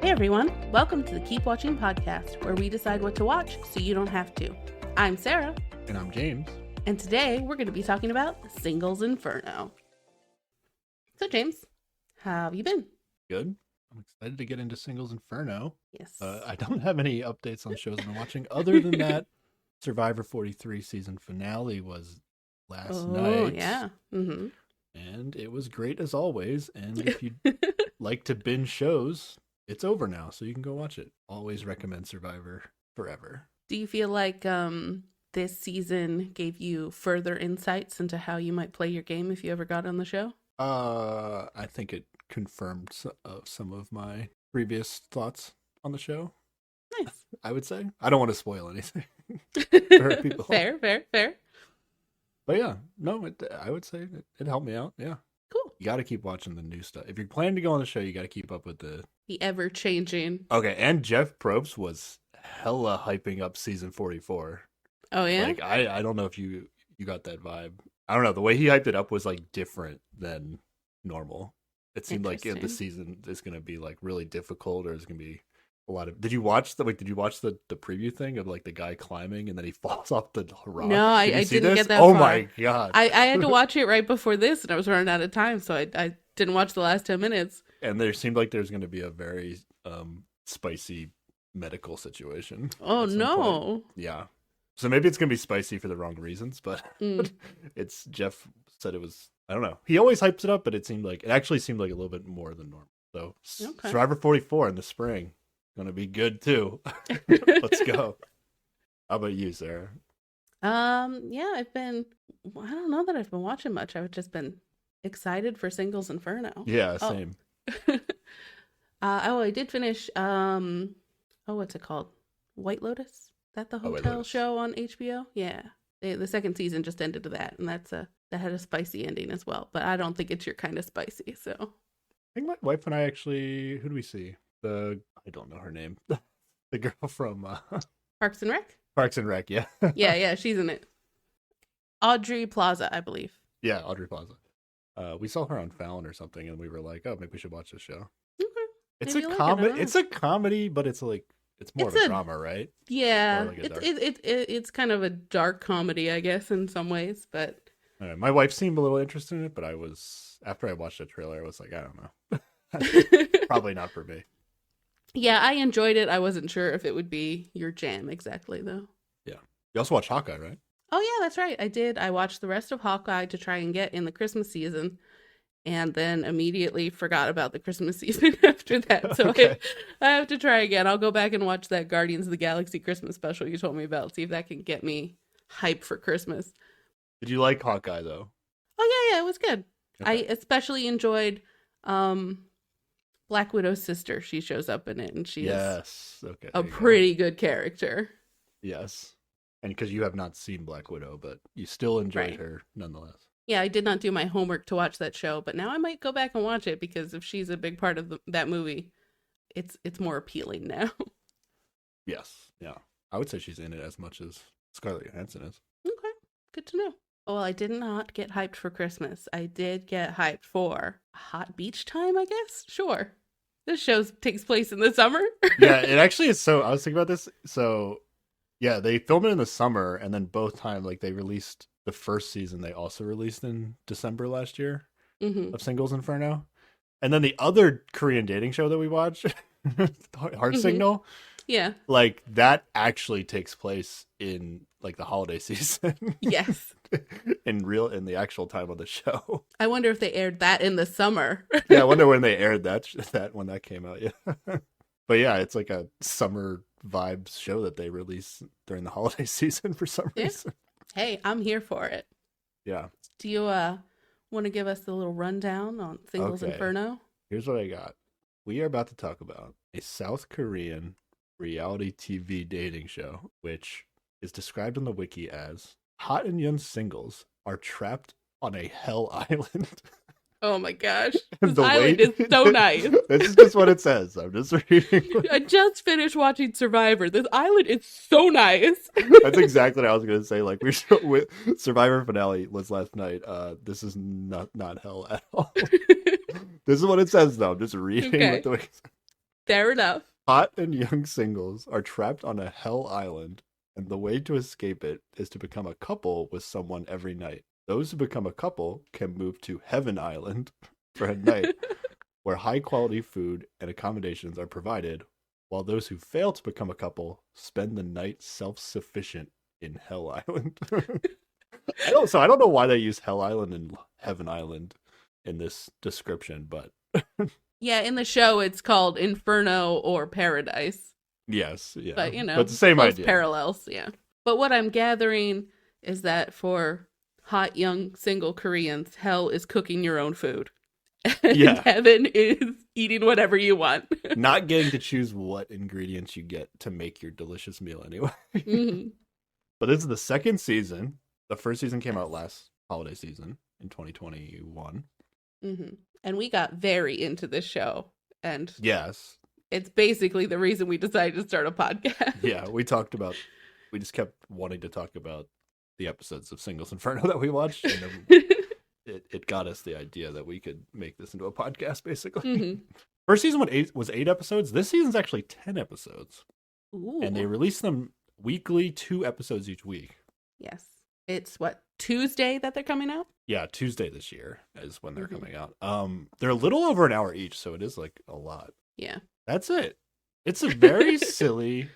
Hey everyone, welcome to the Keep Watching podcast, where we decide what to watch so you don't have to. I'm Sarah. And I'm James. And today we're going to be talking about Singles Inferno. So James, how have you been? Good. I'm excited to get into Singles Inferno. Yes. I don't have any updates on shows I've been watching. Other than that, Survivor 43 season finale was last night. Oh, yeah. Mm-hmm. And it was great as always. And if you like to binge shows, it's over now, so you can go watch it. Always recommend Survivor forever. Do you feel like this season gave you further insights into how you might play your game if you ever got on the show? I think it confirmed some of my previous thoughts on the show. Nice. I would say. I don't want to spoil anything for people. Fair. But yeah, no, I would say it helped me out. Yeah. Cool. You got to keep watching the new stuff. If you're planning to go on the show, you got to keep up with the ever-changing. Okay, and Jeff Probst was hella hyping up season 44. Oh, yeah? Like, I don't know if you got that vibe. I don't know. The way he hyped it up was, like, different than normal. It seemed like the season is going to be, like, really difficult, or it's going to be a lot of... Did you watch the preview thing of, like, the guy climbing and then he falls off the rock? No, I didn't get that far. Oh, far. my God. I had to watch it right before this, and I was running out of time, so I didn't watch the last 10 minutes. And there seemed like there's going to be a very spicy medical situation. Oh, no. Yeah. So maybe it's going to be spicy for the wrong reasons, but it's Jeff said it was, I don't know. He always hypes it up, but it actually seemed like a little bit more than normal. So okay. Survivor 44 in the spring, going to be good too. Let's go. How about you, Sarah? Yeah, I don't know that I've been watching much. I've just been excited for Singles Inferno. Yeah, same. I did finish, what's it called? White Lotus? Is that the hotel show on HBO? Yeah. The second season just ended to that, and that had a spicy ending as well, but I don't think it's your kind of spicy, so. I think my wife and I actually, who do we see? I don't know her name. The girl from... Parks and Rec? Parks and Rec, yeah. yeah, she's in it. Audrey Plaza, I believe. Yeah, Audrey Plaza. We saw her on Fallon or something, and we were like, "Oh, maybe we should watch this show." Okay. It's a comedy. It's a comedy, but it's more of a drama, right? Yeah, like it's kind of a dark comedy, I guess, in some ways. But my wife seemed a little interested in it, but after I watched the trailer, I was like, I don't know, probably not for me. Yeah, I enjoyed it. I wasn't sure if it would be your jam exactly, though. Yeah, you also watched Hawkeye, right? Oh, yeah, that's right. I did. I watched the rest of Hawkeye to try and get in the Christmas season, and then immediately forgot about the Christmas season after that. So okay. I have to try again. I'll go back and watch that Guardians of the Galaxy Christmas special you told me about, see if that can get me hype for Christmas. Did you like Hawkeye, though? Oh, yeah, it was good. Okay. I especially enjoyed Black Widow's sister. She shows up in it, and she is a pretty good character. Yes. And because you have not seen Black Widow, but you still enjoyed her nonetheless. Yeah, I did not do my homework to watch that show, but now I might go back and watch it because if she's a big part of that movie, it's more appealing now. Yes, yeah. I would say she's in it as much as Scarlett Johansson is. Okay, good to know. Well, I did not get hyped for Christmas. I did get hyped for hot beach time, I guess? Sure. This show takes place in the summer. Yeah, it actually is so... I was thinking about this, so... Yeah, they filmed it in the summer, and then both times, like, they released the first season, they also released in December last year of Singles Inferno. And then the other Korean dating show that we watched, Heart Signal, yeah, like, that actually takes place in, like, the holiday season. Yes. in the actual time of the show. I wonder if they aired that in the summer. Yeah, I wonder when they aired that when that came out, yeah. But yeah, it's like a summer vibes show that they release during the holiday season for some reason. Hey, I'm here for it. Yeah. Do you want to give us a little rundown on Singles Inferno? Here's what I got. We are about to talk about a South Korean reality TV dating show, which is described on the wiki as hot and young singles are trapped on a hell island. Oh my gosh. This island is so nice. This is just what it says. I'm just reading. I just finished watching Survivor. This island is so nice. That's exactly what I was going to say. Like, with Survivor finale was last night. This is not hell at all. This is what it says, though. I'm just reading what the Fair enough. Hot and young singles are trapped on a hell island, and the way to escape it is to become a couple with someone every night. Those who become a couple can move to Heaven Island for a night, where high quality food and accommodations are provided, while those who fail to become a couple spend the night self-sufficient in Hell Island. I don't know why they use Hell Island and Heaven Island in this description, but yeah, in the show it's called Inferno or Paradise. Yes, yeah. But but the same idea. Parallels, yeah. But what I'm gathering is that for hot young single Koreans, hell is cooking your own food. And heaven is eating whatever you want. Not getting to choose what ingredients you get to make your delicious meal anyway. Mm-hmm. But this is the second season. The first season came out last holiday season in 2021. Mm-hmm. And we got very into this show. And yes, it's basically the reason we decided to start a podcast. Yeah, we just kept wanting to talk about the episodes of Singles Inferno that we watched. And then it got us the idea that we could make this into a podcast, basically. Mm-hmm. First season was 8 episodes. This season's actually 10 episodes. Ooh. And they release them weekly, 2 episodes each week. Yes. It's Tuesday that they're coming out? Yeah, Tuesday this year is when they're coming out. They're a little over an hour each, so it is like a lot. Yeah. That's it. It's a very silly,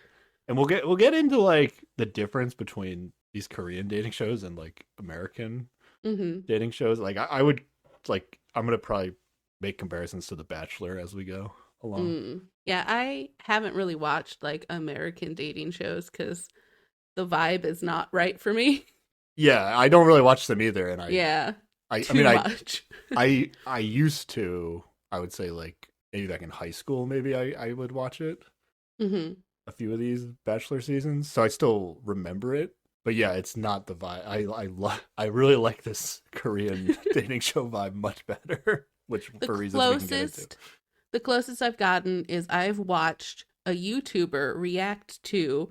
and we'll get into like the difference between these Korean dating shows and like American dating shows. Like I would like, I'm gonna probably make comparisons to The Bachelor as we go along. Yeah, I haven't really watched like American dating shows because the vibe is not right for me. Yeah, I don't really watch them either, and much. I used to. I would say like maybe back in high school, maybe I would watch it. Mm-hmm. A few of these Bachelor seasons, so I still remember it. But yeah, it's not the vibe. I really like this Korean dating show vibe much better, which for reasons we can get into. The closest I've gotten is I've watched a YouTuber react to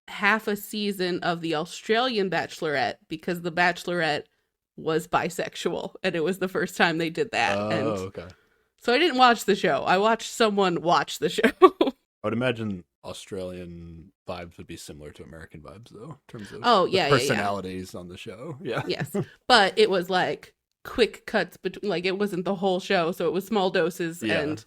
half a season of the Australian Bachelorette because the Bachelorette was bisexual and it was the first time they did that. Okay. So I didn't watch the show. I watched someone watch the show. I would imagine Australian vibes would be similar to American vibes, though, in terms of personalities on the show. Yeah. Yes. But it was like quick cuts, like it wasn't the whole show, so it was small doses. Yeah. And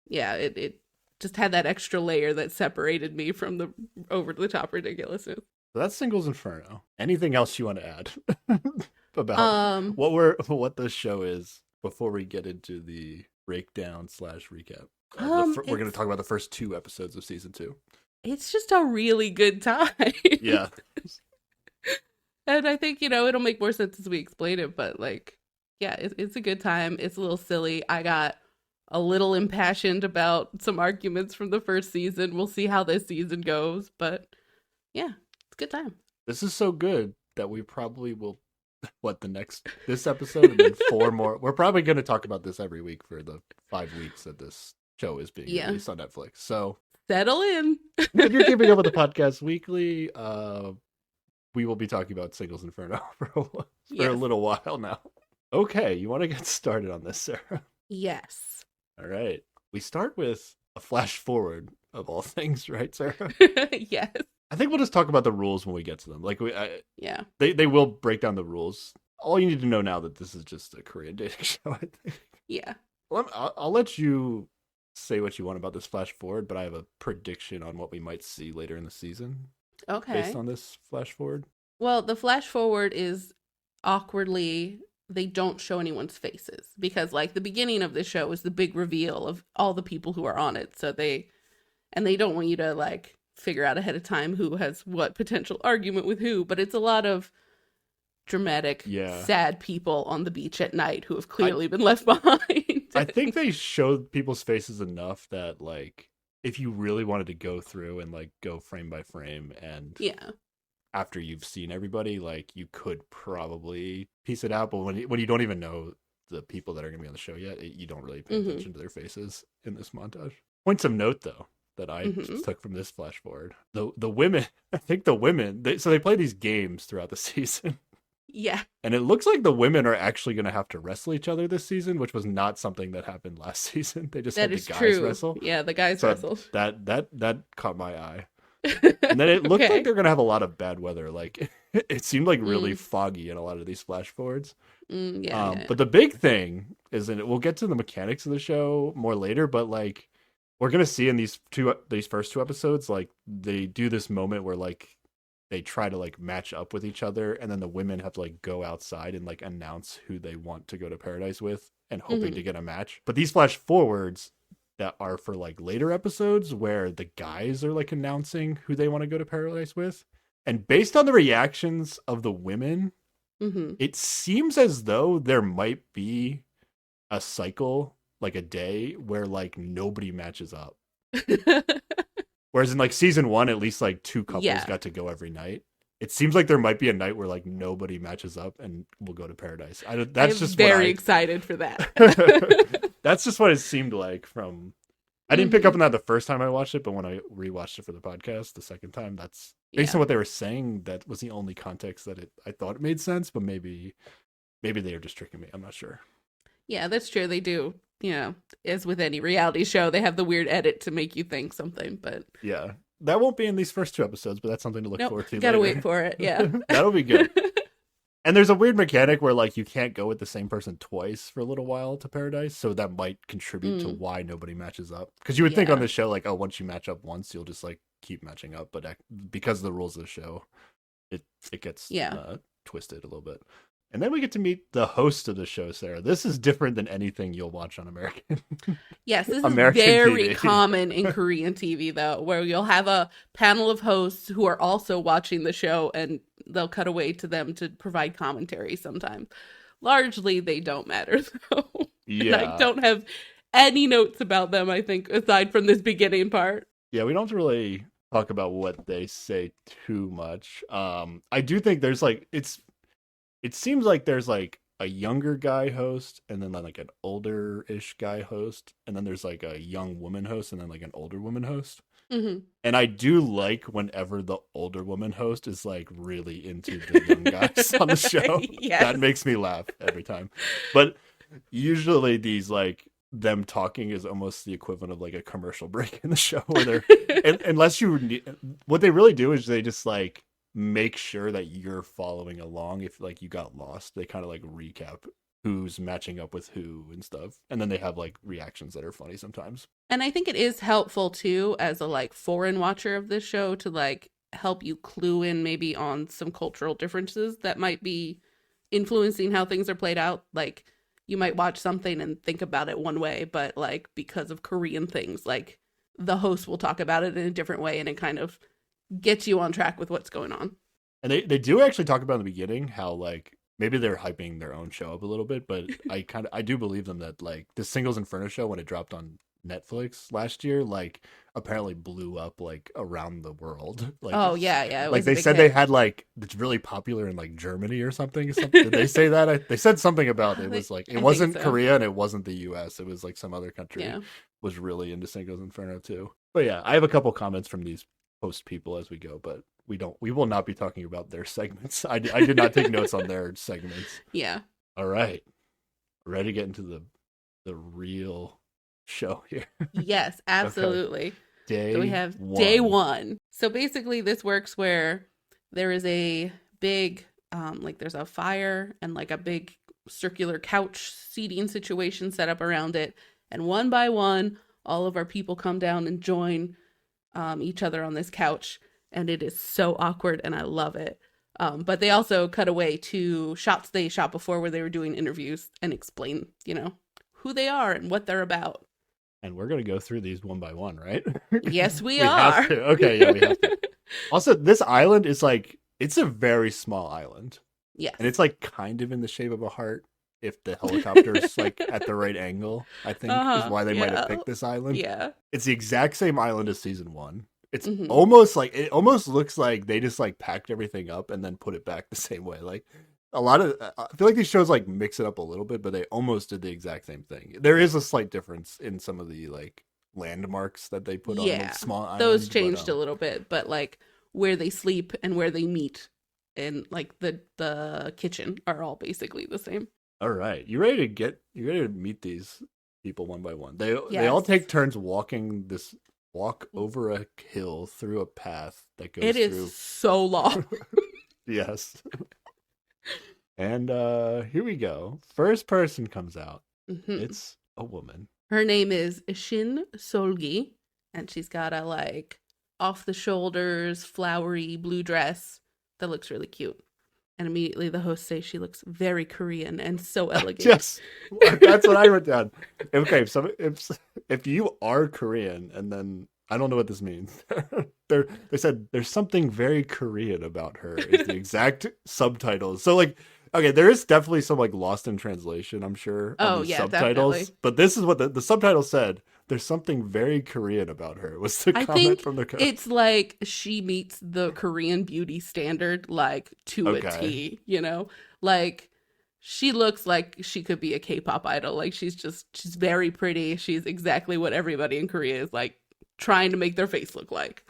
yeah, it just had that extra layer that separated me from the over-the-top ridiculousness. So that's Singles Inferno. Anything else you want to add about what the show is before we get into the breakdown / recap? We're going to talk about the first 2 episodes of season 2. It's just a really good time. Yeah. And I think, it'll make more sense as we explain it, but like, yeah, it's a good time. It's a little silly. I got a little impassioned about some arguments from the first season. We'll see how this season goes, but yeah, it's a good time. This is so good that we probably will, this episode and then 4 more. We're probably going to talk about this every week for the 5 weeks that this show is being released on Netflix. So settle in. If you're keeping up with the podcast weekly, we will be talking about Singles Inferno for a little while now. Okay, you want to get started on this, Sarah? Yes. All right. We start with a flash forward of all things, right, Sarah? Yes. I think we'll just talk about the rules when we get to them. Like yeah. They will break down the rules. All you need to know now that this is just a Korean dating show, I think. Yeah. Well, I'll let you say what you want about this flash forward, but I have a prediction on what we might see later in the season. Okay. Based on this flash forward. Well, the flash forward is awkwardly, they don't show anyone's faces because like the beginning of this show is the big reveal of all the people who are on it. So they don't want you to like figure out ahead of time who has what potential argument with who, but it's a lot of dramatic, sad people on the beach at night who have clearly been left behind. I think they showed people's faces enough that like if you really wanted to go through and like go frame by frame and after you've seen everybody, like you could probably piece it out. But when you don't even know the people that are going to be on the show yet, you don't really pay attention to their faces in this montage. Points of note, though, that I just took from this flash forward. The women, I think the women, they play these games throughout the season. Yeah, And it looks like the women are actually going to have to wrestle each other this season, which was not something that happened last season. They just that had the is guys true. wrestle. Yeah, the guys So wrestled. that caught my eye. And then it looked like Okay. they're going to have a lot of bad weather. Like it seemed like really Mm, foggy in a lot of these flash forwards. yeah, yeah, yeah. But the big thing is, and we'll get to the mechanics of the show more later, but like we're gonna see in these first two episodes, like they do this moment where like they try to like match up with each other, and then the women have to like go outside and like announce who they want to go to paradise with, and hoping Hmm. to get a match. But these flash forwards that are for like later episodes where the guys are like announcing who they want to go to paradise with, and based on the reactions of the women, Hmm. it seems as though there might be a cycle, like a day where like nobody matches up. Whereas in like season one, at least like two couples Yeah, got to go every night. It seems like there might be a night where like nobody matches up and we'll go to paradise. I That's am just what very I. excited for that. That's just what it seemed like from. I didn't pick up Hmm. on that the first time I watched it, but when I rewatched it for the podcast the second time, that's based Yeah. on what they were saying. That was the only context that I thought it made sense, but maybe they were just tricking me. I'm not sure. Yeah, that's true. They do, as with any reality show, they have the weird edit to make you think something, but Yeah. That won't be in these first two episodes, but that's something to look nope, forward to gotta later. wait for it. Yeah. That'll be good. And there's a weird mechanic where like you can't go with the same person twice for a little while to paradise, so that might contribute to Mm, why nobody matches up. Because you would think on yeah. this show like, oh, once you match up once, you'll just like keep matching up, but because of the rules of the show, it gets Yeah. twisted a little bit. And then we get to meet the host of the show, Sarah. This is different than anything you'll watch on American Yes, this is American very TV. common in Korean TV, though, where you'll have a panel of hosts who are also watching the show and they'll cut away to them to provide commentary sometimes. Largely, they don't matter, though. And I Yeah. don't have any notes about them, I think, aside from this beginning part. Yeah, we don't have to really talk about what they say too much. I do think there's like it seems like there's like a younger guy host and then like an older-ish guy host and then there's like a young woman host and then like an older woman host. Hmm. And I do like whenever the older woman host is like really into the young guys on the show. Yes. That makes me laugh every time. But usually these like them talking is almost the equivalent of like a commercial break in the show where they're unless what they really do is they just like make sure that you're following along. If like you got lost, they kind of like recap who's matching up with who and stuff, and then they have like reactions that are funny sometimes. And I think it is helpful too as a like foreign watcher of this show to like help you clue in maybe on some cultural differences that might be influencing how things are played out. Like you might watch something and think about it one way, but like because of Korean things, like the host will talk about it in a different way and it kind of gets you on track with what's going on. And they do actually talk about in the beginning how like maybe they're hyping their own show up a little bit, but I do believe them that like the Singles Inferno show when it dropped on Netflix last year, like apparently blew up like around the world. Like Oh yeah, yeah. It like was a they big said they hit. had like it's really popular in like Germany or something. Did they say that? They said something about it was like I it think wasn't so. Korea and it wasn't the US. It was like some other country Yeah. was really into Singles Inferno too. But yeah, I have a couple comments from these post people as we go, but we will not be talking about their segments. I did not take notes on their segments. Yeah. All right. Ready to get into the real show here. Yes, absolutely. Day So we have one. day one. So basically, this works where there is a big, like there's a fire and like a big circular couch seating situation set up around it. And one by one, all of our people come down and join each other on this couch. And it is so awkward and I love it. But they also cut away to shots they shot before where they were doing interviews and explain, who they are and what they're about. And we're going to go through these one by one, right? Yes, we have are. to. Okay, yeah, we have to. Also, this island is like, it's a very small island. Yes. And it's like kind of in the shape of a heart if the helicopter's like at the right angle, I think is why they might have picked this island. Yeah. It's the exact same island as season one. It's Mhm. almost like, it almost looks like they just like packed everything up and then put it back the same way. Like a lot of, I feel like these shows like mix it up a little bit, but they almost did the exact same thing. There is a slight difference in some of the like landmarks that they put on the small islands. Those changed a little bit, but like where they sleep and where they meet and like the kitchen are all basically the same. All right. You ready to meet these people one by one? They all Yes. take turns walk over a hill through a path that goes It is through. so long. Yes. And here we go. First person comes out. It's a woman. Her name is Shin Solgi, and she's got a like off the shoulders, flowery blue dress that looks really cute. And immediately the host says she looks very Korean and so elegant. Yes, that's what I wrote down. Okay, so if you are Korean, and then I don't know what this means. They said there's something very Korean about her. Is the exact subtitles. So like, okay, there is definitely some like lost in translation, I'm sure. On these subtitles, definitely. But this is what the subtitle said. There's something very Korean about her. Was the comment from the it's like she meets the Korean beauty standard like to a T, you know? Like she looks like she could be a K-pop idol. Like she's very pretty. She's exactly what everybody in Korea is like trying to make their face look like.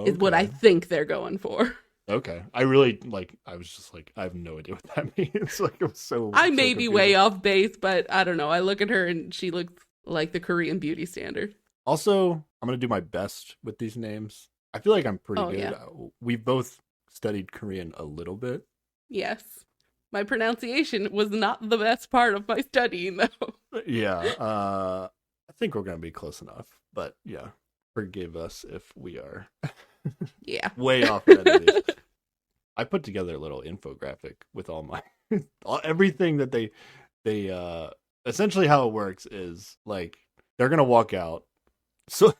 Is what I think they're going for. Okay. I was just like, I have no idea what that means. Like it was so I may be way off base, but I don't know. I look at her and she looks like the Korean beauty standard. Also, I'm going to do my best with these names. I feel like I'm pretty good. Yeah. We both studied Korean a little bit. Yes. My pronunciation was not the best part of my studying, though. Yeah. I think we're going to be close enough. But yeah, forgive us if we are way off. I put together a little infographic with all my everything that they essentially how it works is like they're gonna walk out. So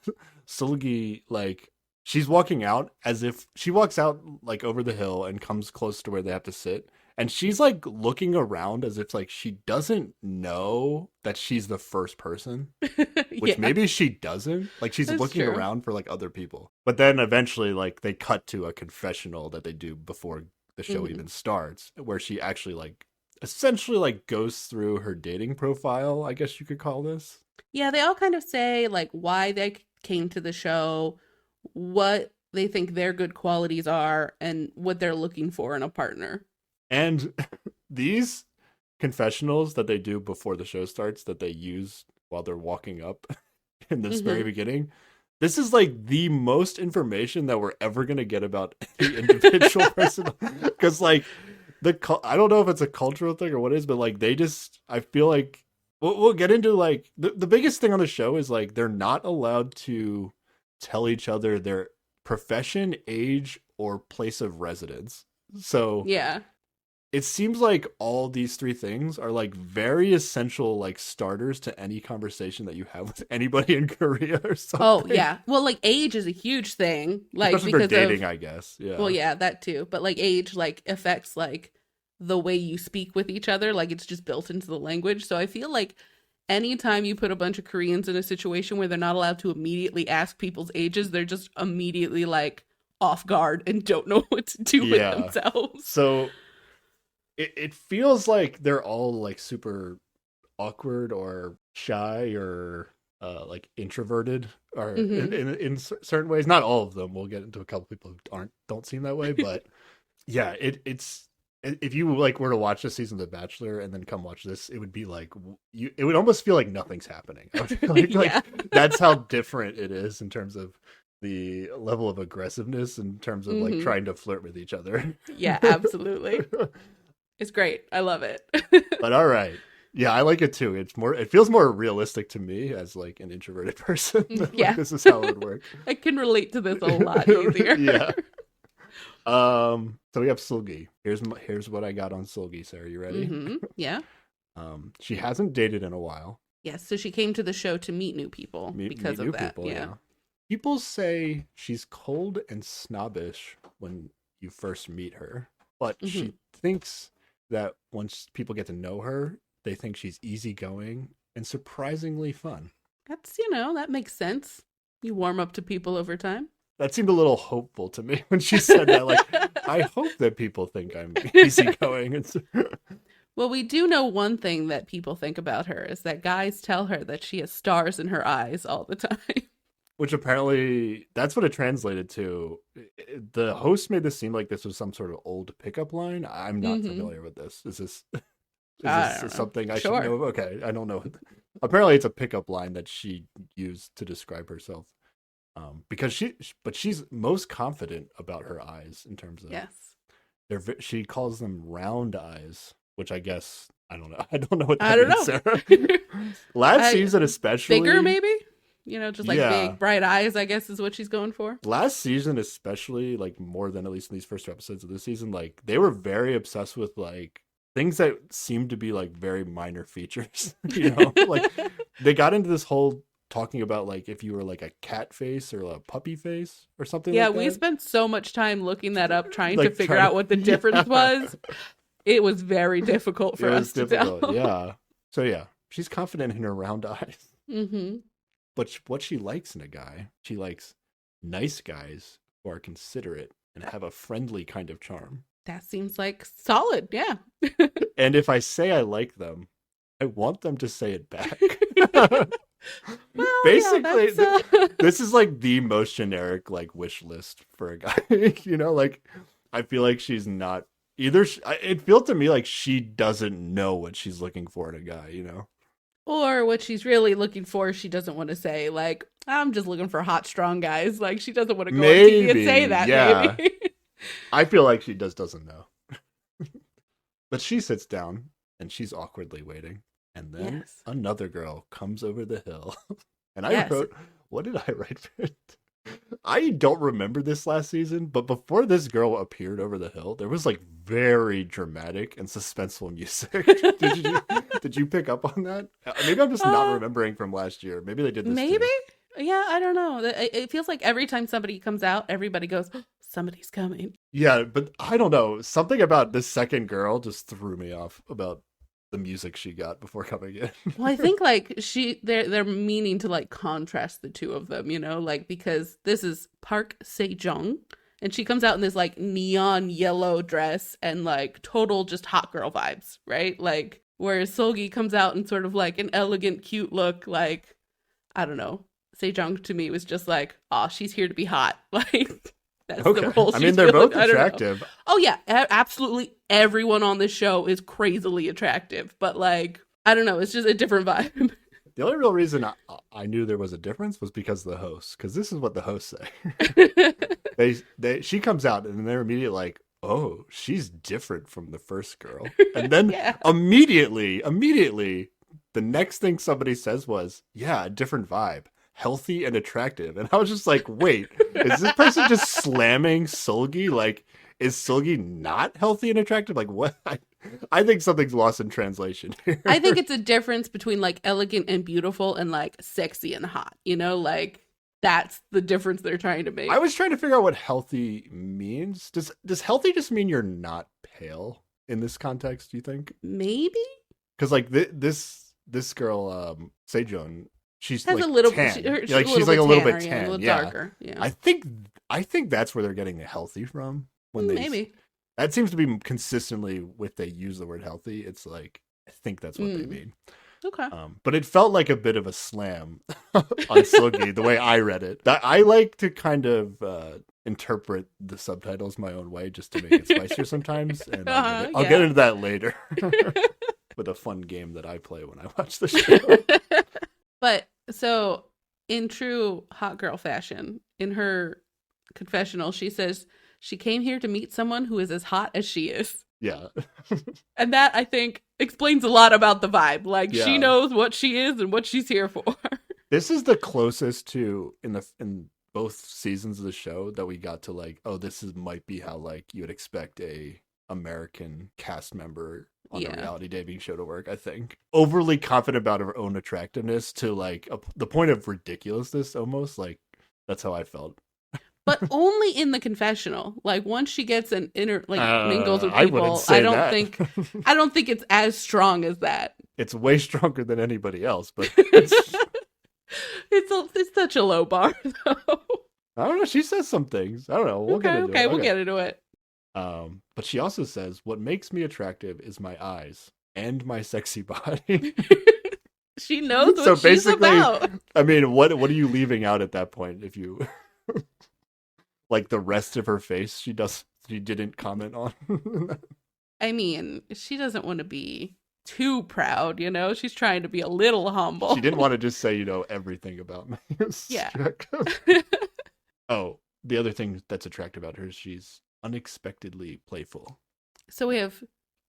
Sulgi, like she's walking out as if she walks out like over the hill and comes close to where they have to sit, and she's like looking around as if like she doesn't know that she's the first person, which maybe she doesn't. Like she's looking around for like other people, but then eventually like they cut to a confessional that they do before the show even starts, where she actually like essentially like goes through her dating profile, I guess you could call this. Yeah, they all kind of say like why they came to the show, what they think their good qualities are, and what they're looking for in a partner. And these confessionals that they do before the show starts that they use while they're walking up in this very beginning, this is like the most information that we're ever going to get about the individual person. Because like I don't know if it's a cultural thing or what it is, but like I feel like we'll get into like the biggest thing on the show is like they're not allowed to tell each other their profession, age, or place of residence. So yeah, it seems like all these three things are like very essential like starters to any conversation that you have with anybody in Korea or something. Oh yeah, well like age is a huge thing, like especially because for dating, I guess. Yeah. Well, yeah, that too. But like age like affects like the way you speak with each other. Like it's just built into the language. So I feel like anytime you put a bunch of Koreans in a situation where they're not allowed to immediately ask people's ages, they're just immediately like off guard and don't know what to do with themselves. So it feels like they're all like super awkward or shy or like introverted or in certain ways. Not all of them. We'll get into a couple people who don't seem that way, but yeah, it's if you like were to watch this season of The Bachelor and then come watch this, it would be like it would almost feel like nothing's happening. I would feel like that's how different it is in terms of the level of aggressiveness in terms of like trying to flirt with each other. Yeah, absolutely. It's great. I love it. But all right. Yeah, I like it too. It feels more realistic to me as like an introverted person. Yeah. Like, this is how it would work. I can relate to this a lot easier. Yeah. So we have Sulgi. Here's what I got on Sulgi, Sarah. You ready? Yeah. She hasn't dated in a while. Yes, so she came to the show to meet new people because of that. People, yeah. People say she's cold and snobbish when you first meet her, but she thinks that once people get to know her, they think she's easygoing and surprisingly fun. That's, that makes sense. You warm up to people over time. That seemed a little hopeful to me when she said that. Like, I hope that people think I'm easygoing. Well, we do know one thing that people think about her is that guys tell her that she has stars in her eyes all the time. Which apparently that's what it translated to. The host made this seem like this was some sort of old pickup line. I'm not familiar with this. Is I this don't know. something I should Sure. know? Okay, I don't know. Apparently, it's a pickup line that she used to describe herself. Because she's most confident about her eyes in terms of Yes. she calls them round eyes, which I guess I don't know. I don't know what I that don't means, know. Sarah. Last season, especially Bigger, maybe? Just like yeah. big, bright eyes, I guess is what she's going for. Last season, especially, like more than at least in these first 2 episodes of this season, like they were very obsessed with like things that seemed to be like very minor features. Like they got into this whole talking about like if you were like a cat face or a puppy face or something Yeah, like that. we spent so much time looking that up, trying to figure out what the difference was. It was very difficult for us to tell. Yeah. So yeah, she's confident in her round eyes. Mm-hmm. But what she likes in a guy, she likes nice guys who are considerate and have a friendly kind of charm. That seems like solid, yeah. And if I say I like them, I want them to say it back. Well, basically, yeah, this is like the most generic like wish list for a guy. Like I feel like she's not either. It felt to me like she doesn't know what she's looking for in a guy. Or what she's really looking for, she doesn't want to say, like, I'm just looking for hot, strong guys. Like, she doesn't want to go on TV and say that, yeah. maybe. I feel like she doesn't know. But she sits down, and she's awkwardly waiting. And then another girl comes over the hill. And I wrote, what did I write for it? I don't remember this last season, but before this girl appeared over the hill, there was like very dramatic and suspenseful music. Did you pick up on that? Maybe I'm just not remembering from last year. Maybe they did this. Maybe? Too. Yeah, I don't know. It feels like every time somebody comes out, everybody goes, oh, somebody's coming. Yeah, but I don't know. Something about this second girl just threw me off about the music she got before coming in. Well, I think like they're meaning to like contrast the two of them, like because this is Park Se-jung and she comes out in this like neon yellow dress and like total just hot girl vibes, right? Like whereas Solgi comes out in sort of like an elegant, cute look, like I don't know. Se-jung to me was just like, oh, she's here to be hot. Like that's the role. I mean, they're both attractive. Oh yeah, absolutely. Everyone on this show is crazily attractive, but like, I don't know, it's just a different vibe. The only real reason I knew there was a difference was because of the hosts, because this is what the hosts say. She comes out and they're immediately like, oh, she's different from the first girl. And then immediately, the next thing somebody says was, yeah, a different vibe. Healthy and attractive. And I was just like, wait, is this person just slamming Solgi? Like, is Solgi not healthy and attractive? Like, what? I think something's lost in translation here. I think it's a difference between like elegant and beautiful and like sexy and hot, like that's the difference they're trying to make. I was trying to figure out what healthy means. Does healthy just mean you're not pale in this context, do you think? Maybe? Because like this girl, Sejong, she's has like a little tan. she's like a little bit tan. A little darker. Yeah. I think that's where they're getting the healthy from. Maybe. That seems to be consistently with they use the word healthy. It's like I think that's what they mean. Okay. But it felt like a bit of a slam on Solgi the way I read it. That I like to kind of interpret the subtitles my own way just to make it spicier sometimes, and I'll get into that later. With a fun game that I play when I watch the show. But so in true hot girl fashion, in her confessional, she says she came here to meet someone who is as hot as she is. Yeah. And that, I think, explains a lot about the vibe. Like, she knows what she is and what she's here for. This is the closest to, in both seasons of the show, that we got to, like, oh, might be how, like, you would expect a American cast member on a reality dating show to work, I think. Overly confident about her own attractiveness to, like, the point of ridiculousness, almost. Like, that's how I felt. But only in the confessional. Like once she gets an mingles with people, I don't think it's as strong as that. It's way stronger than anybody else, but it's such a low bar though. I don't know. She says some things. I don't know. We'll get into it. But she also says, "What makes me attractive is my eyes and my sexy body." She knows So what she's basically, about. I mean, what are you leaving out at that point? If you like the rest of her face, she didn't comment on. I mean, she doesn't want to be too proud, you know? She's trying to be a little humble. She didn't want to just say, everything about me. Yeah. Oh, the other thing that's attractive about her is she's unexpectedly playful. So we have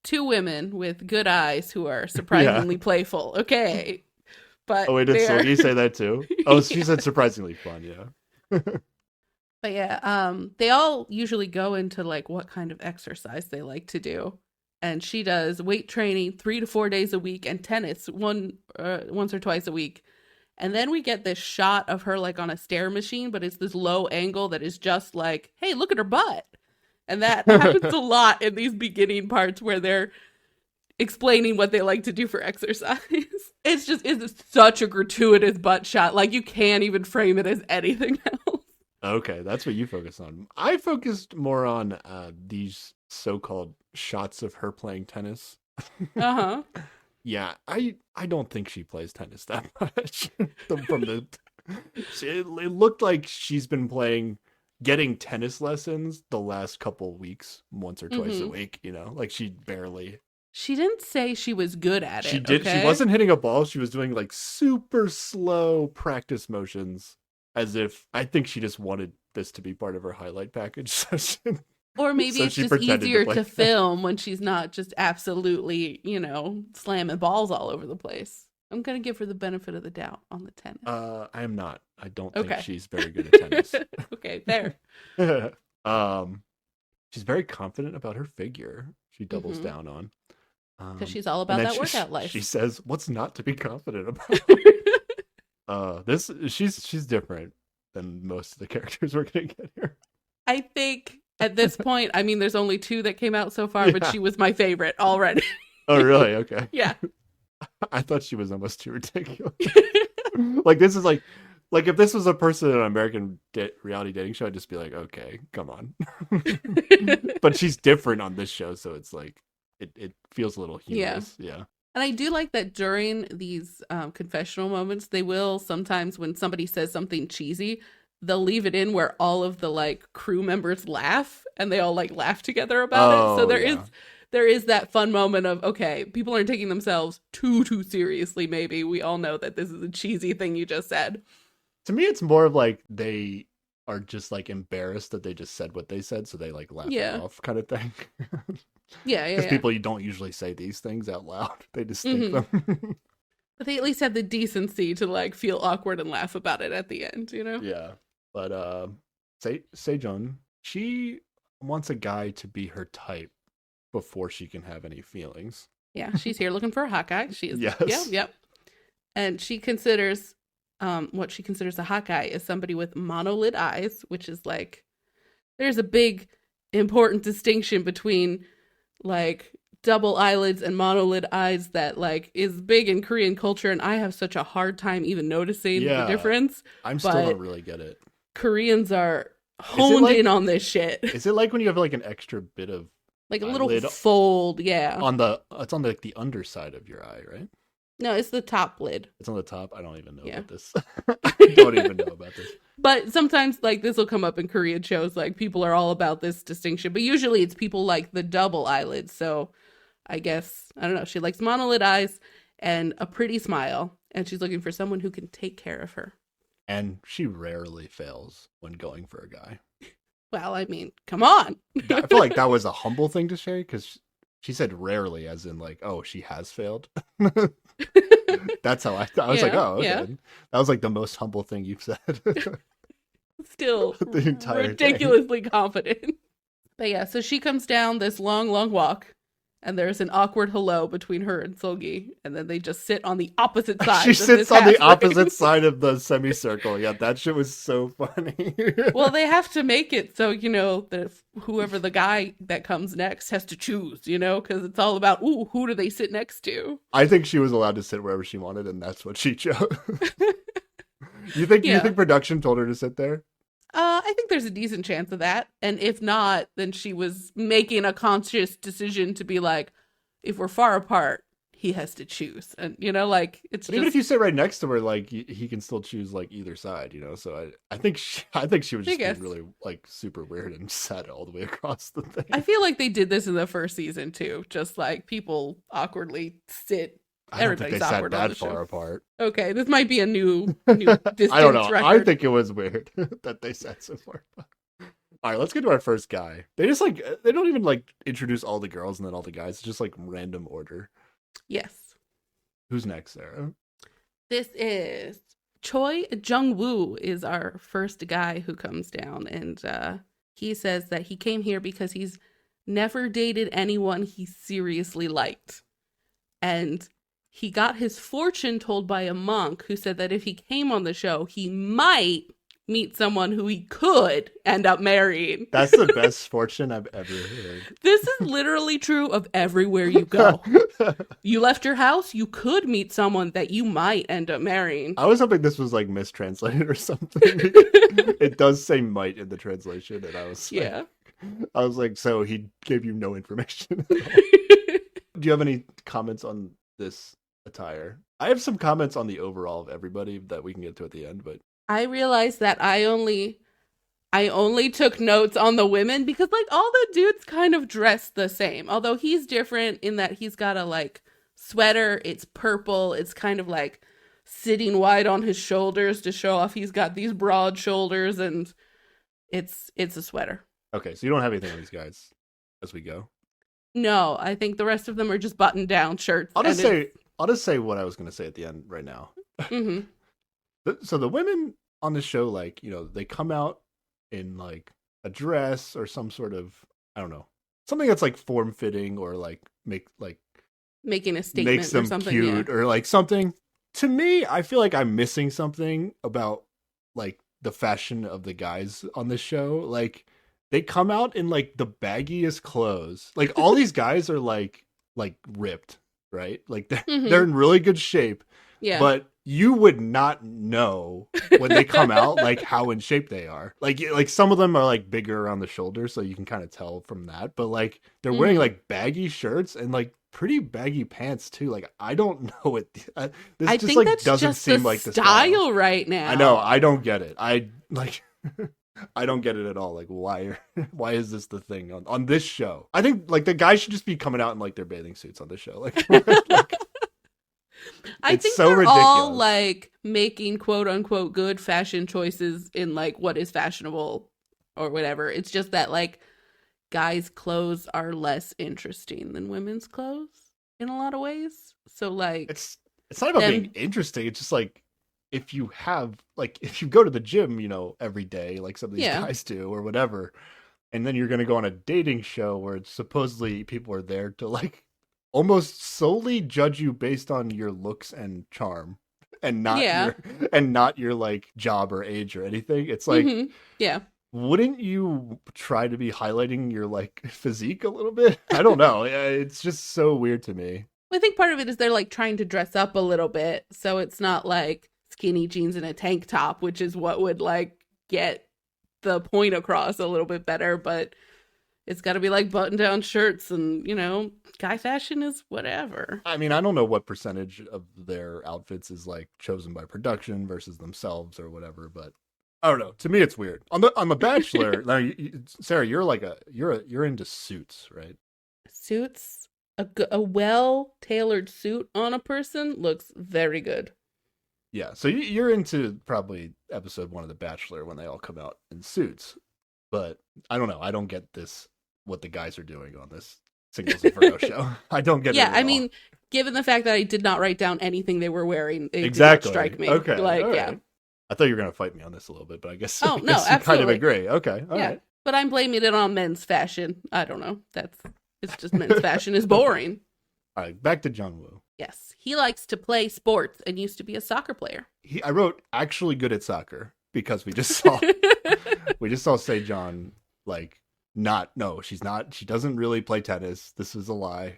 two women with good eyes who are surprisingly playful. Okay. But oh, wait, did Silky say that too? Oh, she said surprisingly fun, yeah. But yeah, they all usually go into like what kind of exercise they like to do. And she does weight training 3 to 4 days a week and tennis once or twice a week. And then we get this shot of her like on a stair machine, but it's this low angle that is just like, hey, look at her butt. And that happens a lot in these beginning parts where they're explaining what they like to do for exercise. It's such a gratuitous butt shot. Like you can't even frame it as anything else. Okay, that's what you focus on. I focused more on these so-called shots of her playing tennis. Uh-huh. Yeah, I don't think she plays tennis that much. It looked like she's been getting tennis lessons the last couple weeks, once or twice a week, like she barely. She didn't say she was good at it. She did. Okay? She wasn't hitting a ball. She was doing like super slow practice motions, as if I think she just wanted this to be part of her highlight package session. Or maybe it's just easier to film when she's not just absolutely, slamming balls all over the place. I'm going to give her the benefit of the doubt on the tennis. I am not. I don't think she's very good at tennis. Okay, fair. She's very confident about her figure. She doubles down on. Because she's all about that workout life. She says, "What's not to be confident about?" She's different than most of the characters we're gonna get here. I think at this point, I mean, there's only 2 that came out so far, but she was my favorite already. Oh, really? Okay. Yeah. I thought she was almost too ridiculous. Like this is like if this was a person in an American reality dating show, I'd just be like, okay, come on. But she's different on this show, so it's like it feels a little humorous. Yeah. And I do like that during these confessional moments, they will sometimes, when somebody says something cheesy, they'll leave it in where all of the like crew members laugh and they all like laugh together about it. So there is that fun moment of, okay, people aren't taking themselves too seriously. Maybe we all know that this is a cheesy thing you just said. To me, it's more of like they are just like embarrassed that they just said what they said, so they like laugh it off, kind of thing. Yeah. Because people, you don't usually say these things out loud; they just think them. But they at least have the decency to like feel awkward and laugh about it at the end, Yeah, but Sejong, she wants a guy to be her type before she can have any feelings. Yeah, she's here looking for a hot guy. Yes. Yep. And she considers what she considers a hot guy is somebody with monolid eyes, which is like, there's a big important distinction between like double eyelids and monolid eyes that like is big in Korean culture, and I have such a hard time even noticing the difference. I'm still don't really get it. Koreans are honed in on this shit. Is it like when you have like an extra bit of like a little fold? Yeah. It's on the underside of your eye, right? No, it's the top lid. It's on the top. I don't even know about this. I don't even know about this. But sometimes, like, this will come up in Korean shows. Like, people are all about this distinction. But usually it's people like the double eyelids. So I guess, I don't know. She likes monolid eyes and a pretty smile. And she's looking for someone who can take care of her. And she rarely fails when going for a guy. Well, I mean, come on. I feel like that was a humble thing to say, because she said rarely, as in like, oh, she has failed. That's how I was like, oh, okay. Yeah. That was like the most humble thing you've said. Still the entire ridiculously confident. But yeah, so she comes down this long walk, and there's an awkward hello between her and Solgi, and then they just sit on the opposite side. She sits on the opposite side of the semicircle. Yeah, that shit was so funny. Well, they have to make it so, that whoever the guy that comes next has to choose, because it's all about, who do they sit next to? I think she was allowed to sit wherever she wanted, and that's what she chose. You think production told her to sit there? I think there's a decent chance of that. And if not, then she was making a conscious decision to be like, if we're far apart, he has to choose. And, you know, like, it's But just... even if you sit right next to her, like, he can still choose, like, either side, you know? So I think I think she was just being really, like, super weird and sad all the way across the thing. I feel like they did this in the first season, too. Just, like, people awkwardly sit... I don't think they sat that far apart. Okay, this might be a new distance I don't know. record. I think it was weird that they sat so far apart. All right, let's get to our first guy. They just like they don't even like introduce all the girls and then all the guys. It's just like random order. Yes. Who's next, Sarah? This is Choi Jung-woo is our first guy who comes down, and he says that he came here because he's never dated anyone he seriously liked. And he got his fortune told by a monk who said that if he came on the show, he might meet someone who he could end up marrying. That's the best fortune I've ever heard. This is literally true of everywhere you go. You left your house, you could meet someone that you might end up marrying. I was hoping this was like mistranslated or something. It does say might in the translation, and I was like, so he gave you no information at all. Do you have any comments on this attire? I have some comments on the overall of everybody that we can get to at the end, but I realized that I only took notes on the women because like all the dudes kind of dress the same. Although he's different in that he's got a like sweater, it's purple, it's kind of like sitting wide on his shoulders to show off he's got these broad shoulders, and it's a sweater. Okay, so you don't have anything on these guys as we go? No, I think the rest of them are just button down shirts. I'll just say what I was going to say at the end right now. Mm-hmm. So the women on the show, like, you know, they come out in like a dress or some sort of, I don't know, something that's like form fitting or like making a statement makes them or something cute or like something. To me, I feel like I'm missing something about like the fashion of the guys on this show. Like they come out in like the baggiest clothes. Like all these guys are like ripped, right? Like they're in really good shape. Yeah. But you would not know when they come out like how in shape they are. Like some of them are like bigger around the shoulders, so you can kind of tell from that. But like they're wearing like baggy shirts and like pretty baggy pants too. Like I don't know what this I just think like that's doesn't just seem the like the style right now. I know, I don't get it. I like I don't get it at all. Like why is this the thing on this show? I think like the guys should just be coming out in like their bathing suits on this show. Like I think so they're ridiculous. All like making quote unquote good fashion choices in like what is fashionable or whatever. It's just that like guys' clothes are less interesting than women's clothes in a lot of ways. So like it's not about being interesting. It's just like if you go to the gym, you know, every day, like some of these guys do or whatever, and then you're going to go on a dating show where it's supposedly people are there to like almost solely judge you based on your looks and charm and not your like job or age or anything. It's like, wouldn't you try to be highlighting your like physique a little bit? I don't know. It's just so weird to me. I think part of it is they're like trying to dress up a little bit. So it's not like skinny jeans and a tank top, which is what would like get the point across a little bit better. But it's got to be like button down shirts and, you know, guy fashion is whatever. I mean, I don't know what percentage of their outfits is like chosen by production versus themselves or whatever, but I don't know. To me, it's weird. On the Bachelor, now, Sarah, you're into suits, right? Suits, a well-tailored suit on a person looks very good. Yeah, so you're into probably episode 1 of The Bachelor when they all come out in suits, but I don't know. I don't get what the guys are doing on this Singles Inferno show. I don't get it. Yeah, I mean, given the fact that I did not write down anything they were wearing, it did not strike me. Okay, like right. I thought you were gonna fight me on this a little bit, but I guess no, you absolutely. kind of agree. Okay, all right. But I'm blaming it on men's fashion. I don't know. It's just men's fashion is boring. All right, back to Jung-woo. Yes, he likes to play sports and used to be a soccer player. I wrote actually good at soccer because we just saw Sejong like she's not. She doesn't really play tennis. This is a lie.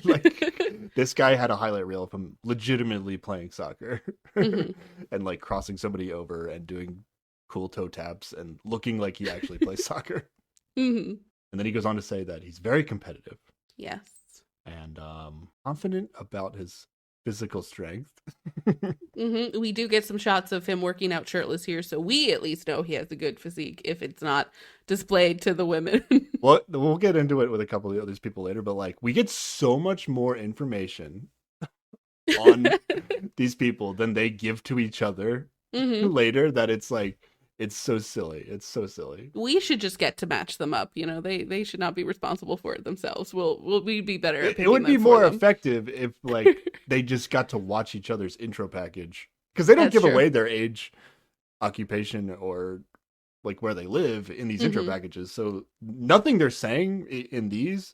Like this guy had a highlight reel of him legitimately playing soccer and like crossing somebody over and doing cool toe taps and looking like he actually plays soccer. And then he goes on to say that he's very competitive. Yes. and confident about his physical strength. We do get some shots of him working out shirtless here, so we at least know he has a good physique if it's not displayed to the women. Well, we'll get into it with a couple of these people later, but like we get so much more information on these people than they give to each other later that it's like it's so silly. It's so silly. We should just get to match them up. You know, they should not be responsible for it themselves. We'd be better at picking it would be them more for them. effective if like they just got to watch each other's intro package, because they don't give away their age, occupation, or like where they live in these intro packages. So nothing they're saying in these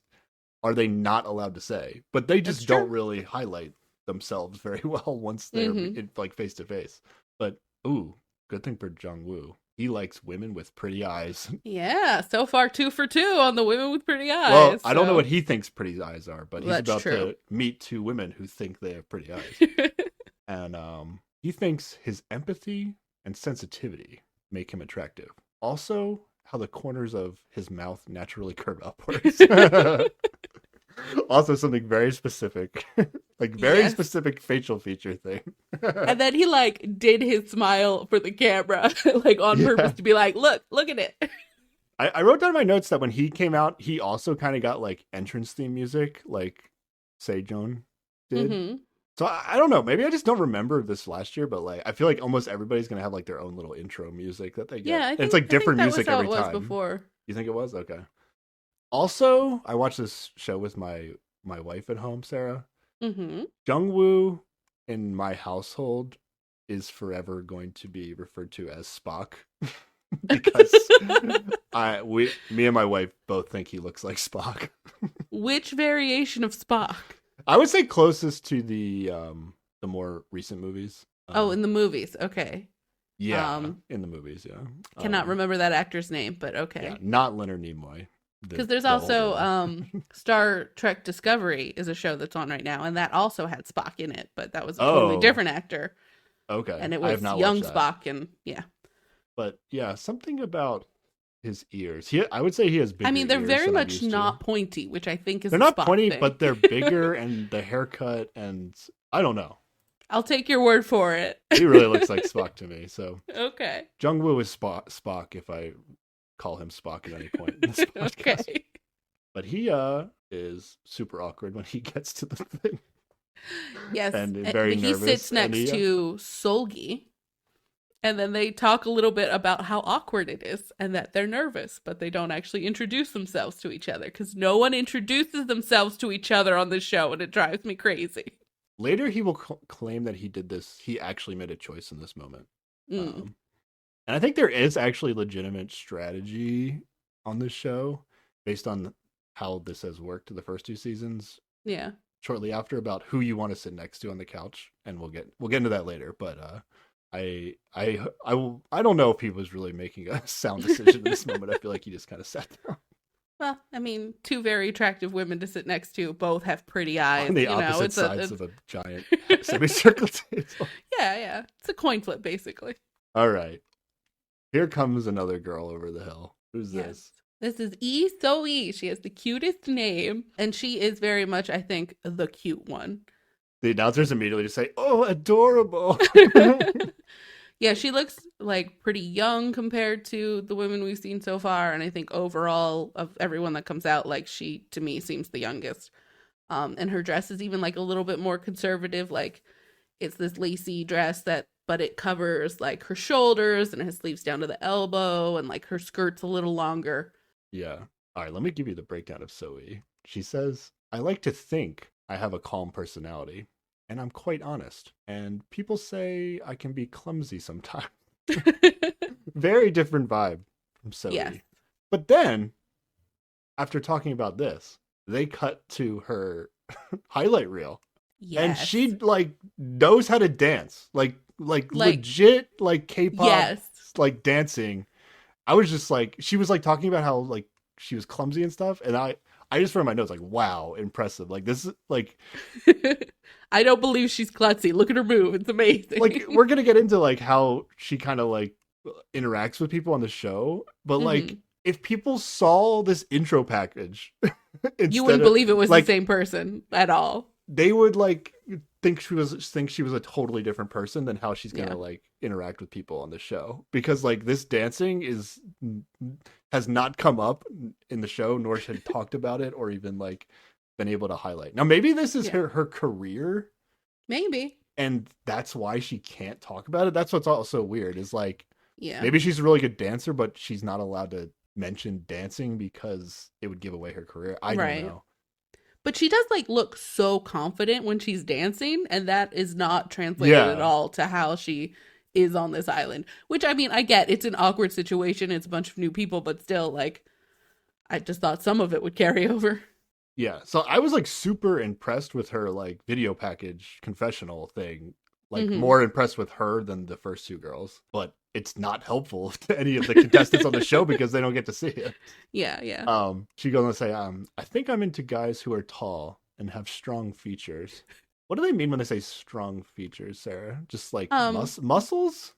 are they not allowed to say, but they just don't really highlight themselves very well once they're like face to face. But ooh, good thing for Jung-woo. He likes women with pretty eyes. Yeah, so far 2 for 2 on the women with pretty eyes. Well, I don't know what he thinks pretty eyes are, but he's about to meet 2 women who think they have pretty eyes. And he thinks his empathy and sensitivity make him attractive. Also, how the corners of his mouth naturally curve upwards. Also, something very specific, like very specific facial feature thing. And then he like did his smile for the camera, like on purpose to be like, look at it. I wrote down in my notes that when he came out, he also kind of got like entrance theme music, like Sejong did. So I don't know. Maybe I just don't remember this last year, but like I feel like almost everybody's gonna have like their own little intro music that they get. Yeah, it's like different music every time. Before. You think it was? Okay. Also, I watched this show with my wife at home, Sarah. Jung-woo in my household is forever going to be referred to as Spock because me and my wife both think he looks like Spock. Which variation of Spock? I would say closest to the more recent movies. In the movies, okay. Yeah, in the movies, yeah. Cannot remember that actor's name, but okay. Yeah, not Leonard Nimoy. Because there's also Star Trek Discovery is a show that's on right now, and that also had Spock in it, but that was a totally different actor. Okay. And it was young Spock, and yeah. But yeah, something about his ears. I would say he has bigger ears. They're very much not pointy, which I think is they're not Spock pointy, thing. But they're bigger, and the haircut, and I don't know. I'll take your word for it. He really looks like Spock to me. So okay. Jung-woo is Spock if I call him Spock at any point in this podcast. Okay. But he is super awkward when he gets to the thing. Yes. And very nervous. He sits next to Solgi. And then they talk a little bit about how awkward it is and that they're nervous, but they don't actually introduce themselves to each other because no one introduces themselves to each other on this show, and it drives me crazy. Later, he will claim that he did this. He actually made a choice in this moment. And I think there is actually legitimate strategy on this show based on how this has worked the first 2 seasons. Yeah. Shortly after, about who you want to sit next to on the couch, and we'll get into that later. But I don't know if he was really making a sound decision in this moment. I feel like he just kind of sat down. Well, 2 very attractive women to sit next to, both have pretty eyes. On the opposite sides of a giant semicircle table. Yeah. It's a coin flip, basically. All right. Here comes another girl over the hill. Who's this? This is Lee So-yi. She has the cutest name, and she is very much, I think, the cute one. The announcers immediately just say, "Oh, adorable." Yeah, she looks like pretty young compared to the women we've seen so far, and I think overall of everyone that comes out, like she to me seems the youngest. And her dress is even like a little bit more conservative, like it's this lacy dress but it covers like her shoulders and has sleeves down to the elbow, and like her skirt's a little longer. Yeah. All right, let me give you the breakdown of So-yi. She says, "I like to think I have a calm personality, and I'm quite honest. And people say I can be clumsy sometimes." Very different vibe from So-yi. Yes. But then, after talking about this, they cut to her highlight reel. Yes. And she like knows how to dance. Like legit like K-pop like dancing. I was just like, she was like talking about how like she was clumsy and stuff, and I just wrote in my notes like, wow, impressive. Like this is like I don't believe she's klutzy. Look at her move. It's amazing. Like we're gonna get into like how she kind of like interacts with people on the show, but like if people saw this intro package, you wouldn't believe it was like, the same person at all. They would like think she was a totally different person than how she's gonna like interact with people on the show, because like this dancing has not come up in the show, nor had talked about it or even like been able to highlight. Now maybe this is her career, maybe, and that's why she can't talk about it. That's what's also weird is like, yeah, maybe she's a really good dancer, but she's not allowed to mention dancing because it would give away her career. I don't know. But she does like look so confident when she's dancing, and that is not translated at all to how she is on this island. Which, I mean, I get it's an awkward situation, it's a bunch of new people, but still, like, I just thought some of it would carry over. Yeah, so I was like super impressed with her like video package confessional thing. Like more impressed with her than the first two girls, but it's not helpful to any of the contestants on the show because they don't get to see it. Yeah. She goes on to say, I think I'm into guys who are tall and have strong features. What do they mean when they say strong features, Sarah? Just like muscles?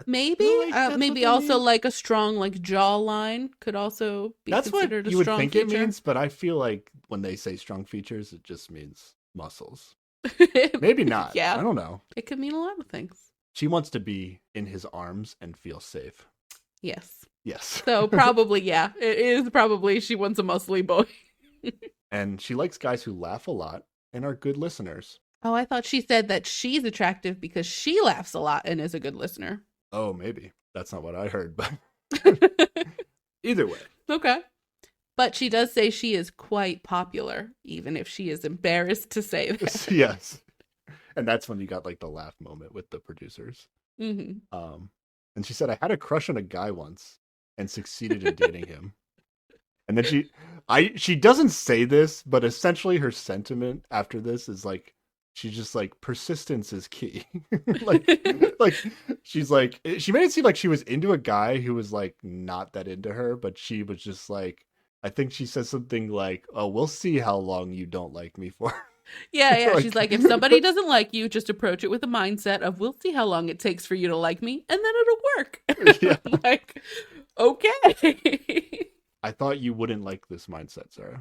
Maybe, maybe also like a strong like jawline could also be considered a strong feature. That's what you would think it means, but I feel like when they say strong features, it just means muscles. Maybe not. Yeah. I don't know. It could mean a lot of things. She wants to be in his arms and feel safe. Yes. Yes. So probably, yeah. It is probably she wants a muscly boy. And she likes guys who laugh a lot and are good listeners. Oh, I thought she said that she's attractive because she laughs a lot and is a good listener. Oh, maybe. That's not what I heard, but either way. Okay. But she does say she is quite popular, even if she is embarrassed to say that. Yes. And that's when you got like the laugh moment with the producers. Mm-hmm. And she said, I had a crush on a guy once and succeeded in dating him. And then she doesn't say this, but essentially her sentiment after this is like, she's just like, persistence is key. like she's like, she made it seem like she was into a guy who was like not that into her, but she was just like, I think she says something like, oh, we'll see how long you don't like me for. Yeah. Like, she's like, if somebody doesn't like you, just approach it with a mindset of, we'll see how long it takes for you to like me, and then it'll work. Yeah. Like, okay. I thought you wouldn't like this mindset, Sarah.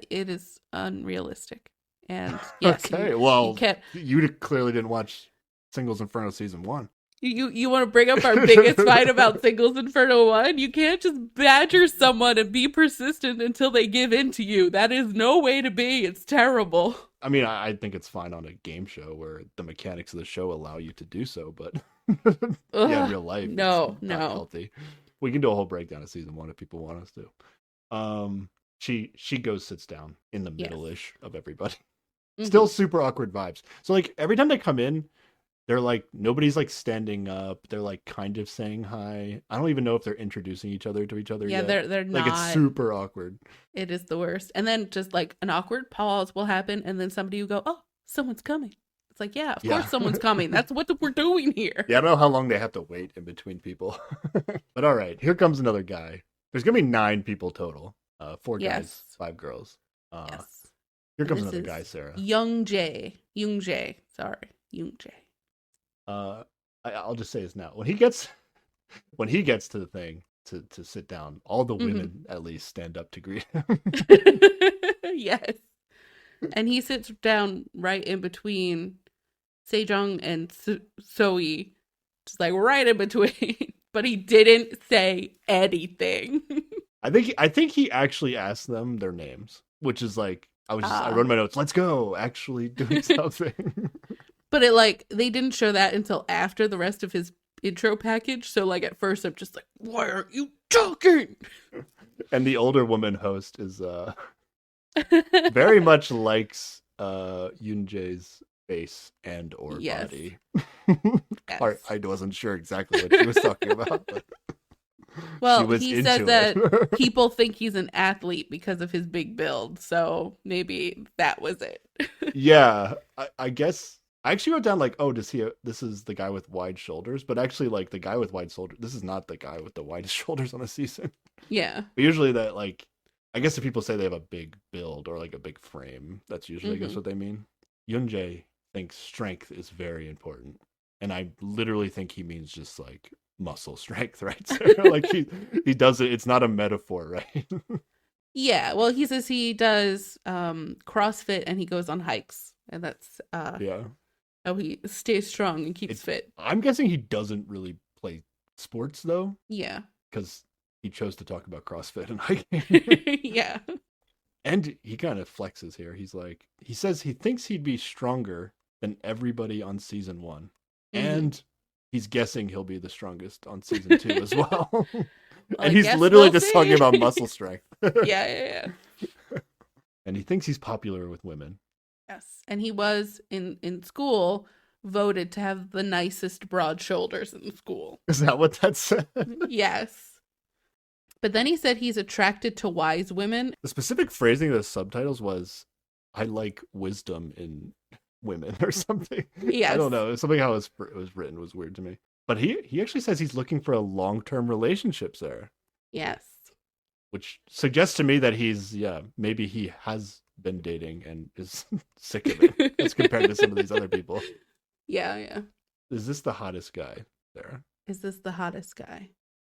It is unrealistic. And yes. Okay, well, you clearly didn't watch Singles Inferno Season 1. You want to bring up our biggest fight about Singles Inferno 1? You can't just badger someone and be persistent until they give in to you. That is no way to be. It's terrible. I mean, I think it's fine on a game show where the mechanics of the show allow you to do so, but yeah, in real life, no. Healthy. We can do a whole breakdown of Season 1 if people want us to. She goes, sits down in the middle-ish of everybody. Mm-hmm. Still super awkward vibes. So like every time they come in, they're like, nobody's like standing up. They're like kind of saying hi. I don't even know if they're introducing each other to each other yet. Yeah, they're not. Like it's super awkward. It is the worst. And then just like an awkward pause will happen, and then somebody will go, "Oh, someone's coming." It's like, yeah, of course someone's coming. That's what we're doing here. Yeah, I don't know how long they have to wait in between people. But all right, here comes another guy. There's gonna be 9 people total. 4 guys, 5 girls. Yes. Here comes another guy, Sarah. Young Jae. I'll just say this now. When he gets to the thing to sit down, all the women at least stand up to greet him. Yes. And he sits down right in between Sejong and Soe, just like right in between. But he didn't say anything. I think he actually asked them their names, which is like, I wrote in my notes, let's go, actually doing something. But they didn't show that until after the rest of his intro package. So like at first I'm just like, why aren't you talking? And the older woman host is very much likes Yoonjae's face and or body. Yes. I wasn't sure exactly what she was talking about, but well, he says that people think he's an athlete because of his big build, so maybe that was it. Yeah, I guess I actually wrote down like, oh, this is the guy with wide shoulders, but actually like the guy with wide shoulders, this is not the guy with the widest shoulders on a season. Yeah. But usually that like, I guess if people say they have a big build or like a big frame, that's usually I guess what they mean. Yoonjae thinks strength is very important, and I literally think he means just like muscle strength, right? So, like he does it. It's not a metaphor, right? Yeah, well, he says he does CrossFit and he goes on hikes, and that's Yeah. how he stays strong and keeps fit. I'm guessing he doesn't really play sports though, Yeah. because he chose to talk about CrossFit and hiking. Yeah. And he kind of flexes here. He's like, he says he thinks he'd be stronger than everybody on season 1. And he's guessing he'll be the strongest on season 2 as well. And he's literally just talking about muscle strength. Yeah. And he thinks he's popular with women. Yes. And he was in school voted to have the nicest broad shoulders in school. Is that what that said? Yes. But then he said he's attracted to wise women. The specific phrasing of the subtitles was, I like wisdom in women or something. Yes. I don't know. Something how it was written was weird to me. But he actually says he's looking for a long-term relationship there. Yes. Which suggests to me that maybe he has been dating and is sick of it as compared to some of these other people. Yeah. Is this the hottest guy there? Is this the hottest guy?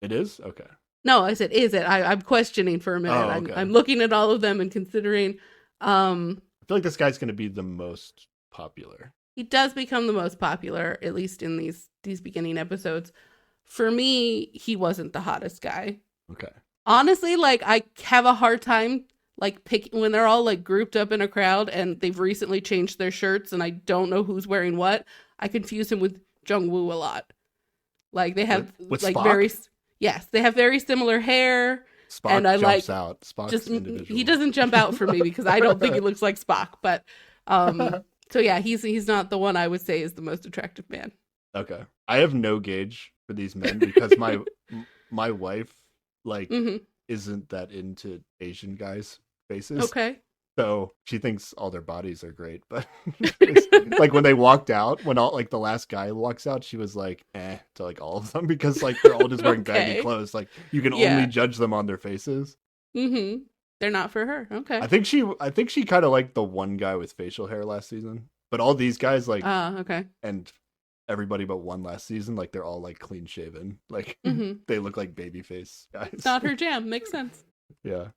It is? Okay. No, I said, is it? I'm questioning for a minute. Oh, okay. I'm looking at all of them and considering. I feel like this guy's going to be the most popular. He does become the most popular, at least in these beginning episodes. For me, he wasn't the hottest guy. Okay. Honestly, like, I have a hard time, like, picking when they're all, like, grouped up in a crowd and they've recently changed their shirts and I don't know who's wearing what. I confuse him with Jung-woo a lot. Like, they have, with like, Spock? Yes, they have very similar hair. Spock and I jumps out. Spock's just individual. he doesn't jump out for me because I don't think he looks like Spock. But so yeah, he's not the one I would say is the most attractive man. Okay, I have no gauge for these men because my wife isn't that into Asian guys' faces. Okay. So she thinks all their bodies are great, but like when they walked out, when all like the last guy walks out, she was like, to like all of them because like they're all just wearing baggy clothes. Like you can only judge them on their faces. Mm-hmm. They're not for her. Okay. I think she kind of liked the one guy with facial hair last season, but all these guys like, okay. And everybody but one last season, like they're all like clean shaven, like they look like baby face guys. It's not her jam. Makes sense. Yeah.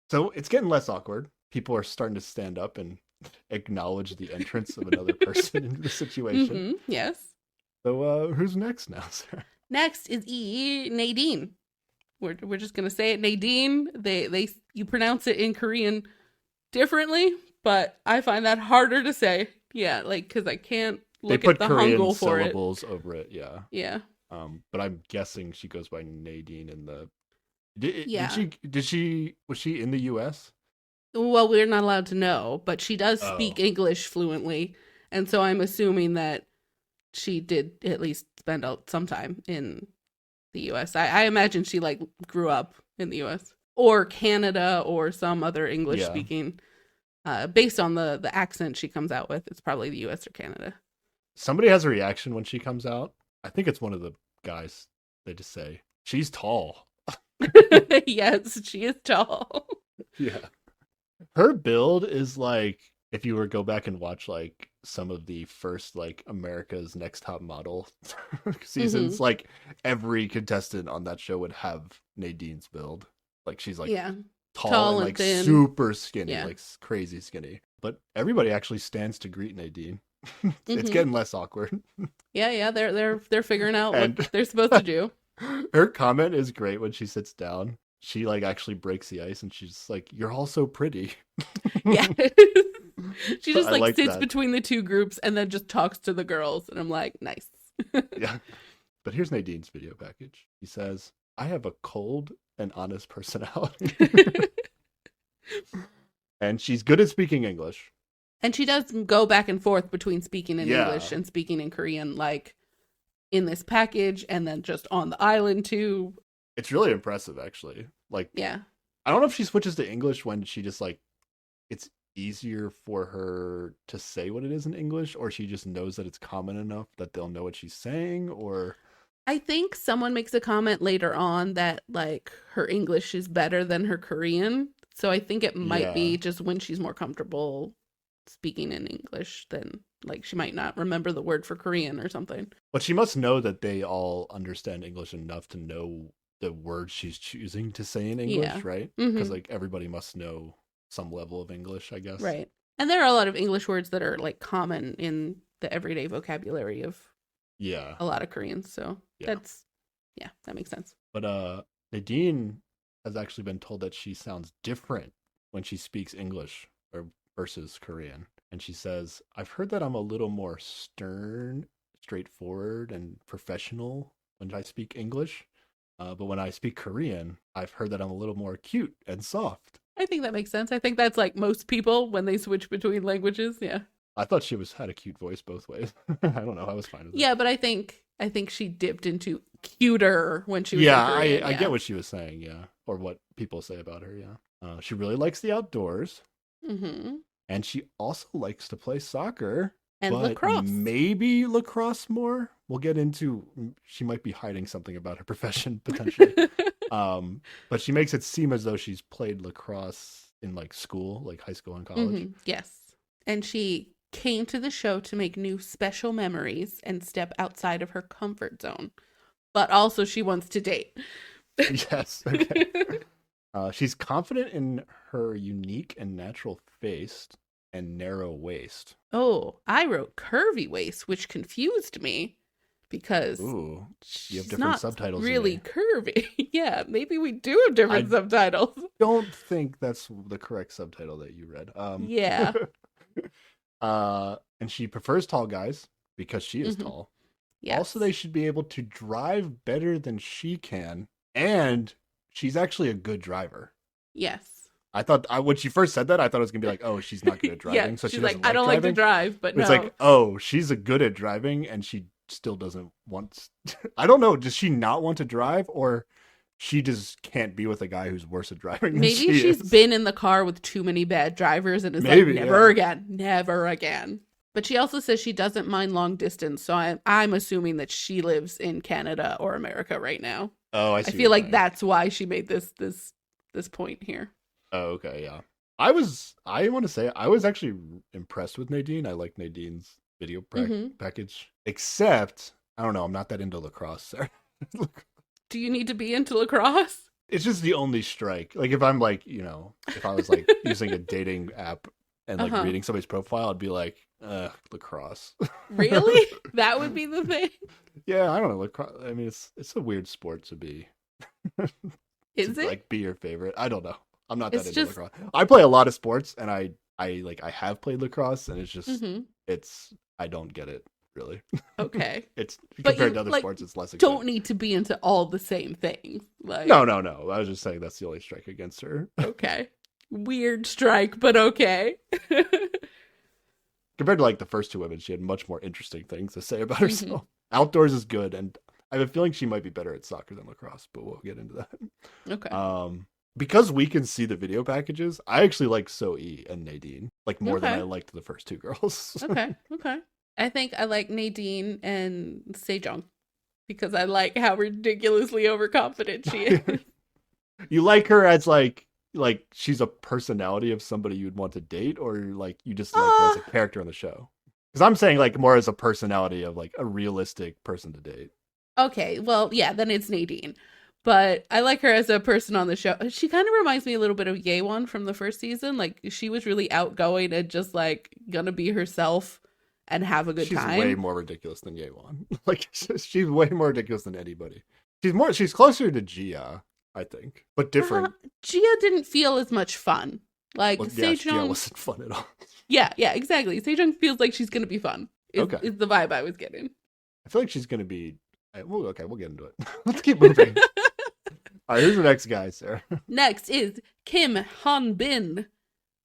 So it's getting less awkward. People are starting to stand up and acknowledge the entrance of another person into the situation. Yes. So who's next now, sir? Next is Nadine. We're just gonna say it, Nadine. They you pronounce it in Korean differently, but I find that harder to say. Yeah, like because I can't look at the Korean Hangul for it. syllables over it. Yeah. Yeah. But I'm guessing she goes by Nadine in the. Was she in the U.S.? Well, we're not allowed to know, but she does speak English fluently, and so I'm assuming that she did at least spend some time in the U.S. I imagine she like grew up in the U.S. or Canada or some other English speaking. Based on the accent she comes out with, it's probably the U.S. or Canada. Somebody has a reaction when she comes out. I think it's one of the guys. They just say she's tall. Yes, she is tall. Yeah. Her build is like if you were to go back and watch like some of the first like America's Next Top Model seasons, like every contestant on that show would have Nadine's build. Like she's like tall and like thin. Super skinny, like crazy skinny. But everybody actually stands to greet Nadine. It's getting less awkward. Yeah, they're figuring out what they're supposed to do. Her comment is great when she sits down. She like actually breaks the ice and she's like, "You're all so pretty." Yeah. She just like sits that. between the two groups and then just talks to the girls and I'm like, nice. Yeah. But here's Nadine's video package. He says, "I have a cold and honest personality." And she's good at speaking English. And she does go back and forth between speaking in English and speaking in Korean, like in this package and then just on the island too. It's really impressive, actually. Like, yeah. I don't know if she switches to English when she just like, it's easier for her to say what it is in English, or she just knows that it's common enough that they'll know what she's saying, or... I think someone makes a comment later on that like her English is better than her Korean. So I think it might be just when she's more comfortable speaking in English than Like, she might not remember the word for Korean or something. But she must know that they all understand English enough to know the words she's choosing to say in English, right? Because like everybody must know some level of English, I guess. Right. And there are a lot of English words that are like common in the everyday vocabulary of a lot of Koreans. So that makes sense. But Nadine has actually been told that she sounds different when she speaks English or versus Korean. And she says, I've heard that I'm a little more stern, straightforward, and professional when I speak English. But when I speak Korean, I've heard that I'm a little more cute and soft. I think that makes sense. I think that's like most people when they switch between languages. Yeah. I thought she had a cute voice both ways. I don't know. I was fine with it. Yeah, but I think she dipped into cuter when she was in Korean. I get what she was saying, yeah. Or what people say about her, yeah. She really likes the outdoors. Mm-hmm. And she also likes to play soccer. And lacrosse. Maybe lacrosse more. We'll get into, she might be hiding something about her profession, potentially. But she makes it seem as though she's played lacrosse in like school, like high school and college. Mm-hmm. Yes. And she came to the show to make new special memories and step outside of her comfort zone. But also she wants to date. Yes. Okay. She's confident in her unique and natural face and narrow waist. Oh, I wrote curvy waist, which confused me because you have different subtitles. Really curvy. Yeah, maybe we do have different subtitles. Don't think that's the correct subtitle that you read. Yeah. And she prefers tall guys because she is tall. Yes. Also, they should be able to drive better than she can, and she's actually a good driver. Yes. I thought when she first said that, I thought it was gonna be like, oh, she's not good at driving. Yeah, so she's like, I don't like to drive, but no. It's like, oh, she's good at driving, and she still doesn't want. I don't know. Does she not want to drive, or she just can't be with a guy who's worse at driving than Maybe she's been in the car with too many bad drivers and is never again. But she also says she doesn't mind long distance, so I'm assuming that she lives in Canada or America right now. Oh, I see. I feel like that's why she made this point here. Oh, okay, yeah. I want to say I was actually impressed with Nadine. I like Nadine's video package, except I don't know. I'm not that into lacrosse, sir. Do you need to be into lacrosse? It's just the only strike. Like if I'm like, if I was like using a dating app and like reading somebody's profile, I'd be like, lacrosse. Really? That would be the thing? Yeah, I don't know. Lacrosse. I mean, it's a weird sport to be. Is it? Like be your favorite? I don't know. I'm not that into lacrosse. I play a lot of sports, and I have played lacrosse, and it's just I don't get it really. Okay. It's compared to other sports, it's less. Don't need to be into all the same things. Like no. I was just saying that's the only strike against her. Okay. Weird strike, but okay. Compared to like the first two women, she had much more interesting things to say about herself. Outdoors is good, and I have a feeling she might be better at soccer than lacrosse, but we'll get into that. Okay. Because we can see the video packages, I actually like So-E and Nadine like more than I liked the first two girls. Okay. I think I like Nadine and Sejong because I like how ridiculously overconfident she is. You like her as like she's a personality of somebody you'd want to date, or like you just like her as a character on the show? Because I'm saying like more as a personality of like a realistic person to date. Okay, well, yeah, then it's Nadine. But I like her as a person on the show. She kind of reminds me a little bit of Yeowon from the first season. Like, she was really outgoing and just, like, gonna be herself and have a good time. She's way more ridiculous than Yeowon. Like, she's way more ridiculous than anybody. She's closer to Gia, I think, but different. Gia didn't feel as much fun. Like, Sejong... Gia wasn't fun at all. Yeah, exactly. Sejong feels like she's gonna be fun. Is the vibe I was getting. I feel like she's gonna be... we'll get into it. Let's keep moving. All right, who's the next guy, Sarah? Next is Kim Han-bin,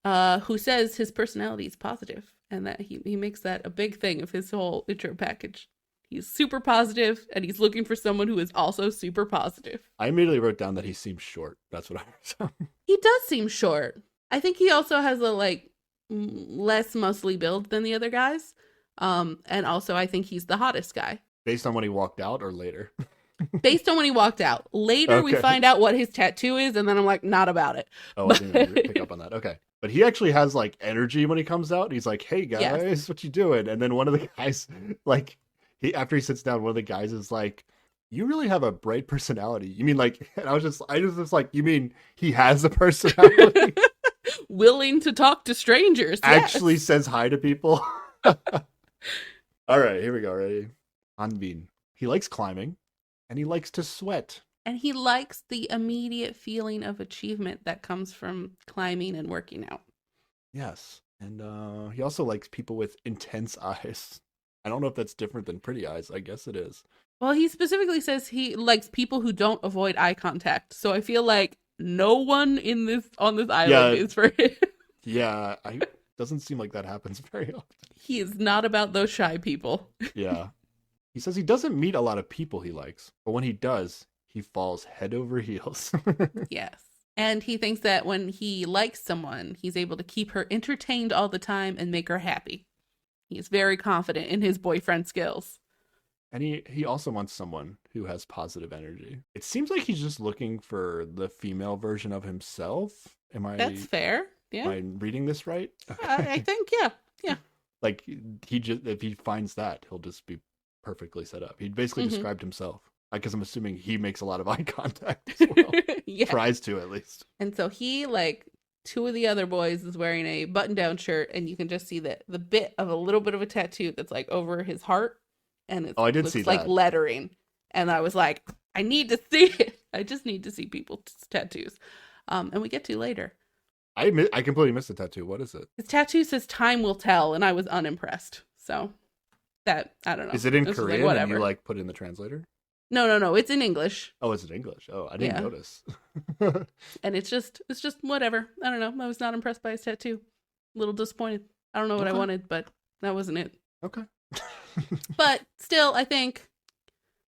who says his personality is positive and that he makes that a big thing of his whole intro package. He's super positive, and he's looking for someone who is also super positive. I immediately wrote down that he seems short. That's what I wrote. He does seem short. I think he also has a less muscly build than the other guys. And also I think he's the hottest guy. Based on when he walked out or later? Based on when he walked out. Later, we find out what his tattoo is, and then I'm like, not about it. Oh, I didn't even pick up on that. Okay. But he actually has like energy when he comes out. He's like, "Hey Yes. guys, what you doing?" And then one of the guys, like, after he sits down, one of the guys is like, "You really have a bright personality." You mean like? And I was like, "You mean he has a personality?" Willing to talk to strangers. Actually Yes. says hi to people. All right, here we go. Ready? Hanbin. He likes climbing, and he likes to sweat. And he likes the immediate feeling of achievement that comes from climbing and working out. Yes. And he also likes people with intense eyes. I don't know if that's different than pretty eyes. I guess it is. Well, he specifically says he likes people who don't avoid eye contact. So I feel like no one on this island is for him. Yeah, doesn't seem like that happens very often. He is not about those shy people. Yeah. He says he doesn't meet a lot of people he likes, but when he does, he falls head over heels. Yes. And he thinks that when he likes someone, he's able to keep her entertained all the time and make her happy. He is very confident in his boyfriend skills. And he also wants someone who has positive energy. It seems like he's just looking for the female version of himself. That's fair. Yeah. Am I reading this right? I think, yeah. Yeah. Like, if he finds that, he'll just be perfectly set up. He basically described himself. Because I'm assuming he makes a lot of eye contact as well. Yeah. Tries to, at least. And so he, like, two of the other boys is wearing a button-down shirt, and you can just see the bit of a little bit of a tattoo that's, like, over his heart. And it looks like lettering. And I was like, I need to see it. I just need to see people's tattoos. And we get to later. I completely missed the tattoo. What is it? His tattoo says "Time will tell," and I was unimpressed. So that, I don't know. Is it in Korean? Like, and you like put it in the translator? No. It's in English. Oh, it's in English. Oh, I didn't notice. And it's just whatever. I don't know. I was not impressed by his tattoo. A little disappointed. I don't know what I wanted, but that wasn't it. Okay. But still, I think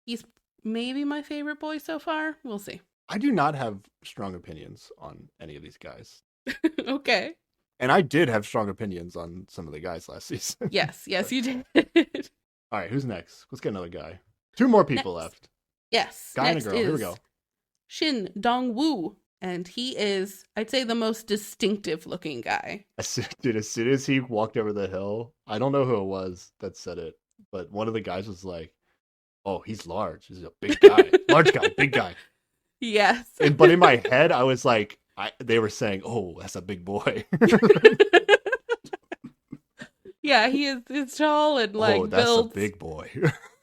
he's maybe my favorite boy so far. We'll see. I do not have strong opinions on any of these guys. Okay. And I did have strong opinions on some of the guys last season. Yes, you did. All right, who's next? Let's get another guy. Two more people left. Yes. Guy and a girl. Here we go. Shin Dong-woo. And he is, I'd say, the most distinctive looking guy. Dude, as soon as he walked over the hill, I don't know who it was that said it, but one of the guys was like, "Oh, he's large. He's a big guy. Large guy, big guy." Yes. But in my head, I was like, they were saying, "Oh, that's a big boy." Yeah, he's tall and like that's built. a big boy.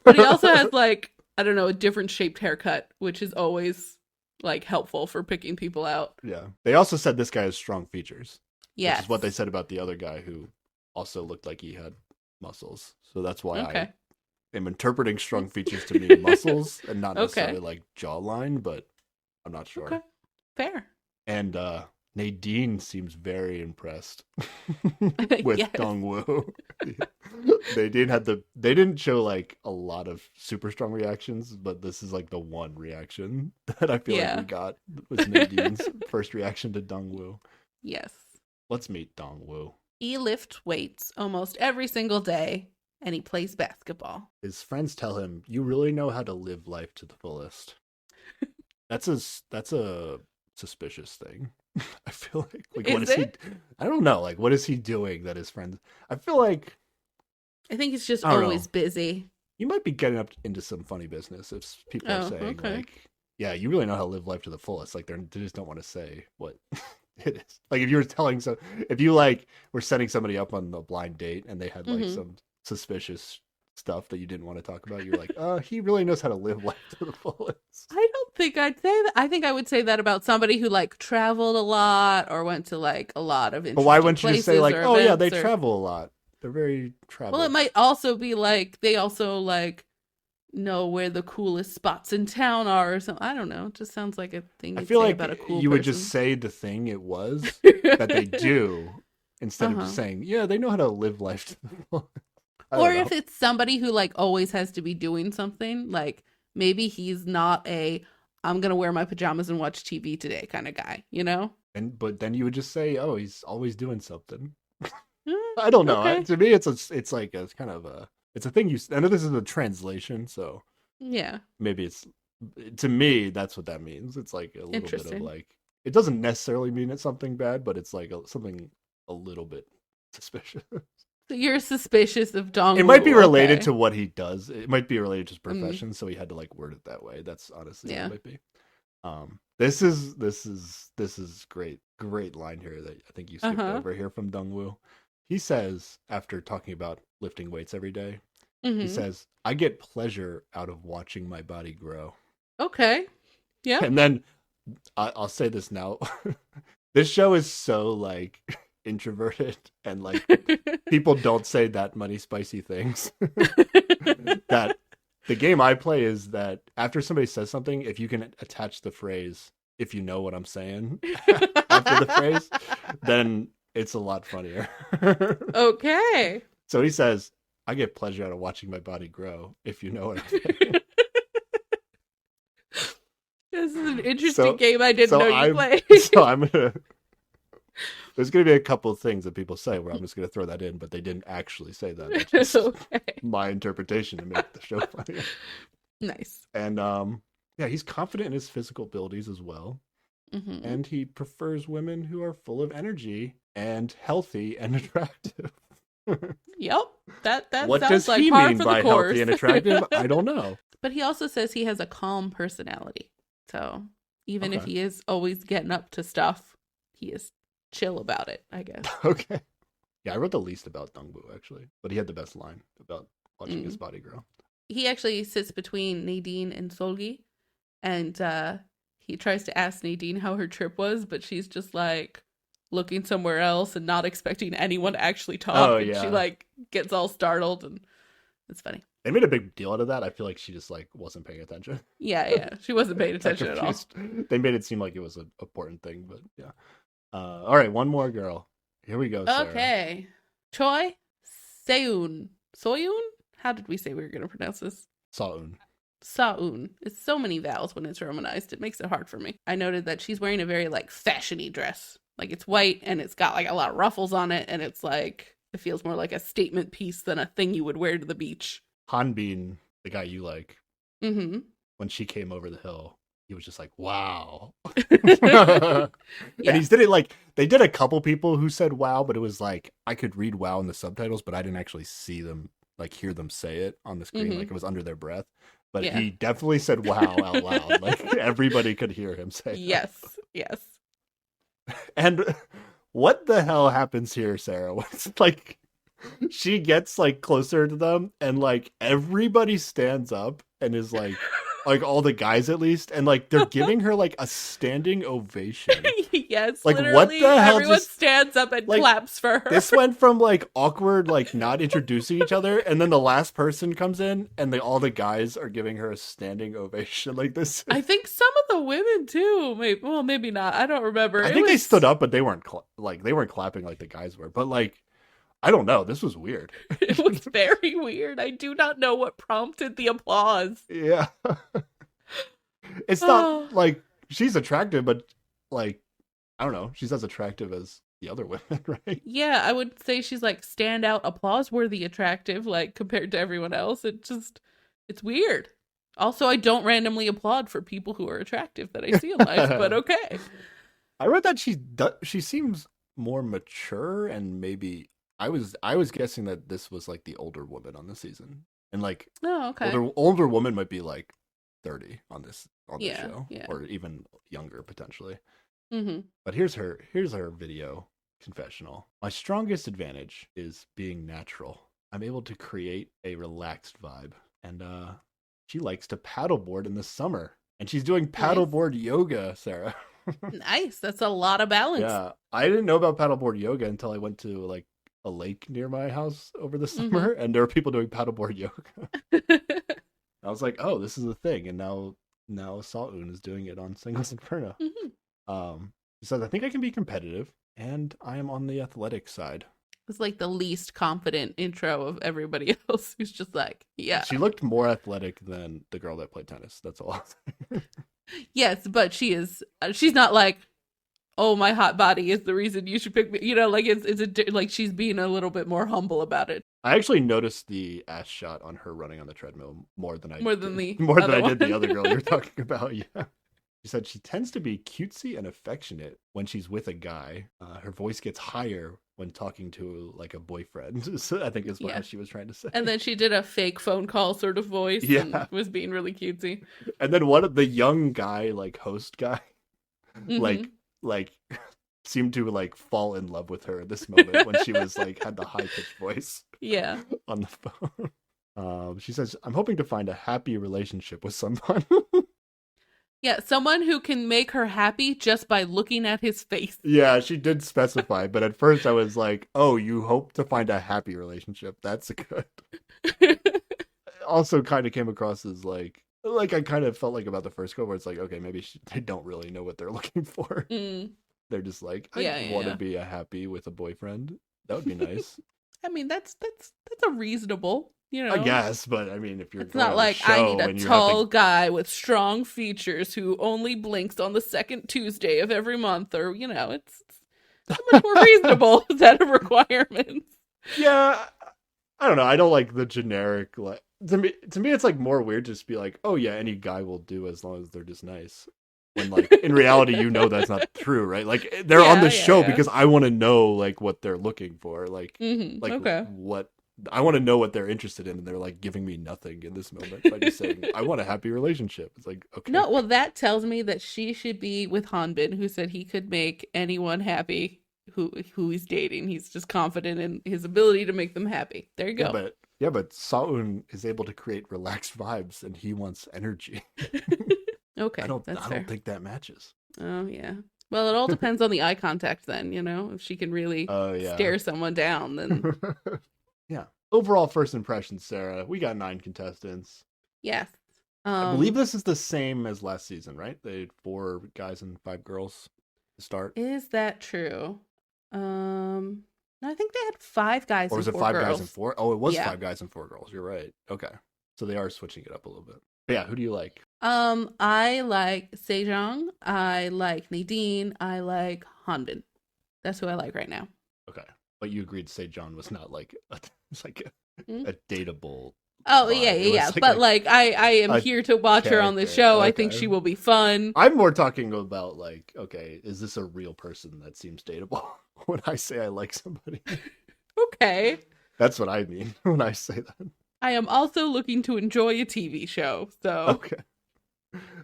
But he also has like, I don't know, a different shaped haircut, which is always like helpful for picking people out. Yeah. They also said this guy has strong features. Yeah. Which is what they said about the other guy who also looked like he had muscles. So that's why I am interpreting strong features to mean muscles and not necessarily like jawline, but I'm not sure. Okay. Fair. And Nadine seems very impressed with Dongwoo. They didn't show like a lot of super strong reactions, but this is like the one reaction that I feel like we got was Nadine's first reaction to Dongwoo. Yes. Let's meet Dongwoo. He lifts weights almost every single day, and he plays basketball. His friends tell him, "You really know how to live life to the fullest." That's a suspicious thing. I feel like what is he? I don't know. Like, what is he doing that his friends? I think he's just always busy. You might be getting up into some funny business if people are saying like, "Yeah, you really know how to live life to the fullest." Like, they just don't want to say what it is. Like, if you were if you like were setting somebody up on a blind date and they had like some suspicious stuff that you didn't want to talk about, you're like, he really knows how to live life to the fullest. I don't think I'd say that. I think I would say that about somebody who like traveled a lot or went to like a lot of interesting But why wouldn't you just say like, "Oh yeah, they travel a lot. They're very travel." Well, it might also be like they also like know where the coolest spots in town are or something. I don't know. It just sounds like a thing you'd say about a cool person. Would just say the thing it was that they do instead of just saying, "Yeah, they know how to live life to the fullest." Or if it's somebody who like always has to be doing something, like maybe he's not I'm going to wear my pajamas and watch TV today kind of guy, you know? But then you would just say, "Oh, he's always doing something." I don't know. Okay. To me, it's kind of it's a thing I know this is a translation, so yeah, maybe to me, that's what that means. It's like a little bit of like it doesn't necessarily mean it's something bad, but it's like something a little bit suspicious. So you're suspicious of Dongwoo. It might be related to what he does. It might be related to his profession, so he had to like word it that way. That's honestly what it might be. This is great line here that I think you skipped over here from Dongwoo. He says, after talking about lifting weights every day, he says, "I get pleasure out of watching my body grow." Okay. Yeah. And then I'll say this now. This show is so like introverted and like people don't say that many spicy things. That the game I play is that after somebody says something, if you can attach the phrase, "if you know what I'm saying," after the phrase, then it's a lot funnier. Okay. So he says, "I get pleasure out of watching my body grow, if you know what I'm saying." This is an interesting game I didn't know you played. So I'm gonna. There's gonna be a couple of things that people say where I'm just gonna throw that in, but they didn't actually say that. That's just my interpretation to make the show funny. Nice. And yeah, he's confident in his physical abilities as well, and he prefers women who are full of energy and healthy and attractive. Yep, that what sounds does like he par mean for by the course. healthy and attractive? I don't know. But he also says he has a calm personality. So even if he is always getting up to stuff, he is chill about it, I guess. Okay. Yeah, I wrote the least about Dongwoo, actually. But he had the best line about watching his body grow. He actually sits between Nadine and Solgi. And he tries to ask Nadine how her trip was, but she's just like looking somewhere else and not expecting anyone to actually talk. Oh, and she like gets all startled, and it's funny. They made a big deal out of that. I feel like she just like wasn't paying attention. Yeah. She wasn't paying attention at all. They made it seem like it was an important thing, but yeah. All right, one more girl. Here we go, Sarah. Okay. Choi Seun. Soyun? How did we say we were going to pronounce this? Saun. Saun. It's so many vowels when it's romanized. It makes it hard for me. I noted that she's wearing a very like fashion-y dress. Like it's white and it's got like a lot of ruffles on it, and it's like it feels more like a statement piece than a thing you would wear to the beach. Hanbin, the guy you like, when she came over the hill, he was just like, "Wow." Yeah. And he did it like, they did a couple people who said "wow," but it was like, I could read "wow" in the subtitles, but I didn't actually see them, like hear them say it on the screen, like it was under their breath. But he definitely said "wow" out loud. Like everybody could hear him say yes. that. Yes. And what the hell happens here, Sarah? What's like, she gets like closer to them and like everybody stands up and is like all the guys at least, and like they're giving her like a standing ovation. Yes, like literally, what the hell? Everyone stands up and like, claps for her. This went from like awkward, like not introducing each other, and then the last person comes in and all the guys are giving her a standing ovation. Like this. I think some of the women too. Maybe not. I don't remember. I think they stood up, but they weren't they weren't clapping like the guys were. But like, I don't know. This was weird. It was very weird. I do not know what prompted the applause. Yeah. It's not like she's attractive, but like, I don't know. She's as attractive as the other women, right? Yeah, I would say she's like standout, applause-worthy attractive, like compared to everyone else. It's weird. Also, I don't randomly applaud for people who are attractive that I see in life, but okay. I read that she seems more mature, and maybe I was guessing that this was like the older woman on the season, and like older woman might be like 30 on this show, or even younger potentially. But here's her video confessional. "My strongest advantage is being natural. I'm able to create a relaxed vibe, and she likes to paddleboard in the summer, and she's doing paddleboard yoga, Sarah." Nice. That's a lot of balance. Yeah, I didn't know about paddleboard yoga until I went to like a lake near my house over the summer, and there were people doing paddleboard yoga. I was like, oh, this is a thing, and now Saun is doing it on Singles Inferno. He says, "I think I can be competitive, and I am on the athletic side." It's like the least confident intro of everybody else, who's just like, yeah. She looked more athletic than the girl that played tennis. That's all. Yes, but she's not like, oh, my hot body is the reason you should pick me. You know, like like she's being a little bit more humble about it. I actually noticed the ass shot on her running on the treadmill more than I did the other girl you're talking about. Yeah. She said she tends to be cutesy and affectionate when she's with a guy. Her voice gets higher when talking to like a boyfriend. So I think is what she was trying to say. And then she did a fake phone call sort of voice and was being really cutesy. And then one of the young guy, like host guy, like seemed to like fall in love with her at this moment when she was like had the high pitched voice. Yeah. On the phone. She says, I'm hoping to find a happy relationship with someone. Yeah, someone who can make her happy just by looking at his face. Yeah, she did specify, but at first I was like, oh, you hope to find a happy relationship. That's good. Also kind of came across as like I kind of felt like about the first girl where it's like, okay, maybe they don't really know what they're looking for. They're just like, I want to be happy with a boyfriend. That would be nice. I mean, that's a reasonable, you know. I guess, but I mean, if you're it's not like I need a tall guy with strong features who only blinks on the second Tuesday of every month, or you know, it's a much more reasonable set of requirements. Yeah, I don't know. I don't like the generic like. To me, it's like more weird to just be like, oh yeah, any guy will do as long as they're just nice. When like in reality, you know that's not true, right? Like they're on the show because I want to know like what they're looking for, like what I want to know what they're interested in, and they're like giving me nothing in this moment by just saying I want a happy relationship. It's like okay, no, well that tells me that she should be with Hanbin, who said he could make anyone happy who he's dating. He's just confident in his ability to make them happy. There you go. Yeah, but Saun is able to create relaxed vibes, and he wants energy. Okay, I don't think that matches. Oh yeah. Well, it all depends on the eye contact. Then you know if she can really stare someone down. Then yeah. Overall, first impressions, Sarah. We got 9 contestants. Yes. I believe this is the same as last season, right? They had 4 guys and 5 girls to start. Is that true? No, I think they had 5 guys. Or was it 5 guys and 4? Oh, it was 5 guys and 4 girls. You're right. Okay, so they are switching it up a little bit. But yeah, who do you like? I like Sejong. I like Nadine. I like Hanbin. That's who I like right now. Okay, but you agreed Sejong was not like a dateable. Oh yeah. But I am here to watch her on the show. Okay. I think she will be fun. I'm more talking about like, okay, is this a real person that seems dateable? When I say I like somebody. Okay. That's what I mean when I say that. I am also looking to enjoy a TV show, so. Okay.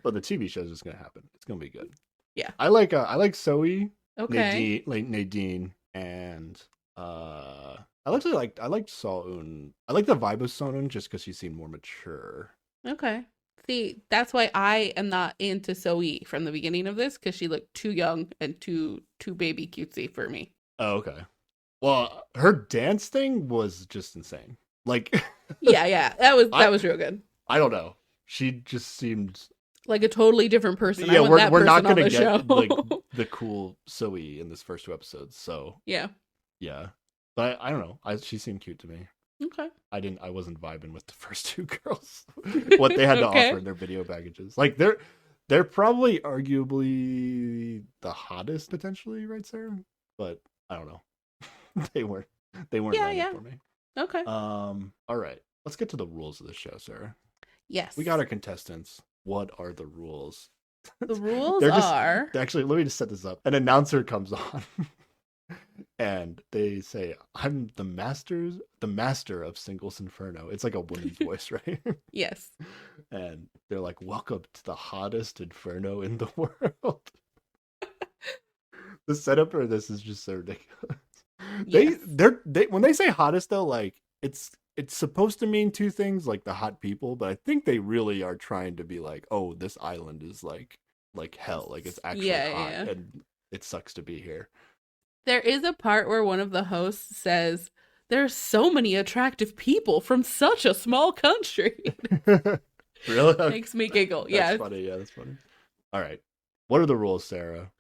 Well, the TV show is just going to happen. It's going to be good. Yeah. I like Zoe, okay. Nadine, and I like Saun. I like the vibe of Saun just because she seemed more mature. Okay. See, that's why I am not into Zoe from the beginning of this, because she looked too young and too baby cutesy for me. Oh, okay. Well, her dance thing was just insane. Like, yeah, that was real good. I don't know. She just seemed like a totally different person. Yeah, we're not gonna get like the cool Zoe in this first 2 episodes. So yeah. But I don't know. She seemed cute to me. Okay. I wasn't vibing with the first 2 girls. What they had to offer in their video packages. Like they're probably arguably the hottest potentially, right, Sarah? But I don't know. they weren't for me. Okay. All right. Let's get to the rules of the show, Sarah. Yes. We got our contestants. What are the rules? The rules are actually, let me just set this up. An announcer comes on and they say, I'm the master of Singles Inferno. It's like a woman's voice, right? Yes. And they're like, welcome to the hottest Inferno in the world. The setup for this is just so ridiculous. Yes. They when they say hottest though, like it's supposed to mean 2 things, like the hot people, but I think they really are trying to be like, oh, this island is like hell, like it's actually hot and it sucks to be here. There is a part where one of the hosts says, there's so many attractive people from such a small country. Really? Makes me giggle. That's funny. Yeah, that's funny. All right. What are the rules, Sarah?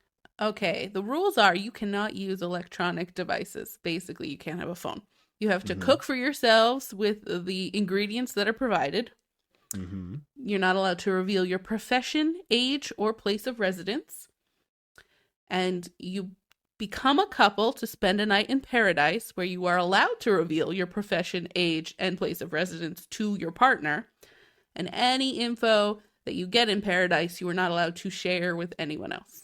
Okay. The rules are you cannot use electronic devices. Basically, you can't have a phone. You have to cook for yourselves with the ingredients that are provided. Mm-hmm. You're not allowed to reveal your profession, age, or place of residence. And you become a couple to spend a night in paradise where you are allowed to reveal your profession, age, and place of residence to your partner. And any info that you get in Paradise, you are not allowed to share with anyone else.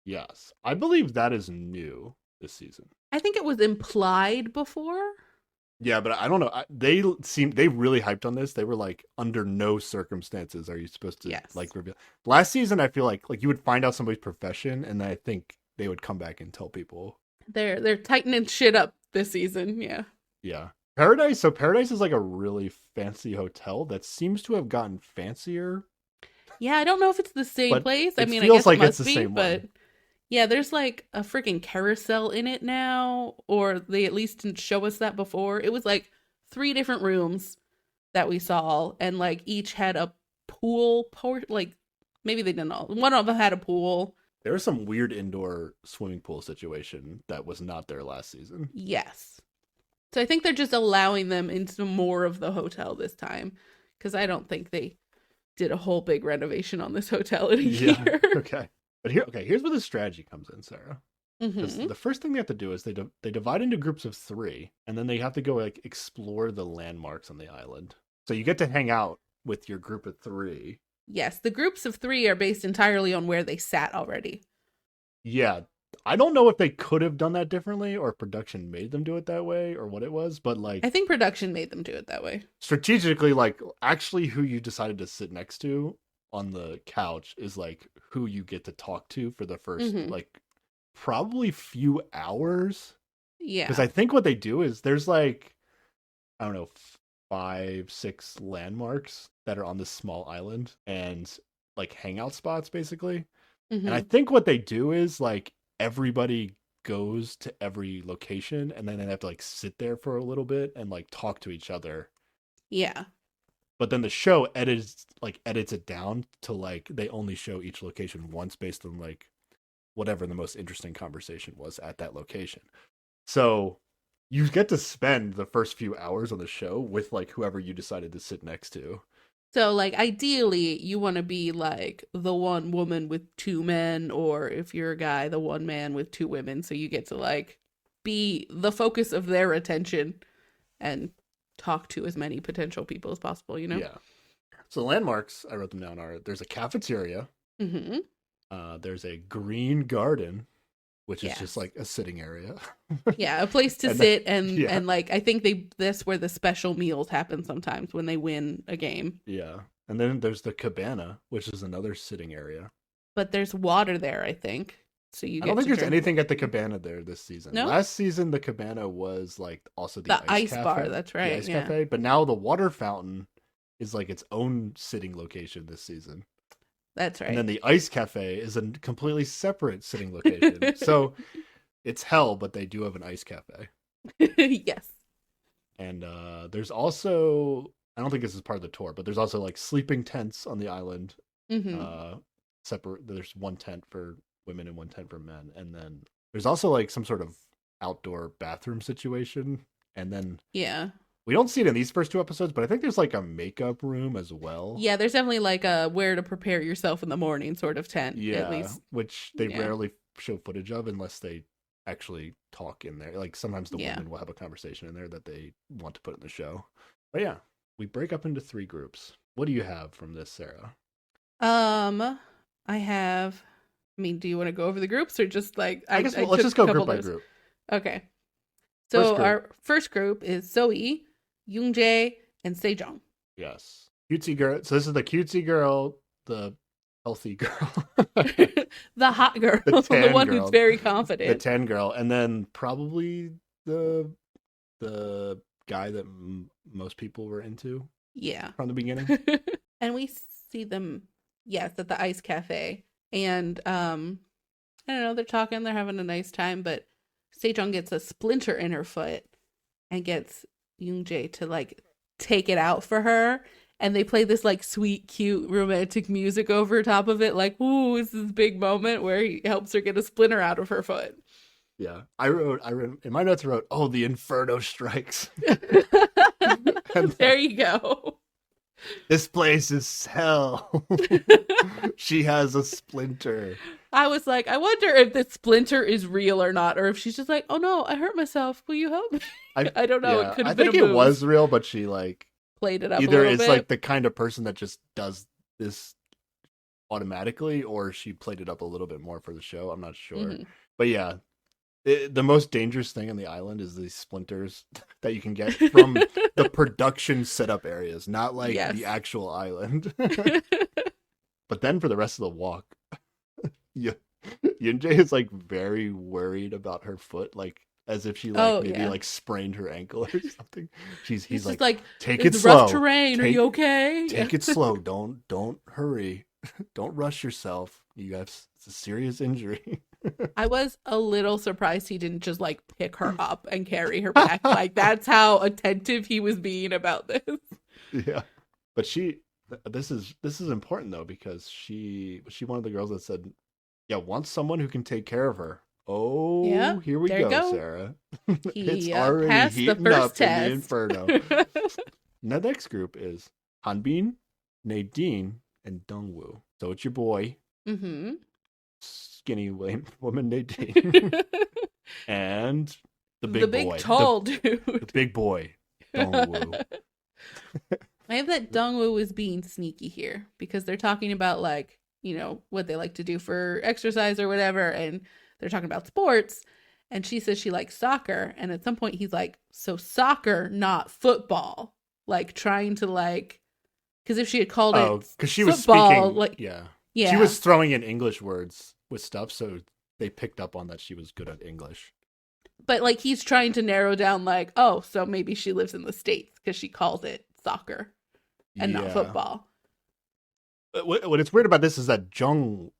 Yes. I believe that is new this season. I think it was implied before. Yeah, but I don't know. They really hyped on this. They were like, under no circumstances are you supposed to like reveal. Last season, I feel like you would find out somebody's profession, and I think they would come back and tell people. They're tightening shit up this season. Yeah. Yeah. Paradise. So Paradise is like a really fancy hotel that seems to have gotten fancier. Yeah, I don't know if it's the same place. I mean, I guess like it must it's the be, same but one. yeah, there's like a freaking carousel in it now, or they at least didn't show us that before. It was like 3 different rooms that we saw, and like each had a pool port. Like maybe they didn't all. One of them had a pool. There was some weird indoor swimming pool situation that was not there last season. Yes. So I think they're just allowing them into more of the hotel this time, because I don't think they did a whole big renovation on this hotel in a year. Okay. But here's where the strategy comes in, Sarah. Mm-hmm. The first thing they have to do is they divide into groups of 3, and then they have to go like explore the landmarks on the island. So you get to hang out with your group of 3. Yes, the groups of 3 are based entirely on where they sat already. Yeah, I don't know if they could have done that differently, or production made them do it that way, or what it was, but like I think production made them do it that way. Strategically, like actually who you decided to sit next to on the couch is like who you get to talk to for the first like probably few hours. Yeah. Because I think what they do is there's like, I don't know, 5, 6 landmarks that are on this small island and like hangout spots basically. And I think what they do is like everybody goes to every location and then they have to like sit there for a little bit and like talk to each other. Yeah. But then the show edits it down to like they only show each location once based on like whatever the most interesting conversation was at that location. So you get to spend the first few hours on the show with like whoever you decided to sit next to. So like ideally you want to be like the one woman with 2 men, or if you're a guy, the one man with 2 women. So you get to like be the focus of their attention and talk to as many potential people as possible, you know? Yeah. So the landmarks, I wrote them down, are there's a cafeteria. There's a green garden, which is just like a sitting area. Yeah, a place to sit and like I think that's where the special meals happen sometimes when they win a game. Yeah. And then there's the cabana, which is another sitting area. But there's water there, I think. So I don't think there's anything at the cabana there this season. No? Last season the cabana was like also the ice cafe, bar, that's right. The ice cafe, but now the water fountain is like its own sitting location this season. That's right. And then the ice cafe is a completely separate sitting location. So it's hell, but they do have an ice cafe. Yes. And there's also, I don't think this is part of the tour, but there's also like sleeping tents on the island. Separate. There's 1 tent for women and 1 tent for men. And then there's also like some sort of outdoor bathroom situation. And then we don't see it in these first 2 episodes, but I think there's like a makeup room as well. Yeah, there's definitely like a where to prepare yourself in the morning sort of tent. Yeah, at least. Which they rarely show footage of unless they actually talk in there. Like sometimes the women will have a conversation in there that they want to put in the show. But yeah, we break up into 3 groups. What do you have from this, Sarah? I have. I mean, do you want to go over the groups or just like I guess let's just go group by group. Okay. So our first group is Zoe, Yoonjae, and Sejong. Yes. Cutesy girl. So this is the cutesy girl, the healthy girl. The hot girl. The one who's very confident. The 10 girl. And then probably the guy that most people were into. Yeah. From the beginning. And we see them, yes, at the ice cafe. And I don't know, they're talking, they're having a nice time, but Sejong gets a splinter in her foot and gets Yoonjae to like take it out for her, and they play this like sweet, cute, romantic music over top of it, like, ooh, it's this big moment where he helps her get a splinter out of her foot. Yeah, I wrote in my notes. I wrote, "Oh, the Inferno strikes." There you go. This place is hell. She has a splinter. I was like, I wonder if the splinter is real or not, or if she's just like, oh no, I hurt myself. Will you help me? I don't know. Yeah, it could have been I think it was real, but she like played it up. Either a it's bit. like the kind of person that just does this automatically, or she played it up a little bit more for the show. I'm not sure. Hmm. But yeah, the most dangerous thing on the island is these splinters that you can get from the production setup areas, not like Yes. the actual island. But then for the rest of the walk, yeah, Yunjae is like very worried about her foot, like as if she like Oh maybe yeah. like sprained her ankle or something. He's He's just like, like, take it it's rough slow. terrain. Are you okay? Take it slow. Don't hurry. Don't rush yourself. You have it's a serious injury. I was a little surprised he didn't just like pick her up and carry her back. Like that's how attentive he was being about this. Yeah, but this is important though, because she one of the girls that said, yeah, wants someone who can take care of her. Yeah, Oh, here we there you go, go. Sarah. It's He already passed the heating first up in the test. Inferno. Now, the next group is Hanbin, Nadine, and Dongwoo. So it's your boy, Mm-hmm. skinny woman Nadine, and the The big big boy, tall the dude. big boy, Dongwoo. I have that Dongwoo is being sneaky here because they're talking about like, what they like to do for exercise or whatever, and they're talking about sports. And she says she likes soccer, and at some point he's like, "So soccer, not football." Like trying to like, because if she had called Oh, it because she was football, speaking, like yeah. She yeah, was throwing in English words with stuff, so they picked up on that she was good at English. but like he's trying to narrow down like, oh, so maybe she lives in the States because she calls it soccer and not Yeah. football. What is weird about this is that Jungwoo,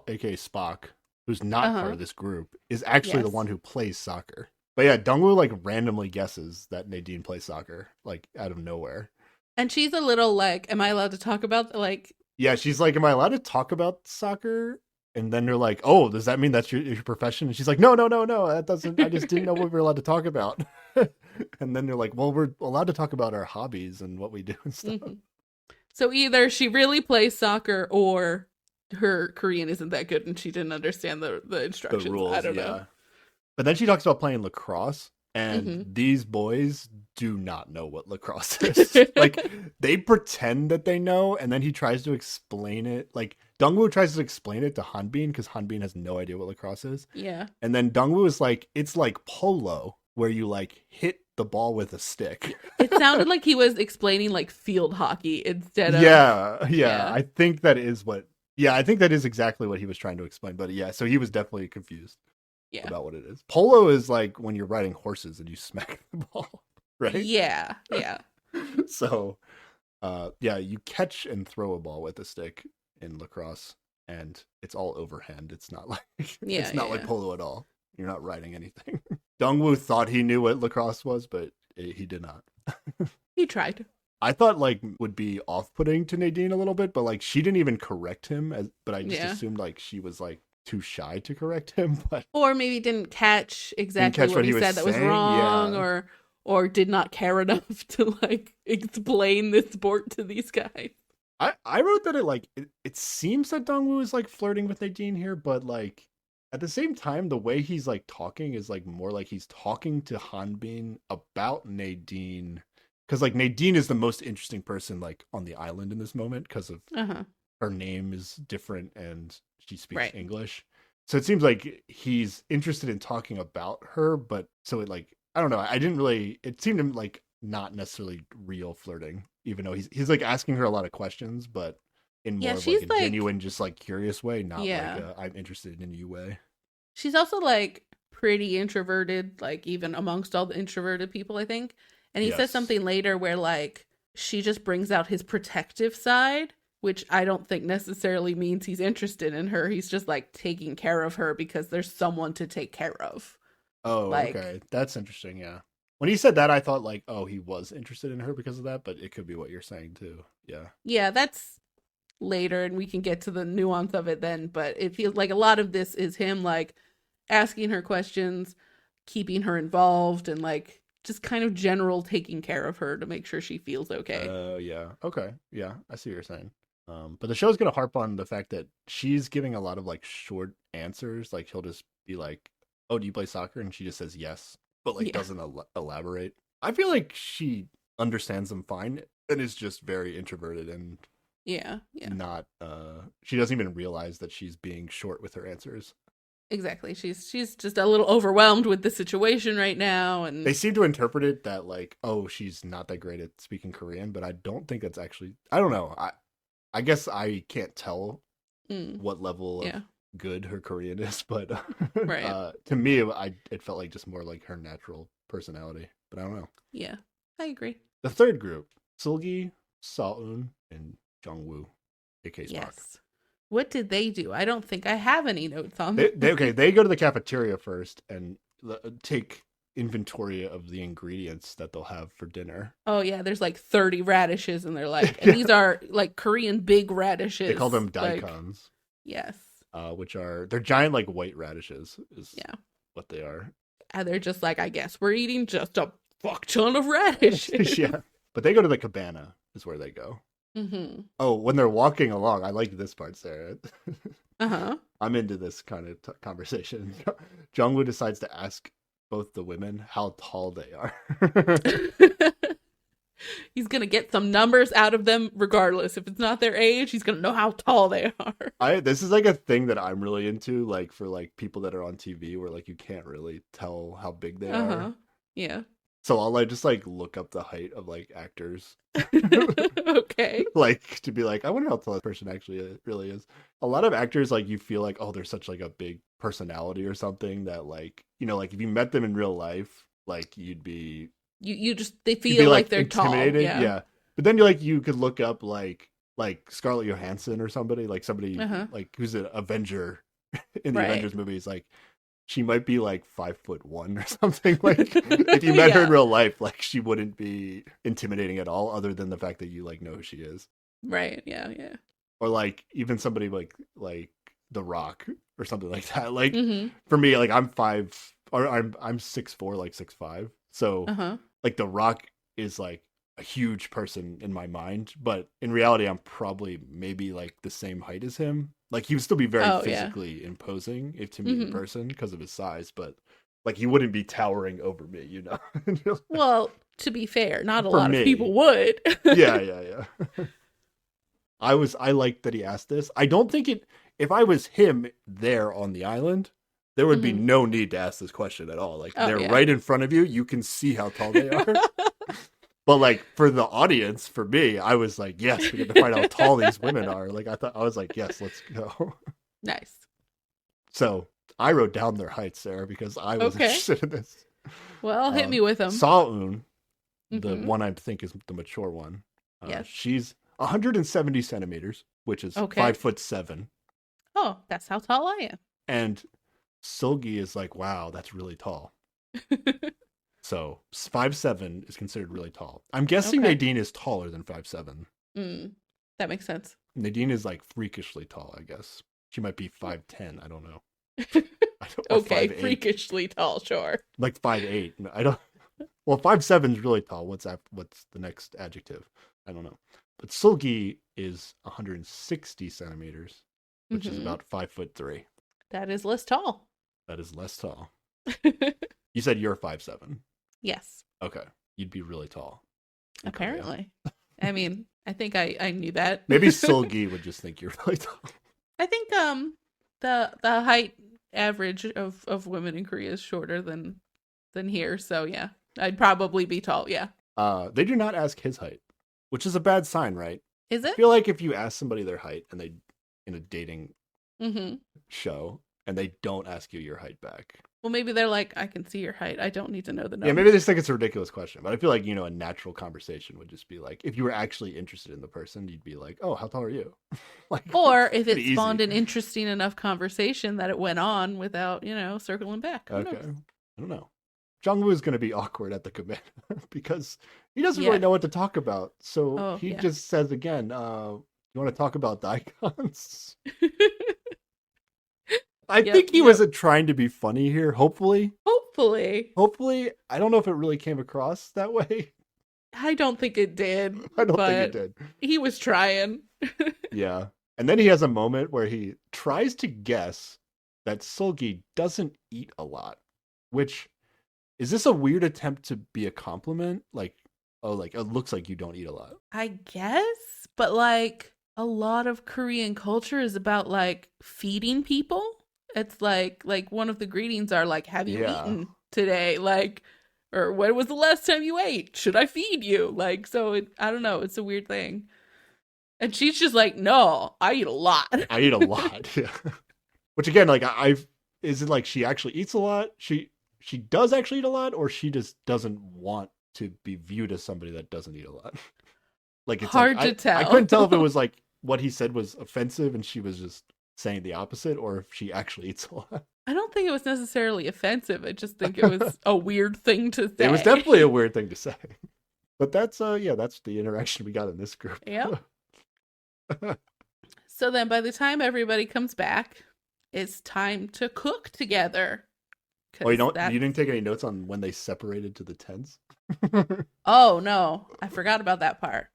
aka Spock, who's not part Uh-huh. of this group, is actually the Yes. one who plays soccer. But yeah, Dongwoo like randomly guesses that Nadine plays soccer, like out of nowhere. And she's a little like, am I allowed to talk about like Yeah, she's like, "Am I allowed to talk about soccer?" And then they're like, "Oh, does that mean that's your profession?" And she's like, "No, no, no, no. That doesn't. I just didn't know what we were allowed to talk about." And then they're like, "Well, we're allowed to talk about our hobbies and what we do and stuff." Mhm. So either she really plays soccer or her Korean isn't that good and she didn't understand the The instructions. I rules, don't know. yeah. But then she talks about playing lacrosse, and Hmm. these boys do not know what lacrosse is. Like they pretend that they know, and then he tries to explain it. Like Dongwoo tries to explain it to Hanbin because Hanbin has no idea what lacrosse is, Yeah. and then Dongwoo is like, "It's like polo, where you like hit the ball with a stick." It sounded like he was explaining like field hockey instead of Yeah. yeah. I think that is what. Yeah, I think that is exactly what he was trying to explain. But yeah, so he was definitely confused Yeah. about what it is. Polo is like when you're riding horses and you smack the ball, right? Yeah. Yeah. So, yeah, you catch and throw a ball with a stick in lacrosse, and it's all overhand. It's not like Yeah. it's not like Yeah. polo at all. You're not riding anything. Dongwoo thought he knew what lacrosse was, but he did not. He tried. I thought like would be off-putting to Nadine a little bit, but like she didn't even correct him, but I just Yeah. assumed like she was like too shy to correct him, but Or maybe didn't catch didn't exactly catch what what he he was said that was saying. wrong Yeah. or did not care enough to like explain this sport to these guys. I wrote that it seems that Dongwoo is like flirting with Nadine here, but like at the same time, the way he's like talking is like more like he's talking to Hanbin about Nadine, because like Nadine is the most interesting person like on the island in this moment because of Uh-huh. her name is different and she speaks Right. English. So it seems like he's interested in talking about her, but so it like I don't know. I didn't really. It seemed like not necessarily real flirting, even though he's like asking her a lot of questions, but in Yeah, more of like she's a like genuine, just like curious way, not like yeah. I'm interested in you way. She's also like pretty introverted, like even amongst all the introverted people, I think. And he says Yes. something later where like she just brings out his protective side, which I don't think necessarily means he's interested in her. He's just like taking care of her because there's someone to take care of. Oh, Like, okay. That's interesting. Yeah. When he said that, I thought like, oh, he was interested in her because of that, but it could be what you're saying too. Yeah. yeah, that's later and we can get to the nuance of it then, but it feels like a lot of this is him like asking her questions, keeping her involved, and like just kind of general taking care of her to make sure she feels okay. Yeah. Okay. Yeah, I see what you're saying. But the show's gonna harp on the fact that she's giving a lot of like short answers. Like he'll just be like, "Oh, do you play soccer?" And she just says yes, but like Yeah. doesn't elaborate. I feel like she understands them fine and is just very introverted and Yeah. Not she doesn't even realize that she's being short with her answers. Exactly. She's just a little overwhelmed with the situation right now, They and seem to interpret it that like, oh, she's not that great at speaking Korean, but I don't think that's actually. I don't know. I guess I can't tell what level of yeah. good her Korean is, but Right. to me, it felt like just more like her natural personality. But I don't know. Yeah. I agree. The third group: Seulgi, Saeun, and Jungwoo, aka Spark. Yes. What did they do? I don't think I have any notes on They, them. they go to the cafeteria first and take inventory of the ingredients that they'll have for dinner. Oh yeah, there's like 30 radishes, and they're like, and these are like Korean big radishes. They call them daikons. Like, yes. Which are they're giant like white radishes is what they are. And they're just like, I guess we're eating just a fuck ton of radishes. Yeah. But they go to the cabana is where they go. Mm-hmm. Oh, when they're walking along, I like this part, Sarah. Uh-huh. I'm into this kind of conversation. Jungwoo decides to ask both the women how tall they are. He's gonna get some numbers out of them regardless. If it's not their age, he's gonna know how tall they are. This is like a thing that I'm really into, like for like people that are on TV where like you can't really tell how big they are. Yeah. So I'll like just like look up the height of like actors. Okay. Like to be like, I wonder how tall this person actually really is. A lot of actors like you feel like, oh, they're such like a big personality or something that like, you know, like if you met them in real life, like you'd be you just they feel like they're intimidated. tall. Yeah. But then you could look up like Scarlett Johansson or somebody like who's an Avenger in the Avengers movies, like she might be like 5'1" or something. Like if you met her in real life, like she wouldn't be intimidating at all, other than the fact that you like know who she is. Right. Yeah. Or like even somebody like The Rock or something like that. Like for me, like I'm 6'4", like 6'5". So like The Rock is like a huge person in my mind, but in reality, I'm probably maybe like the same height as him. Like he would still be very physically imposing if to me in person because of his size, but like he wouldn't be towering over me, you know. Well, to be fair, not a lot of people would. Yeah. I liked that he asked this. I don't think if I was him there on the island, there would be no need to ask this question at all. Like they're right in front of you. You can see how tall they are. But like for the audience, for me, I was like, yes, we get to find out how tall these women are. Like I was like, yes, let's go. Nice. So I wrote down their heights, Sarah, because I was interested in this. Well, hit me with them. Saeun, the one I think is the mature one. Yes. She's 170 centimeters, which is 5'7". Oh, that's how tall I am. And Seulgi is like, wow, that's really tall. So 5'7" is considered really tall. I'm guessing Nadine is taller than 5'7". That makes sense. Nadine is like freakishly tall, I guess. She might be 5'10". I don't know. Okay, 5'8". Freakishly tall, sure. Like 5'8". I don't. Well, 5'7" is really tall. What's the next adjective? I don't know. But Seulgi is 160 centimeters, which is about 5'3". That is less tall. That is less tall. You said you're 5'7". Yes. Okay. You'd be really tall. Apparently. I mean, I think I knew that. Maybe Seulgi would just think you're really tall. I think the height average of women in Korea is shorter than here, so yeah. I'd probably be tall, yeah. They do not ask his height, which is a bad sign, right? Is it? I feel like if you ask somebody their height and they in a dating show and they don't ask you your height back. Well, maybe they're like, I can see your height. I don't need to know the number. Yeah, maybe they just think it's a ridiculous question. But I feel like, a natural conversation would just be like, if you were actually interested in the person, you'd be like, oh, how tall are you? Like, or if it spawned an interesting enough conversation that it went on without, circling back. Okay. I don't know. Jungwoo is going to be awkward at the command because he doesn't really know what to talk about. So he just says again, you want to talk about daikons? I think he wasn't trying to be funny here, hopefully. Hopefully. I don't know if it really came across that way. I don't think it did. I don't think it did. He was trying. Yeah. And then he has a moment where he tries to guess that Seulgi doesn't eat a lot, which is this a weird attempt to be a compliment? Like, oh, like it looks like you don't eat a lot. I guess, but like a lot of Korean culture is about like feeding people. It's like one of the greetings are like, "Have you Yeah. eaten today?" Like, or when was the last time you ate? Should I feed you? Like, so I don't know. It's a weird thing. And she's just like, "No, I eat a lot." I eat a lot. Yeah. Which again, like I've is it like she actually eats a lot? She does actually eat a lot, or she just doesn't want to be viewed as somebody that doesn't eat a lot. Like it's like Hard to I couldn't tell. tell if it was like what he said was offensive and she was just saying the opposite, or if she actually eats a lot. I don't think it was necessarily offensive. I just think it was a weird thing to say. It was definitely a weird thing to say. But that's yeah, that's the interaction we got in this group. Yep. So then by the time everybody comes back, it's time to cook together. Oh, you didn't take any notes on when they separated to the tents? Oh no, I forgot about that part.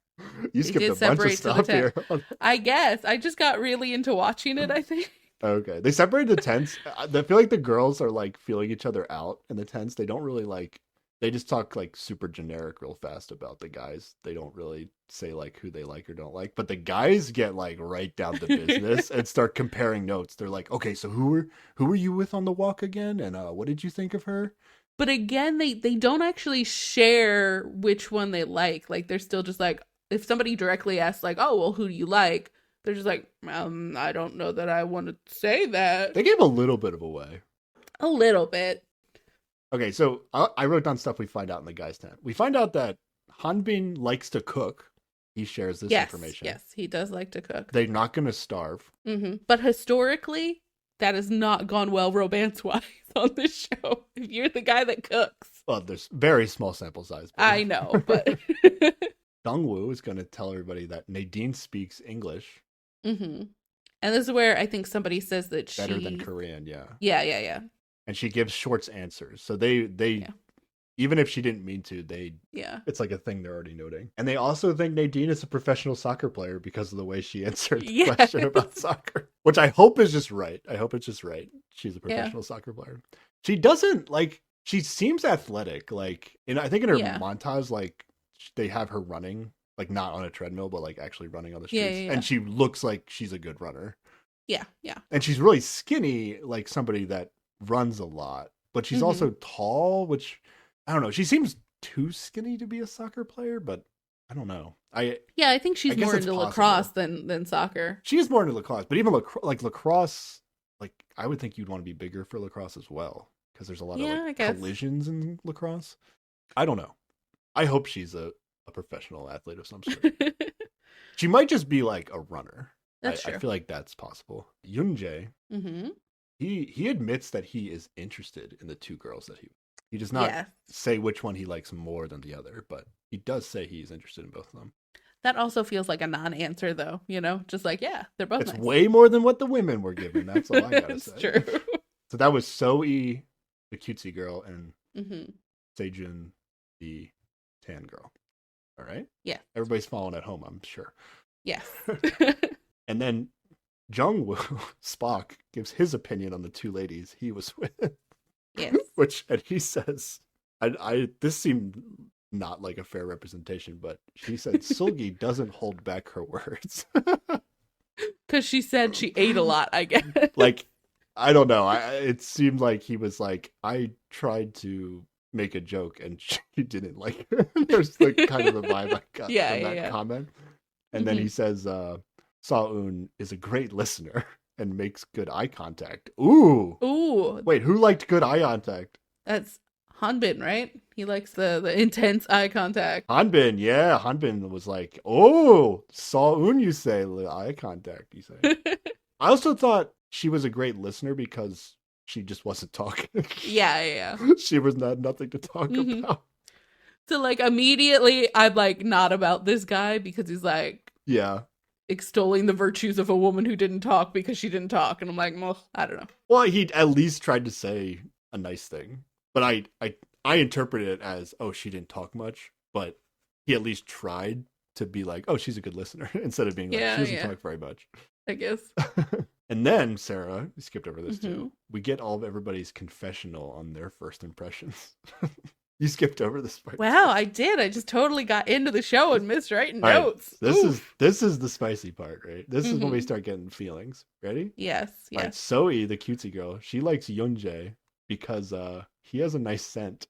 You skipped a bunch of stuff here. I guess I just got really into watching it, I think. Okay. They separated the tents. I feel like the girls are like feeling each other out in the tents. They don't really like, they just talk like super generic real fast about the guys. They don't really say like who they like or don't like. But the guys get like right down to business and start comparing notes. They're like, okay, so who were you with on the walk again? And what did you think of her? But again, they don't actually share which one they like. Like they're still just like, if somebody directly asks like, oh, well, who do you like? They're just like, I don't know that I want to say that. They gave a little bit of away. A little bit. Okay, so I wrote down stuff we find out in the guys' tent. We find out that Hanbin likes to cook. He shares this information. Yes, he does like to cook. They're not going to starve. Mm-hmm. But historically, that has not gone well romance-wise on this show. If you're the guy that cooks. Well, there's very small sample size. I know, but... Dongwoo is going to tell everybody that Nadine speaks English. Mm-hmm. And this is where I think somebody says that she... Better than Korean, yeah. Yeah. And she gives short answers. So they even if she didn't mean to, it's like a thing they're already noting. And they also think Nadine is a professional soccer player because of the way she answered the question about soccer. Which I hope is just right. I hope it's just right. She's a professional soccer player. She doesn't, like, she seems athletic. Like, I think in her montage, like, they have her running, like, not on a treadmill, but, like, actually running on the streets. Yeah. And she looks like she's a good runner. Yeah. And she's really skinny, like somebody that runs a lot. But she's also tall, which, I don't know. She seems too skinny to be a soccer player, but I don't know. I think she's more into lacrosse than soccer. She is more into lacrosse, but even lacrosse, like, I would think you'd want to be bigger for lacrosse as well, because there's a lot of like, collisions in lacrosse. I don't know. I hope she's a professional athlete of some sort. She might just be like a runner. That's true. I feel like that's possible. Yoonjae, he admits that he is interested in the two girls that he does not say which one he likes more than the other, but he does say he's interested in both of them. That also feels like a non-answer, though. You know, just like, they're both. It's nice. Way more than what the women were given. That's all I gotta say. It's true. So that was So-e, the cutesy girl, and Sejun, the tan girl. All right? Yeah. Everybody's following at home, I'm sure. Yes. And then Jungwoo, Spock, gives his opinion on the two ladies he was with. Yes. And he says, this seemed not like a fair representation, but she said Sulgi doesn't hold back her words. Because she said she ate a lot, I guess. Like, I don't know. It seemed like he was like, I tried to make a joke and she didn't like it. There's like kind of the vibe I got from that comment. And then he says, Saeun is a great listener and makes good eye contact. Ooh. Wait, who liked good eye contact? That's Hanbin, right? He likes the intense eye contact. Hanbin, yeah. Hanbin was like, oh, Saeun, you say, eye contact, you say. I also thought she was a great listener because she just wasn't talking. Yeah. She was nothing to talk about. So, like, immediately, I'm like, not about this guy because he's like, extolling the virtues of a woman who didn't talk because she didn't talk. And I'm like, well, I don't know. Well, he at least tried to say a nice thing. But I interpreted it as, oh, she didn't talk much. But he at least tried to be like, oh, she's a good listener. Instead of being like, she doesn't talk very much. I guess. And then, Sarah, we skipped over this too. We get all of everybody's confessional on their first impressions. You skipped over this part. Wow, I did. I just totally got into the show and missed writing All right, notes. this is the spicy part, right? This is when we start getting feelings. Ready? Yes, All right, yes. Zoe, the cutesy girl, she likes Yunjae because he has a nice scent.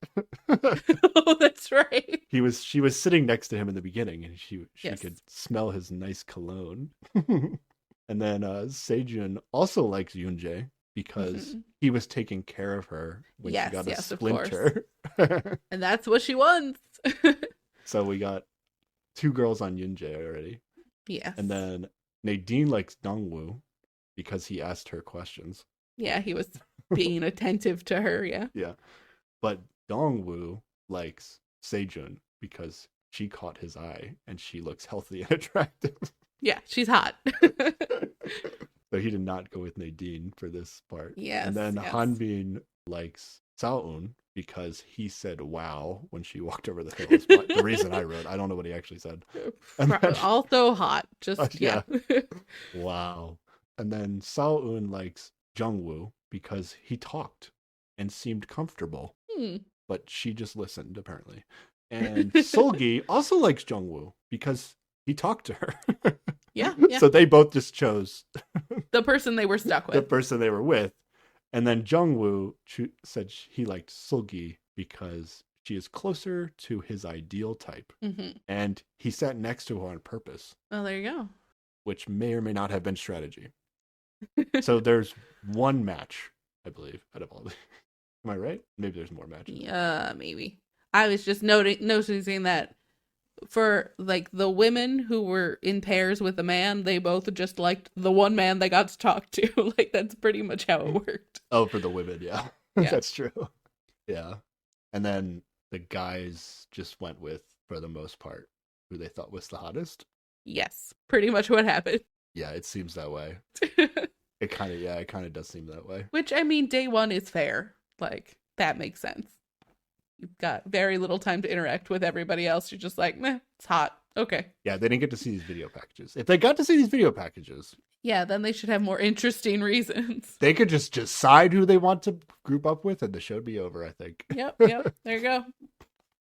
Oh, that's right. She was sitting next to him in the beginning, and she Yes. could smell his nice cologne. And then Sejun also likes Yunjae because he was taking care of her when she got a splinter. And that's what she wants. So we got 2 girls on Yunjae already. Yes. And then Nadine likes Dongwoo because he asked her questions. Yeah, he was being attentive to her, yeah. Yeah. But Dongwoo likes Sejun because she caught his eye and she looks healthy and attractive. Yeah, she's hot. So he did not go with Nadine for this part. Yes. And then Hanbin likes Saoun because he said wow when she walked over the hill. Is the reason I wrote. I don't know what he actually said. Also hot. Just yeah. Wow. And then Saoun likes Jungwoo because he talked and seemed comfortable. But she just listened, apparently. And Solgi also likes Jungwoo because he talked to her. Yeah. So they both just chose the person they were stuck with. The person they were with. And then Jungwoo said he liked Solgi because she is closer to his ideal type. And he sat next to her on purpose. Oh, there you go. Which may or may not have been strategy. So there's one match, I believe, out of all the... Am I right? Maybe there's more matches. Yeah, maybe. I was just noticing that for like the women who were in pairs with a man, they both just liked the one man they got to talk to. Like that's pretty much how it worked. Oh, for the women, yeah. That's true. Yeah. And then the guys just went with, for the most part, who they thought was the hottest. Yes, pretty much what happened. Yeah, it seems that way. It kind of does seem that way. Which, I mean, day one is fair. Like, that makes sense. You've got very little time to interact with everybody else. You're just like, meh, it's hot. Okay. Yeah, they didn't get to see these video packages. If they got to see these video packages... Yeah, then they should have more interesting reasons. They could just decide who they want to group up with and the show'd be over, I think. Yep. There you go.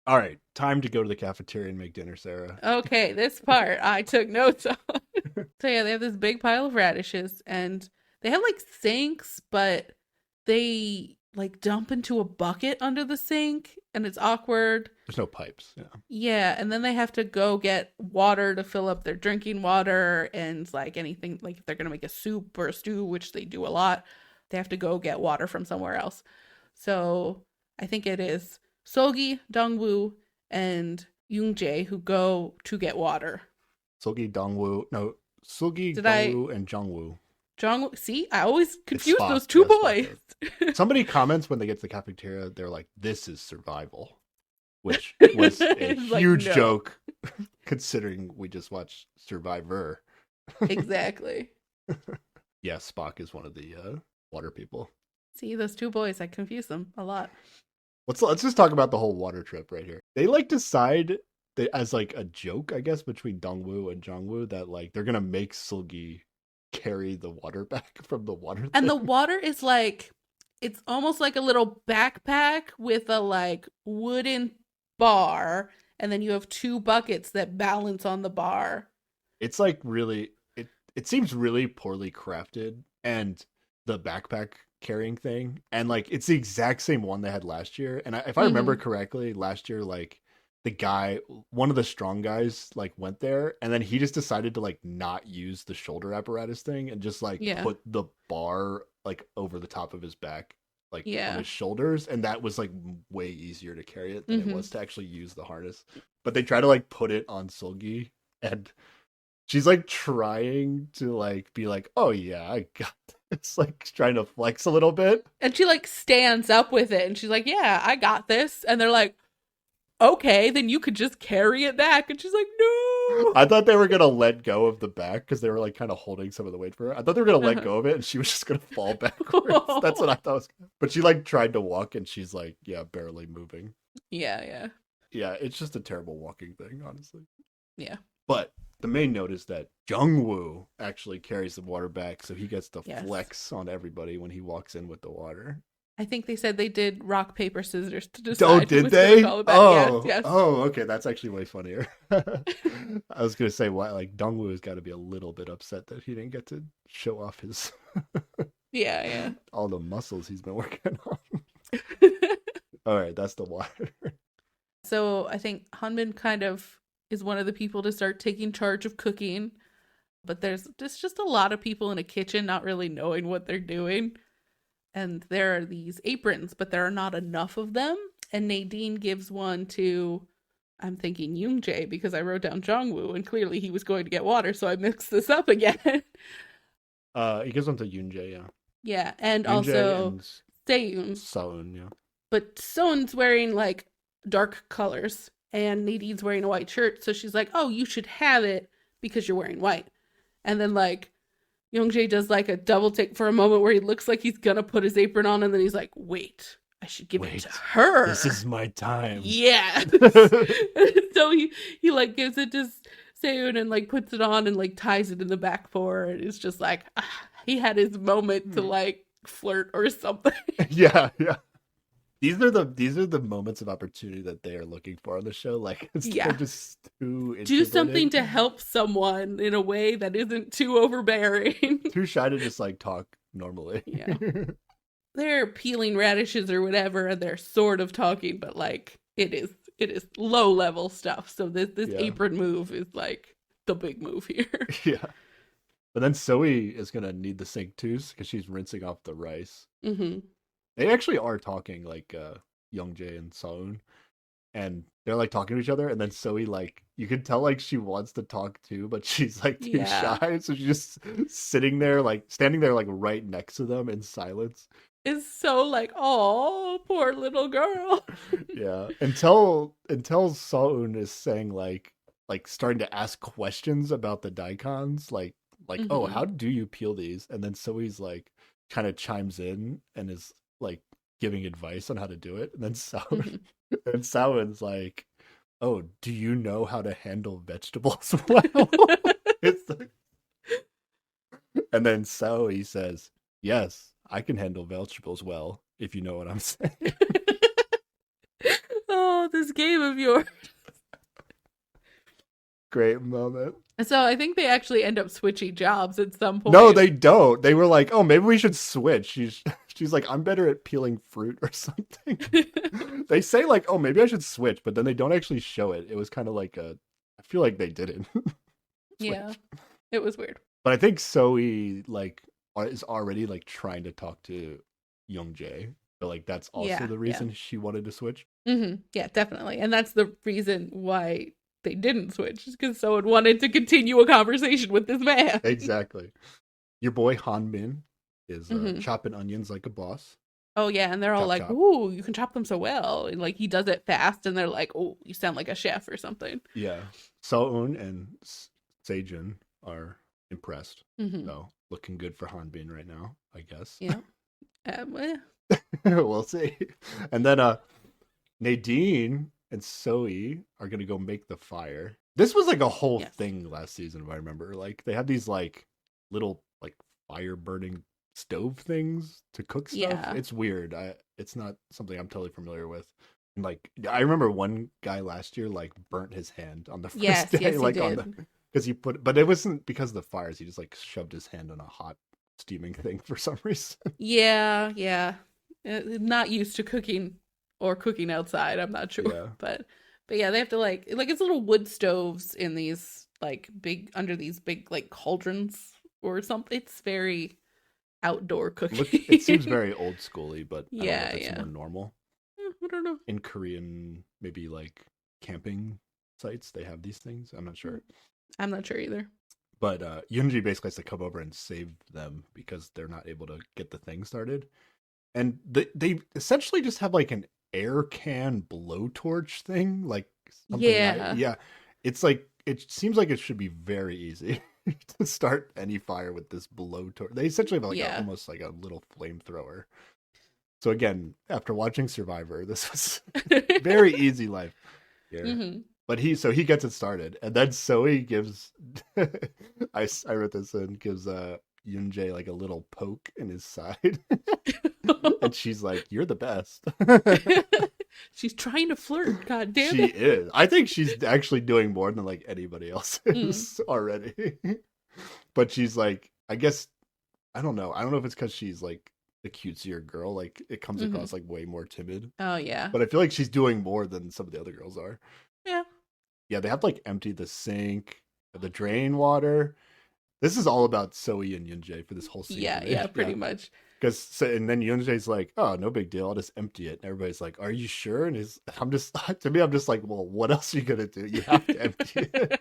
All right, time to go to the cafeteria and make dinner, Sarah. Okay, this part I took notes on. So yeah, they have this big pile of radishes and they have like sinks, but they like dump into a bucket under the sink and it's awkward. There's no pipes. Yeah, and then they have to go get water to fill up their drinking water and like anything, like if they're going to make a soup or a stew, which they do a lot, they have to go get water from somewhere else. So I think it is Solgi, Dongwoo, and Yoonjae who go to get water. Solgi, Dongwoo, and Jungwoo. See, I always confuse those two boys. Somebody comments when they get to the cafeteria, they're like, "This is survival," which was a huge joke, considering we just watched Survivor. Exactly. Yeah, Spock is one of the water people. See, those two boys, I confuse them a lot. Let's just talk about the whole water trip right here. They like decide that as like a joke, I guess, between Dongwoo and Jungwoo that like they're gonna make Sulgi carry the water back from the water thing. And the water is like, it's almost like a little backpack with a like wooden bar, and then you have 2 buckets that balance on the bar. It's like really, it seems really poorly crafted, and the backpack carrying thing, and like it's the exact same one they had last year. And if I remember correctly, last year, like the guy, one of the strong guys, like went there, and then he just decided to like not use the shoulder apparatus thing and just like put the bar like over the top of his back, like on his shoulders, and that was like way easier to carry it than it was to actually use the harness. But they try to like put it on Sulgi, and she's like trying to like be like, "Oh yeah, I got this," like trying to flex a little bit, and she like stands up with it, and she's like, "Yeah, I got this," and they're like, "Okay, then you could just carry it back." And she's like, "No." I thought they were going to let go of the back because they were like kind of holding some of the weight for her. I thought they were going to let go of it and she was just going to fall backwards. That's what I thought was going to. But she like tried to walk and she's like, yeah, barely moving. Yeah. Yeah, it's just a terrible walking thing, honestly. Yeah. But the main note is that Jungwoo actually carries the water back, so he gets to flex on everybody when he walks in with the water. I think they said they did rock, paper, scissors to decide. Oh, who did was gonna they? call it back. Oh, Yes. oh, okay. That's actually way funnier. I was gonna say why, like Dongwoo has got to be a little bit upset that he didn't get to show off his Yeah. all the muscles he's been working on. All right, that's the water. So I think Hanbin kind of is one of the people to start taking charge of cooking, but there's just a lot of people in a kitchen not really knowing what they're doing. And there are these aprons, but there are not enough of them. And Nadine gives one to, I'm thinking Yoonjae, because I wrote down Jongwoo, and clearly he was going to get water, so I mixed this up again. He gives one to Yoonjae, yeah. Yeah, and Yoonjae also and Seyoon. Seoun, yeah. But Seoun's wearing like dark colors, and Nadine's wearing a white shirt, so she's like, oh, you should have it because you're wearing white. And then like Youngjae does like a double take for a moment where he looks like he's gonna put his apron on, and then he's like, wait, I should give it to her. This is my time. Yeah. So he like gives it to Seyoon and like puts it on and like ties it in the back for her, and it's just like he had his moment to like flirt or something. Yeah. These are the moments of opportunity that they are looking for on the show. Like, they're just too do something to help someone in a way that isn't too overbearing. Too shy to just like talk normally. Yeah. They're peeling radishes or whatever, and they're sort of talking, but like it is low level stuff. So this apron move is like the big move here. Yeah. But then Zoe is gonna need the sink too because she's rinsing off the rice. Mm-hmm. They actually are talking, like Youngjae and Seoun, and they're like talking to each other, and then Zoe, like, you can tell like she wants to talk too, but she's like too shy, so she's just standing there like right next to them in silence. It's so like, oh, poor little girl. Yeah, until Seoun is saying like starting to ask questions about the daikons, like oh, how do you peel these? And then Zoe's like kind of chimes in and is like giving advice on how to do it, and then Seoun's like, oh, do you know how to handle vegetables well? It's like... And then Zoe says, yes, I can handle vegetables well, if you know what I'm saying. Oh, this game of yours. Great moment. So I think they actually end up switching jobs at some point. No, they don't. They were like, oh, maybe we should switch. She's like, I'm better at peeling fruit or something. They say like, oh, maybe I should switch, but then they don't actually show it. It was kind of like I feel like they didn't. Yeah, it was weird. But I think Zoe like is already like trying to talk to Youngjae. But like that's also the reason she wanted to switch. Mm-hmm. Yeah, definitely. And that's the reason why they didn't switch, because someone wanted to continue a conversation with this man. Exactly. Your boy Hanbin is chopping onions like a boss. Oh yeah, and they're all like, ooh, you can chop them so well. And like he does it fast, and they're like, oh, you sound like a chef or something. Yeah. Seoun and Sejun are impressed. So looking good for Hanbin right now, I guess. Yeah. We'll see. And then Nadine and Zoe are gonna go make the fire. This was like a whole thing last season, if I remember. Like they have these like little like fire burning stove things to cook stuff. Yeah. It's weird. It's not something I'm totally familiar with. And like I remember one guy last year like burnt his hand on the first day. Like he did. Because he but it wasn't because of the fires. He just like shoved his hand on a hot steaming thing for some reason. Yeah. Not used to cooking or cooking outside, I'm not sure. Yeah. But yeah, they have to like it's little wood stoves in these like big under these big like cauldrons or something. It's very outdoor cooking. It seems very old schooly, but I don't know if it's more normal. I don't know. In Korean, maybe like camping sites, they have these things. I'm not sure. I'm not sure either. But Yoonji basically has to come over and save them because they're not able to get the thing started. And they essentially just have like an air can blowtorch thing, like something. Yeah. It's like it seems like it should be very easy to start any fire with this blowtorch. They essentially have like almost like a little flamethrower. So again, after watching Survivor, this was very easy life here. Mm-hmm. But he gets it started, and then Zoe gives I wrote this in, gives Yoonjae like a little poke in his side. And she's like, "You're the best." She's trying to flirt. God damn She it. is. I think she's actually doing more than like anybody else Mm. is already. But she's like, I guess I don't know. I don't know if it's because she's like the cutesier girl. Like it comes Mm-hmm. across like way more timid. Oh yeah. But I feel like she's doing more than some of the other girls are. Yeah. Yeah, they have to like empty the sink, the drain water. This is all about Zoe and Yunjae for this whole scene Yeah, for me. yeah, pretty much. Because and then Yunjae's like, "Oh, no big deal. I'll just empty it." And everybody's like, "Are you sure?" And I'm just to me, I'm just like, "Well, what else are you gonna do? You have to empty it."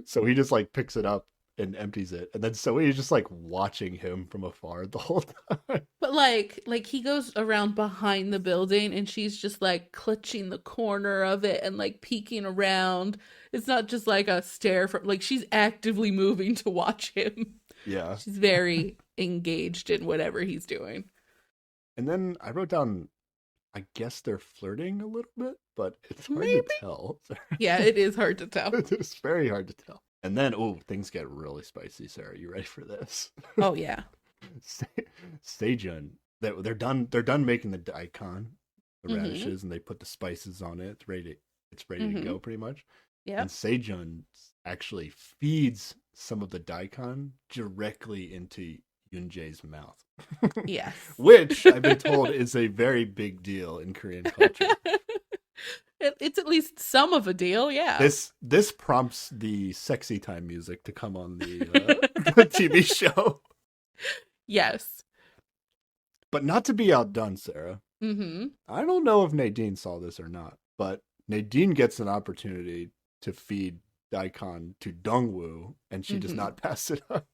So he just like picks it up and empties it, and then Zoe is just like watching him from afar the whole time. But like he goes around behind the building and she's just like clutching the corner of it and like peeking around. It's not just like a stare from like she's actively moving to watch him. Yeah. She's very engaged in whatever he's doing. And then I wrote down, I guess they're flirting a little bit, but it's hard Maybe. to tell. Yeah, it is hard to tell. It's very hard to tell. And then, things get really spicy, Sarah. You ready for this? Oh yeah. Sejun, they're done. They're done making the daikon, the Mhm. radishes, and they put the spices on it. It's ready to go, pretty much. Yeah. And Sejun actually feeds some of the daikon directly into Yunjae's mouth. Yes. Which I've been told is a very big deal in Korean culture. It's at least some of a deal, yeah. This prompts the sexy time music to come on the TV show. Yes. But not to be outdone, Sarah. Mm-hmm. I don't know if Nadine saw this or not, but Nadine gets an opportunity to feed daikon to Dongwoo, and she does not pass it up.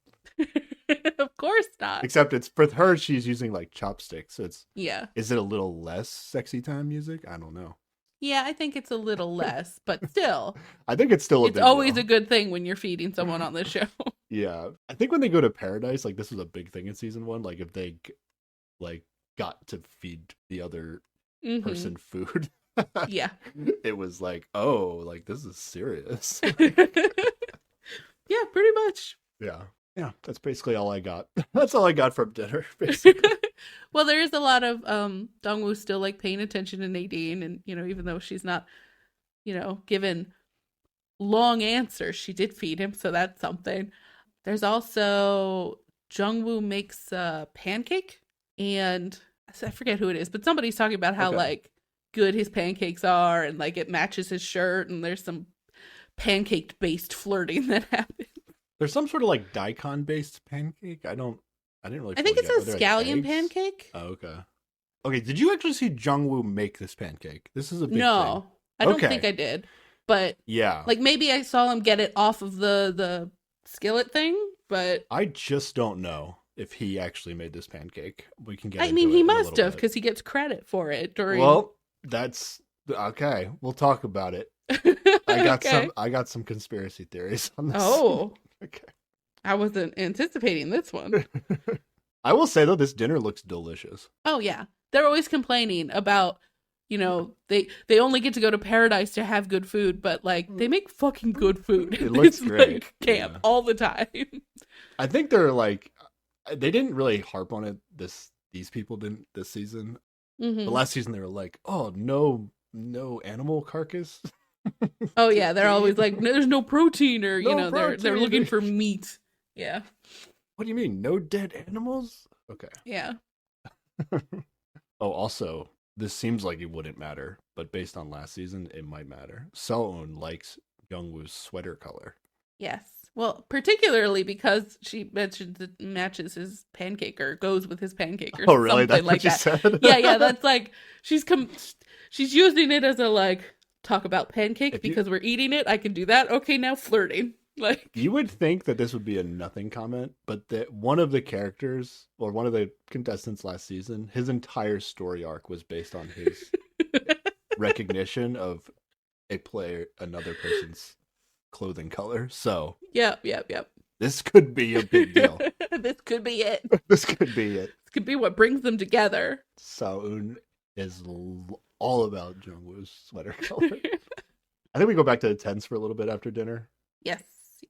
Of course not. Except it's for her, she's using like chopsticks. So Yeah. Is it a little less sexy time music? I don't know. Yeah, I think it's a little less, but still. I think it's still it's always a good thing when you're feeding someone on this show. Yeah. I think when they go to paradise, like this was a big thing in season 1, like if they like got to feed the other person food. Yeah. It was like, oh, like this is serious. Yeah, pretty much. Yeah. Yeah, that's basically all I got. That's all I got from dinner, basically. Well, there is a lot of Dongwoo still like paying attention to Nadine, and even though she's not, given long answers, she did feed him, so that's something. There's also Jungwoo makes a pancake, and I forget who it is, but somebody's talking about how like good his pancakes are, and like it matches his shirt, and there's some pancake based flirting that happens. There's some sort of like daikon based pancake. I didn't really. I think it's a scallion pancake. Oh, okay. Okay, did you actually see Jungwoo make this pancake? This is a big thing. I don't think I did. But yeah, like maybe I saw him get it off of the skillet thing, but I just don't know if he actually made this pancake. We can get. I mean, he must have because he gets credit for it during. Well, that's okay. We'll talk about it. I got some conspiracy theories on this. Oh, okay. I wasn't anticipating this one. I will say though, this dinner looks delicious. Oh yeah, they're always complaining about, they only get to go to paradise to have good food, but like they make fucking good food. It looks great. Like, camp all the time. I think they're like, they didn't really harp on it. These people didn't this season. Mm-hmm. The last season they were like, oh no animal carcass. Oh yeah, they're always like, there's no protein, or protein. they're looking for meat. Yeah. What do you mean? No dead animals? Okay. Yeah. Oh, also, this seems like it wouldn't matter, but based on last season, it might matter. Seoun likes Youngwoo's sweater color. Yes. Well, particularly because she mentions it matches his pancake or goes with his pancake or oh, really? something That's like what you that. said? Yeah, that's like she's using it as a like talk about pancake because we're eating it. I can do that. Okay, now flirting. Like you would think that this would be a nothing comment, but that one of the characters or one of the contestants last season, his entire story arc was based on his recognition of another person's clothing color. So Yep. this could be a big deal. This could be it. This could be it. This could be what brings them together. Seoun is all about Jungwoo's sweater color. I think we go back to the tents for a little bit after dinner. Yes.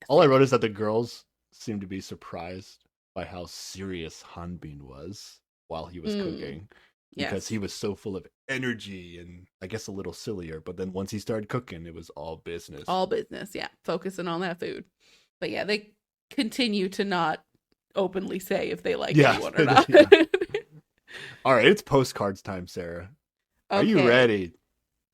All I wrote is that the girls seemed to be surprised by how serious Hanbin was. while he was cooking because he was so full of energy and I guess a little sillier. But then once he started cooking, it was all business. All business, yeah. Focusing on that food. But yeah, they continue to not openly say if they like anyone or not. Yeah. All right, it's postcards time, Sarah. Okay. Are you ready?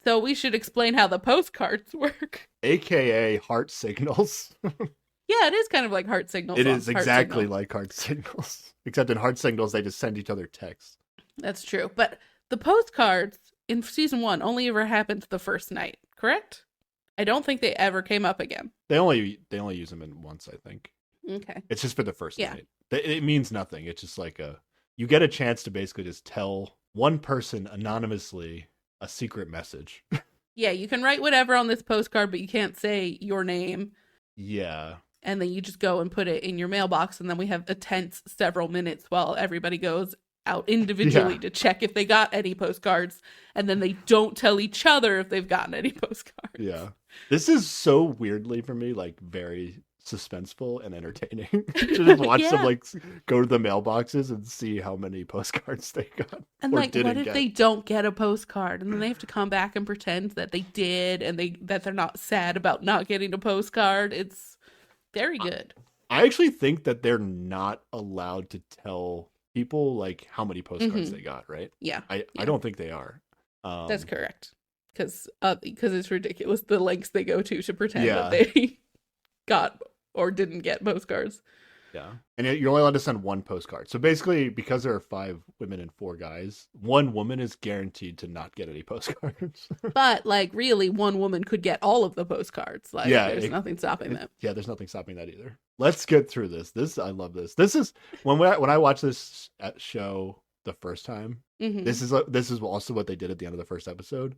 So we should explain how the postcards work. AKA heart signals. Yeah, it is kind of like heart signals. It is exactly like heart signals. Except in heart signals, they just send each other texts. That's true. But the postcards in season 1 only ever happened the first night, correct? I don't think they ever came up again. They only use them in once, I think. Okay. It's just for the first night. It means nothing. It's just like you get a chance to basically just tell one person anonymously a secret message. Yeah, you can write whatever on this postcard, but you can't say your name. Yeah. And then you just go and put it in your mailbox, and then we have a tense several minutes while everybody goes out individually to check if they got any postcards, and then they don't tell each other if they've gotten any postcards. Yeah. This is so weirdly for me, like very suspenseful and entertaining to just watch them like go to the mailboxes and see how many postcards they got. And like, what if they don't get a postcard and then they have to come back and pretend that they did and that they're not sad about not getting a postcard? It's very good. I actually think that they're not allowed to tell people like how many postcards they got, right? Yeah. I don't think they are. That's correct. Because it's ridiculous the lengths they go to pretend that they got or didn't get postcards. Yeah. And you're only allowed to send one postcard. So basically, because there are 5 women and 4 guys, one woman is guaranteed to not get any postcards. But like really, one woman could get all of the postcards. Like there's nothing stopping them. Yeah, there's nothing stopping that either. Let's get through this. I love this. This is when I watched this show the first time. Mm-hmm. This is also what they did at the end of the first episode.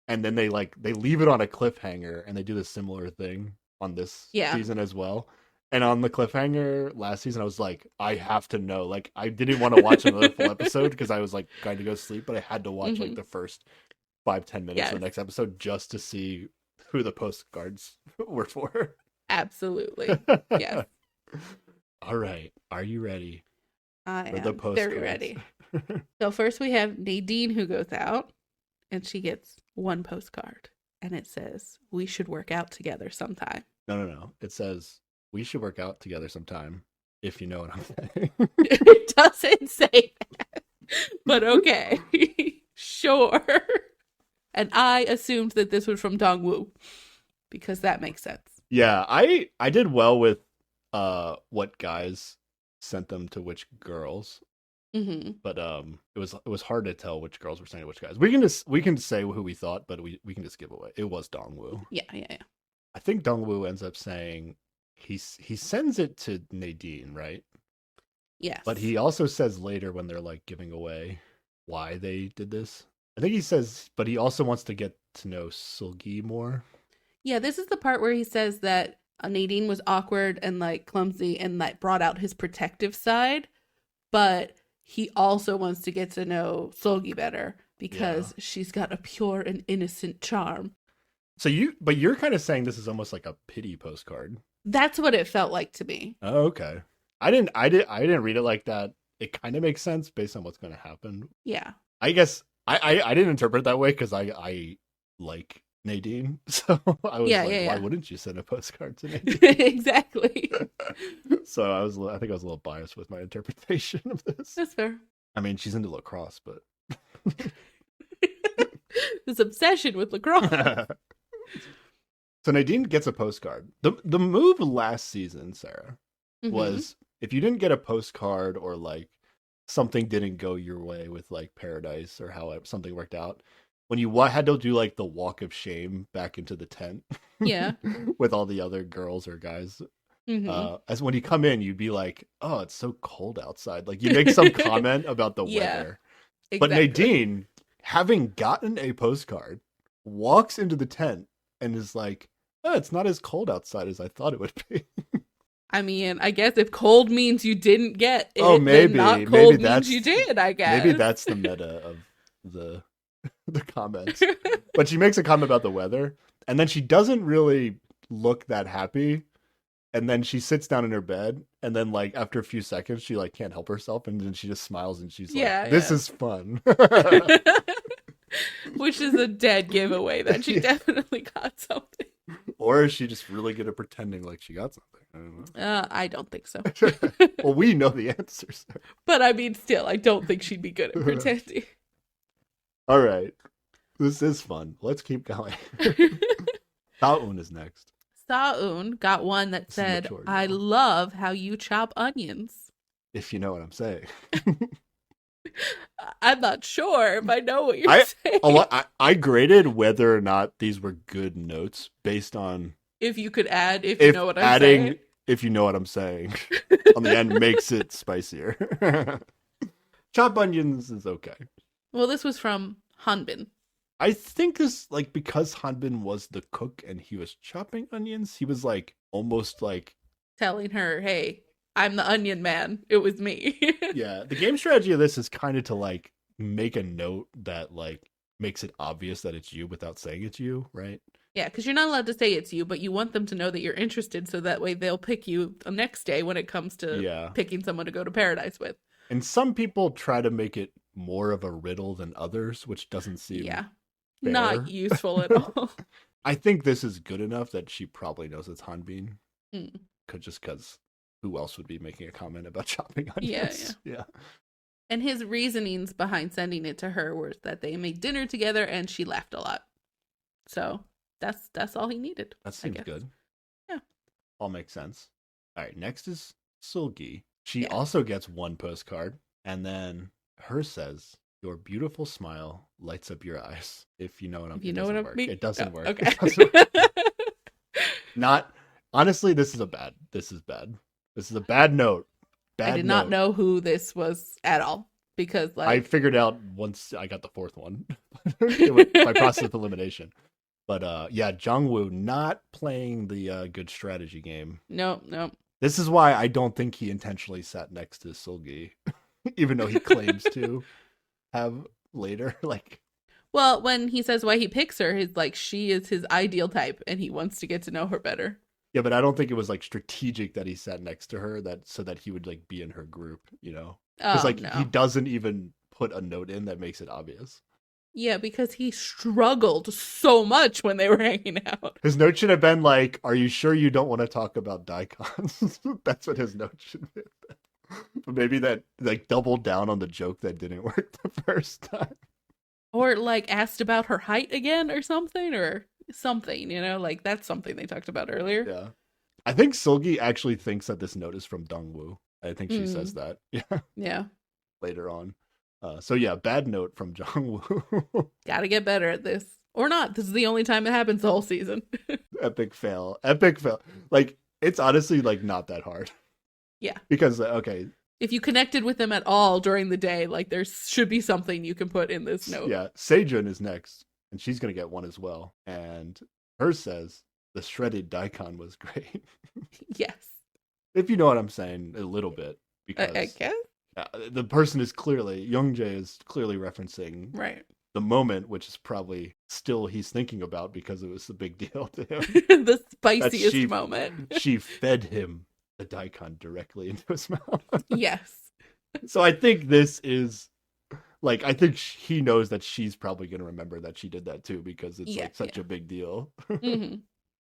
And then they leave it on a cliffhanger and they do the similar thing on this season as well. And on the cliffhanger last season, I was like, I have to know. Like, I didn't want to watch another full episode because I was like trying to go to sleep, but I had to watch like the first 5-10 minutes of the next episode just to see who the postcards were for. Absolutely. Yes. All right. Are you ready? I am very ready. So first we have Nadine who goes out and she gets one postcard and it says, "We should work out together sometime." No. It says, "We should work out together sometime," if you know what I'm saying. It doesn't say that, but okay. Sure. And I assumed that this was from Dongwoo because that makes sense. Yeah, I did well with what guys sent them to which girls. Mm-hmm. But it was hard to tell which girls were sending to which guys. We can say who we thought, but we can just give away. It was Dongwoo. Yeah. I think Dongwoo ends up saying he sends it to Nadine, right? Yes. But he also says later when they're like giving away why they did this. I think he says, but he also wants to get to know Sulgi more. Yeah, this is the part where he says that Nadine was awkward and like clumsy and like brought out his protective side, but he also wants to get to know Sulgi better because she's got a pure and innocent charm. So you're kind of saying this is almost like a pity postcard. That's what it felt like to me. Oh, okay. I didn't read it like that. It kind of makes sense based on what's going to happen. Yeah. I guess I didn't interpret it that way because I like Nadine. So I was why wouldn't you send a postcard to Nadine? Exactly. So I think I was a little biased with my interpretation of this. That's fair. I mean, she's into lacrosse, but this obsession with lacrosse. So Nadine gets a postcard. The move last season, Sarah, was if you didn't get a postcard or like something didn't go your way with like Paradise or how something worked out, when you had to do like the walk of shame back into the tent, with all the other girls or guys, as when you come in, you'd be like, "Oh, it's so cold outside." Like you make some comment about the weather, exactly. But Nadine, having gotten a postcard, walks into the tent and is like, "Oh, it's not as cold outside as I thought it would be." I mean, I guess if cold means you didn't get it, maybe then not cold means you did, I guess. Maybe that's the meta of the comments. But she makes a comment about the weather, and then she doesn't really look that happy and then she sits down in her bed, and then like after a few seconds she like can't help herself, and then she just smiles and she's like, this is fun. Which is a dead giveaway that she definitely got something. Or is she just really good at pretending like she got something? I don't know. I don't think so. Well, we know the answers. But I mean, still, I don't think she'd be good at pretending. All right. This is fun. Let's keep going. Taun is next. Taun got one that said, I love how you chop onions. If you know what I'm saying. I'm not sure if I know what you're saying. I graded whether or not these were good notes based on if you could add if you know what I'm saying. If you know what I'm saying on the end makes it spicier. Chop onions is okay. Well, this was from Hanbin. I think this, like, because Hanbin was the cook and he was chopping onions, he was like almost like telling her, hey, I'm the onion man. It was me. Yeah. The game strategy of this is kind of to like make a note that like makes it obvious that it's you without saying it's you, right? Yeah, because you're not allowed to say it's you, but you want them to know that you're interested so that way they'll pick you the next day when it comes to picking someone to go to paradise with. And some people try to make it more of a riddle than others, which doesn't seem fair. Not useful at all. I think this is good enough that she probably knows it's Hanbin. Just because who else would be making a comment about chopping onions? Yeah. And his reasonings behind sending it to her was that they made dinner together and she laughed a lot. So that's all he needed. That seems good. Yeah. All makes sense. All right, next is Sulgi. She also gets one postcard, and then her says, "Your beautiful smile lights up your eyes." If you know what I'm saying. It doesn't work. Okay. It doesn't work. Honestly, this is bad. This is a bad note. I did not know who this was at all because I figured out once I got the fourth one by process of elimination. But Jungwoo not playing the good strategy game. No. This is why I don't think he intentionally sat next to Sulgi, even though he claims to have later. Well, when he says why he picks her, he's like, she is his ideal type, and he wants to get to know her better. Yeah, but I don't think it was like strategic that he sat next to her so that he would like be in her group, you know? Because he doesn't even put a note in that makes it obvious. Yeah, because he struggled so much when they were hanging out. His note should have been like, "Are you sure you don't want to talk about daikons?" That's what his note should have been. But maybe that like doubled down on the joke that didn't work the first time. Or like asked about her height again or something, you know, like that's something they talked about earlier. Yeah. I think Sulgi actually thinks that this note is from Dongwoo. I think she says that. Yeah. Yeah. Later on. Bad note from Jungwoo. Gotta get better at this. Or not. This is the only time it happens the whole season. Epic fail. Like, it's honestly like not that hard. Yeah. Because, okay. If you connected with them at all during the day, like there should be something you can put in this note. Yeah. Sejun is next. And she's going to get one as well. And hers says, the shredded daikon was great. Yes. If you know what I'm saying, a little bit. Because I guess. The person is Youngjae is clearly referencing the moment, which is probably still he's thinking about because it was a big deal to him. The spiciest moment. She fed him the daikon directly into his mouth. Yes. So I think this is like, I think he knows that she's probably going to remember that she did that too because it's such a big deal. Mm-hmm.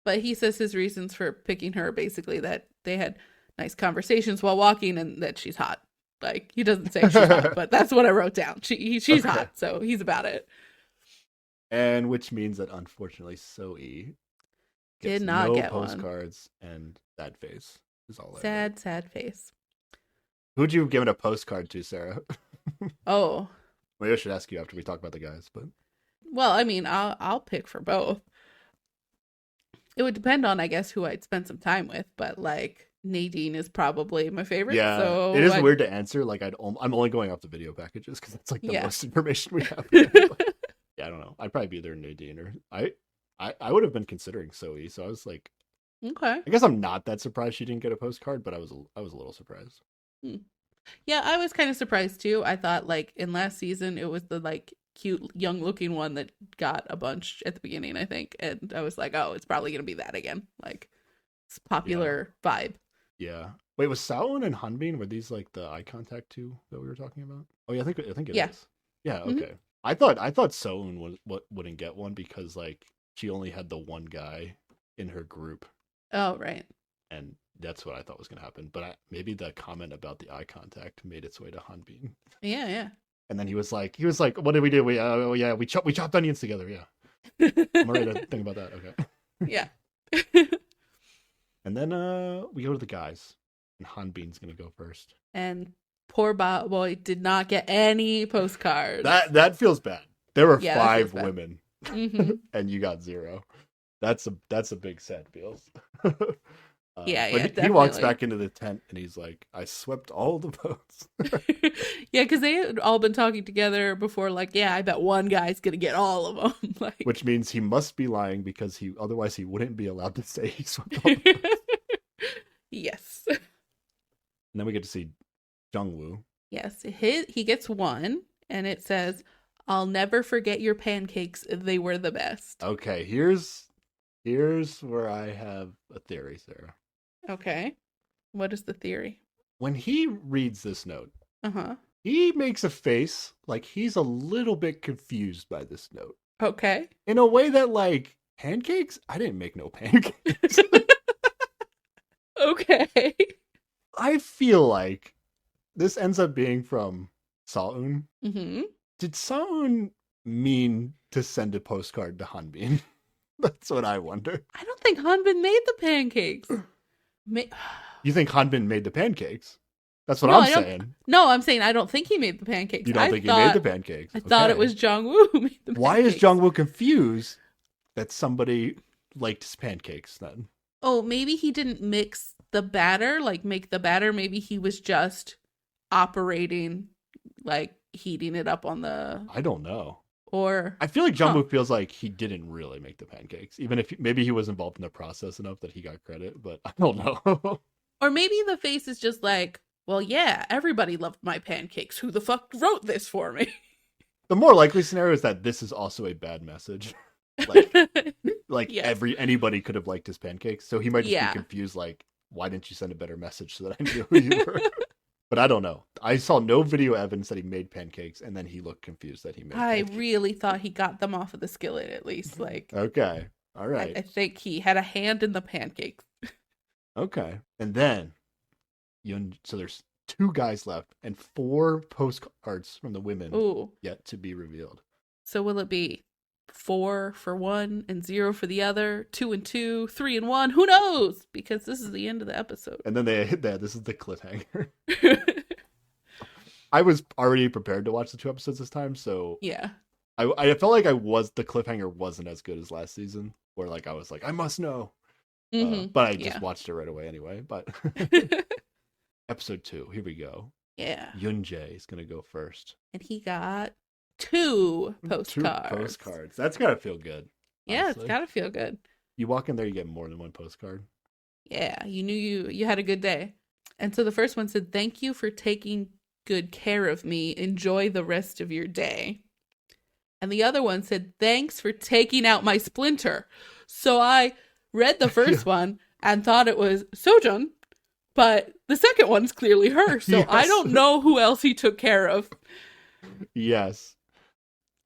But he says his reasons for picking her basically that they had nice conversations while walking and that she's hot. Like, he doesn't say she's hot, but that's what I wrote down. She's hot, so he's about it. And which means that, unfortunately, Soe did not get postcards, and sad face is all sad face. Who'd you have given a postcard to, Sarah? Oh. Maybe I should ask you after we talk about the guys, but... Well, I mean, I'll pick for both. It would depend on, I guess, who I'd spend some time with, but, like... Nadine is probably my favorite. Yeah, so it is weird to answer. Like, I'm only going off the video packages because that's like the most information we have. I don't know. I'd probably be either Nadine or I would have been considering Soe. So I was like, okay. I guess I'm not that surprised she didn't get a postcard, but I was a little surprised. Yeah, I was kind of surprised too. I thought like in last season it was the like cute young looking one that got a bunch at the beginning, I think, and I was like, oh, it's probably gonna be that again, like. popular vibe. Yeah. Wait, was Saoun and Hanbin, were these like the eye contact two that we were talking about? Oh yeah, I think it is. Yeah, Mm-hmm. okay. I thought Saoun wouldn't get one because like she only had the one guy in her group. Oh, right. And that's what I thought was going to happen. But maybe the comment about the eye contact made its way to Hanbin. Yeah. And then he was like, what did we do? We chopped onions together. Yeah. I'm ready to think about that. Okay. Yeah. And then we go to the guys. And Hanbin's going to go first. And poor boy did not get any postcards. That feels bad. There were 5 women. Mm-hmm. And you got 0. That's a big sad feels. But he walks back into the tent and he's like, I swept all the votes. Yeah, because they had all been talking together before, like, yeah, I bet one guy's gonna get all of them. Like, which means he must be lying because otherwise he wouldn't be allowed to say he swept all the votes. Yes. And then we get to see Jungwoo. Yes, he gets 1, and it says, "I'll never forget your pancakes. They were the best." Okay, here's where I have a theory, Sarah. Okay. What is the theory? When he reads this note, Uh-huh. he makes a face like he's a little bit confused by this note. Okay. In a way that, like, pancakes? I didn't make no pancakes. Okay. I feel like this ends up being from Saoun. Mm-hmm. Did Saoun mean to send a postcard to Hanbin? That's what I wonder. I don't think Hanbin made the pancakes. You think Hanbin made the pancakes? That's what I'm saying. No, I'm saying I don't think he made the pancakes. You don't think he made the pancakes? I thought it was Jungwoo who made the pancakes. Why is Jungwoo confused that somebody liked his pancakes then? Oh, maybe he didn't mix the batter, like make the batter. Maybe he was just operating, like heating it up on the... I don't know. Or I feel like Jungwoo feels like he didn't really make the pancakes, even if maybe he was involved in the process enough that he got credit, but I don't know. Or maybe the face is just like, well, yeah, everybody loved my pancakes. Who the fuck wrote this for me? The more likely scenario is that this is also a bad message. Like anybody could have liked his pancakes, so he might just be confused. Like, why didn't you send a better message so that I knew who you were? But I don't know. I saw no video evidence that he made pancakes, and then he looked confused that he made pancakes. I really thought he got them off of the skillet, at least. Like, okay, all right. I think he had a hand in the pancakes. Okay, and then so there's 2 guys left, and 4 postcards from the women yet to be revealed. So will it be 4 for one and 0 for the other, 2 and 2, 3 and 1? Who knows? Because this is the end of the episode. And then they hit that. This is the cliffhanger. I was already prepared to watch the 2 episodes this time, so yeah. I felt like the cliffhanger wasn't as good as last season, where like I was like, I must know. But I just watched it right away anyway. But episode 2, here we go. Yeah. Yoonjae is gonna go first, and he got 2 postcards. 2 postcards. That's gotta feel good. Yeah, honestly. It's gotta feel good. You walk in there, you get more than 1 postcard. Yeah, you knew you had a good day. And so the first one said, "Thank you for taking good care of me. Enjoy the rest of your day." And the other one said, "Thanks for taking out my splinter." So I read the first one and thought it was Sojun, but the second one's clearly her. So I don't know who else he took care of. Yes.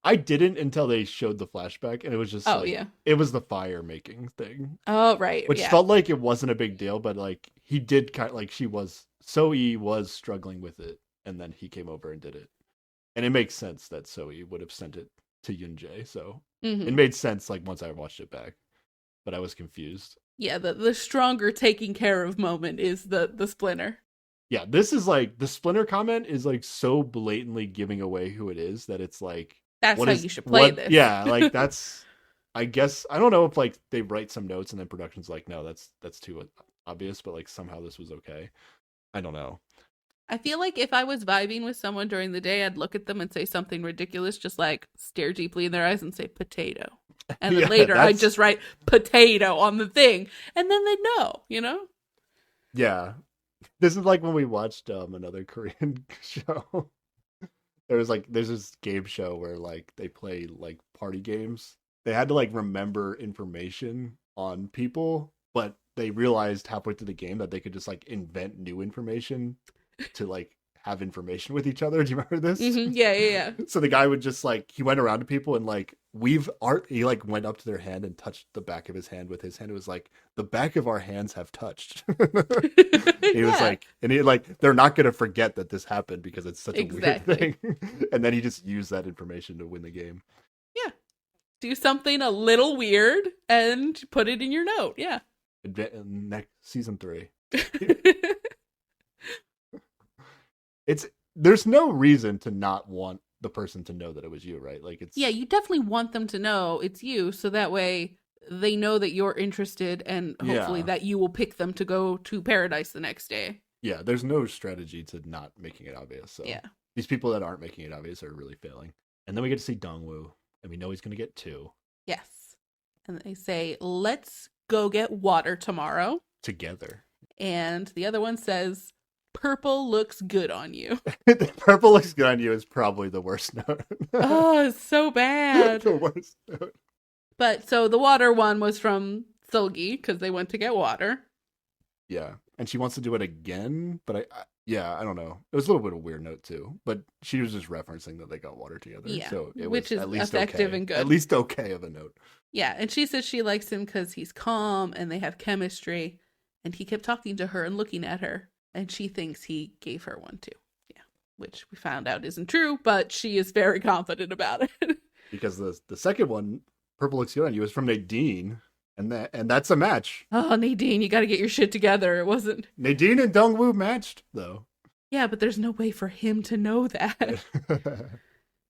I didn't until they showed the flashback, and it was just it was the fire making thing. Oh, right. Which felt like it wasn't a big deal, but like he did kind of like Soe was struggling with it, and then he came over and did it. And it makes sense that Soe would have sent it to Yoonjae, so it made sense like once I watched it back. But I was confused. Yeah, the stronger taking care of moment is the splinter. Yeah, this is like the splinter comment is like so blatantly giving away who it is that it's like that's how you should play this. Yeah, like that's I guess I don't know if like they write some notes and then production's like, no, that's too obvious, but like somehow this was okay. I don't know. I feel like if I was vibing with someone during the day, I'd look at them and say something ridiculous, just like stare deeply in their eyes and say potato. And then later I'd just write potato on the thing. And then they'd know, you know? Yeah. This is like when we watched another Korean show. There's this game show where like they play like party games. They had to like remember information on people, but they realized halfway through the game that they could just like invent new information to like have information with each other. Do you remember this? Yeah. So the guy would just like, he went around to people and like weave art. He like went up to their hand and touched the back of his hand with his hand. It was like, the back of our hands have touched. He was like, and he like, they're not going to forget that this happened because it's such a weird thing. And then he just used that information to win the game. Yeah. Do something a little weird and put it in your note. Yeah. Next season 3. There's no reason to not want the person to know that it was you, right? Like it's you definitely want them to know it's you, so that way they know that you're interested, and hopefully that you will pick them to go to paradise the next day. Yeah, there's no strategy to not making it obvious. So these people that aren't making it obvious are really failing. And then we get to see Dongwoo, and we know he's going to get 2. Yes, and they say, "Let's go get water tomorrow together." And the other one says, "Purple looks good on you." Purple looks good on you is probably the worst note. Oh, it's so bad. The worst note. But so the water one was from Seulgi because they went to get water. Yeah, and she wants to do it again, but I don't know. It was a little bit of a weird note too, but she was just referencing that they got water together. Yeah, so it which was is at least effective okay. and good. At least okay of a note. Yeah, and she says she likes him because he's calm and they have chemistry, and he kept talking to her and looking at her, and she thinks he gave her one too. Yeah, which we found out isn't true, but she is very confident about it. Because the second one, Purple looks good on you, is from Nadine. And that's a match. Oh, Nadine, you got to get your shit together. It wasn't... Nadine and Dongwoo matched, though. Yeah, but there's no way for him to know that.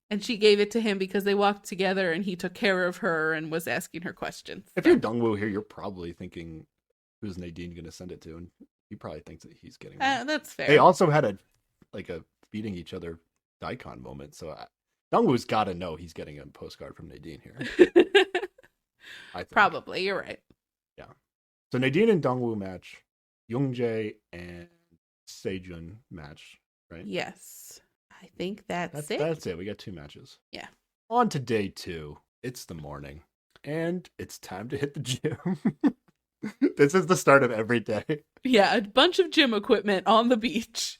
And she gave it to him because they walked together and he took care of her and was asking her questions. If you're Dongwoo here, you're probably thinking, who's Nadine going to send it to? And he probably thinks that he's getting it. That's fair. They also had a beating each other daikon moment, so Dongwoo's got to know he's getting a postcard from Nadine here. Probably, you're right. Yeah. So Nadine and Dongwoo match, Youngjae and Sejun match, right? Yes. I think that's it. That's it. We got 2 matches. Yeah. On to day 2. It's the morning, and it's time to hit the gym. This is the start of every day. Yeah, a bunch of gym equipment on the beach.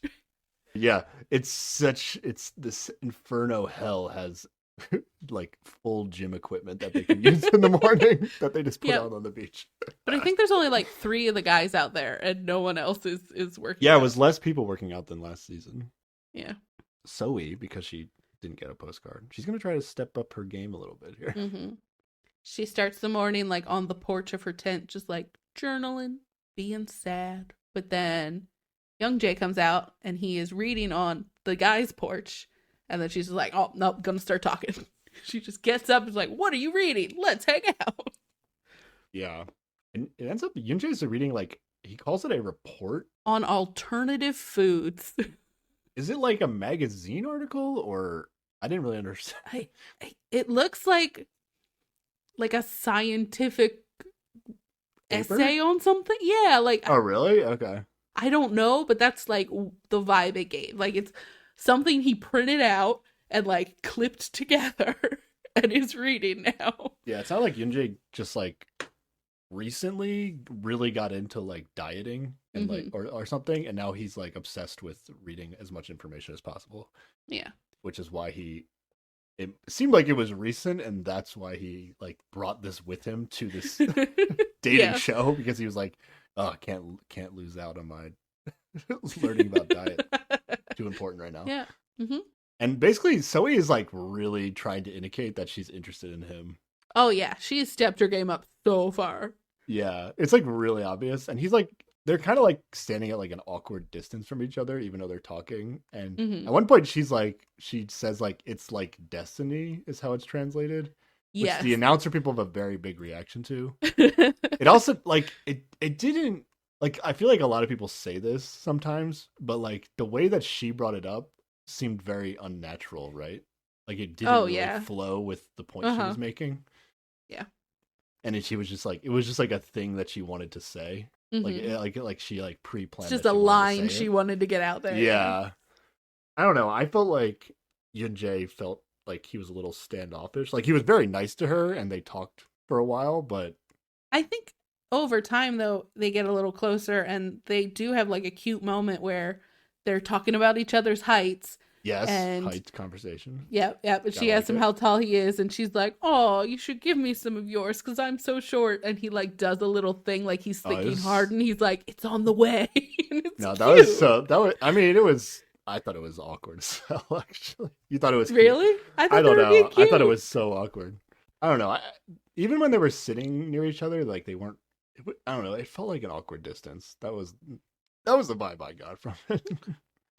Yeah, it's this Inferno hell has like full gym equipment that they can use in the morning that they just put out on the beach. But I think there's only like 3 of the guys out there and no one else is working. Yeah, it was less people working out than last season. Yeah. Zoe, because she didn't get a postcard, she's going to try to step up her game a little bit here. Mm-hmm. She starts the morning like on the porch of her tent, just like journaling, being sad. But then Youngjae comes out and he is reading on the guy's porch. And then she's like, "Oh, no, gonna start talking." She just gets up and is like, "What are you reading? Let's hang out." Yeah. And it ends up, Youngjae's reading, like, he calls it a report on alternative foods. Is it like a magazine article, or I didn't really understand. It looks like a scientific paper? Essay on something. Yeah, like. Oh, really? Okay. I don't know, but that's like the vibe it gave. Like it's something he printed out and like clipped together and is reading now. Yeah, it sounded like Yoonjae just like recently really got into like dieting and like or something, and now he's like obsessed with reading as much information as possible. Yeah. Which is why it seemed like it was recent, and that's why he like brought this with him to this dating show, because he was like, "Oh, I can't lose out on my learning about diet. Too important right now." Yeah. Mm-hmm. And basically, Zoe is like really trying to indicate that she's interested in him. Oh yeah, she's stepped her game up so far. Yeah, it's like really obvious, and he's like, they're kind of like standing at like an awkward distance from each other, even though they're talking. And at one point, she says like, "It's like destiny," is how it's translated. Yes. Which the announcer people have a very big reaction to. It also like it didn't like, I feel like a lot of people say this sometimes, but like the way that she brought it up seemed very unnatural, right? Like it didn't really flow with the point she was making. Yeah. And she was just like, it was just like a thing that she wanted to say. Like she like pre-planned. It's just a line she wanted to get out there. Yeah. I don't know. I felt like Yoonjae felt like he was a little standoffish. Like he was very nice to her and they talked for a while, but I think over time, though, they get a little closer, and they do have like a cute moment where they're talking about each other's heights. Yes, And height conversation. yeah. But she Gotta asks like him it. how tall he is, and she's like, "Oh, you should give me some of yours because I'm so short." And he like does a little thing like he's Oh, thinking hard, and he's like, "It's on the way." And it's no, cute. that was. I mean, it was. I thought it was awkward as hell. Actually, you thought it was cute. Really? I I thought they don't were being know. I thought it cute. was so awkward. I don't know. Even when they were sitting near each other, like they weren't. I don't know. It felt like an awkward distance. That was the vibe I got from it.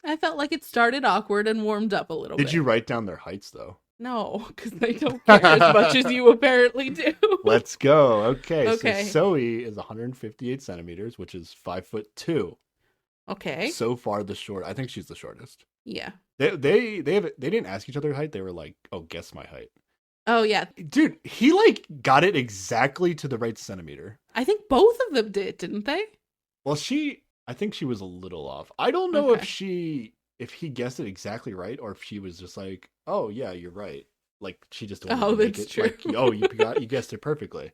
I felt like it started awkward and warmed up a little Did bit. you write down their heights though? No, because they don't care as much as you apparently do. Let's go. Okay, so Okay. Zoe is 158 centimeters, which is 5'2". Okay. So far, the short. I think she's the shortest. Yeah. They didn't ask each other height. They were like, "Oh, guess my height." Oh, yeah. Dude, he like got it exactly to the right centimeter. I think both of them did, didn't they? Well, I think she was a little off. I don't know Okay. if he guessed it exactly right, or if she was just like, "Oh yeah, you're right." Like she just wanted Oh, to make that's it true. like, "Oh, you guessed it perfectly."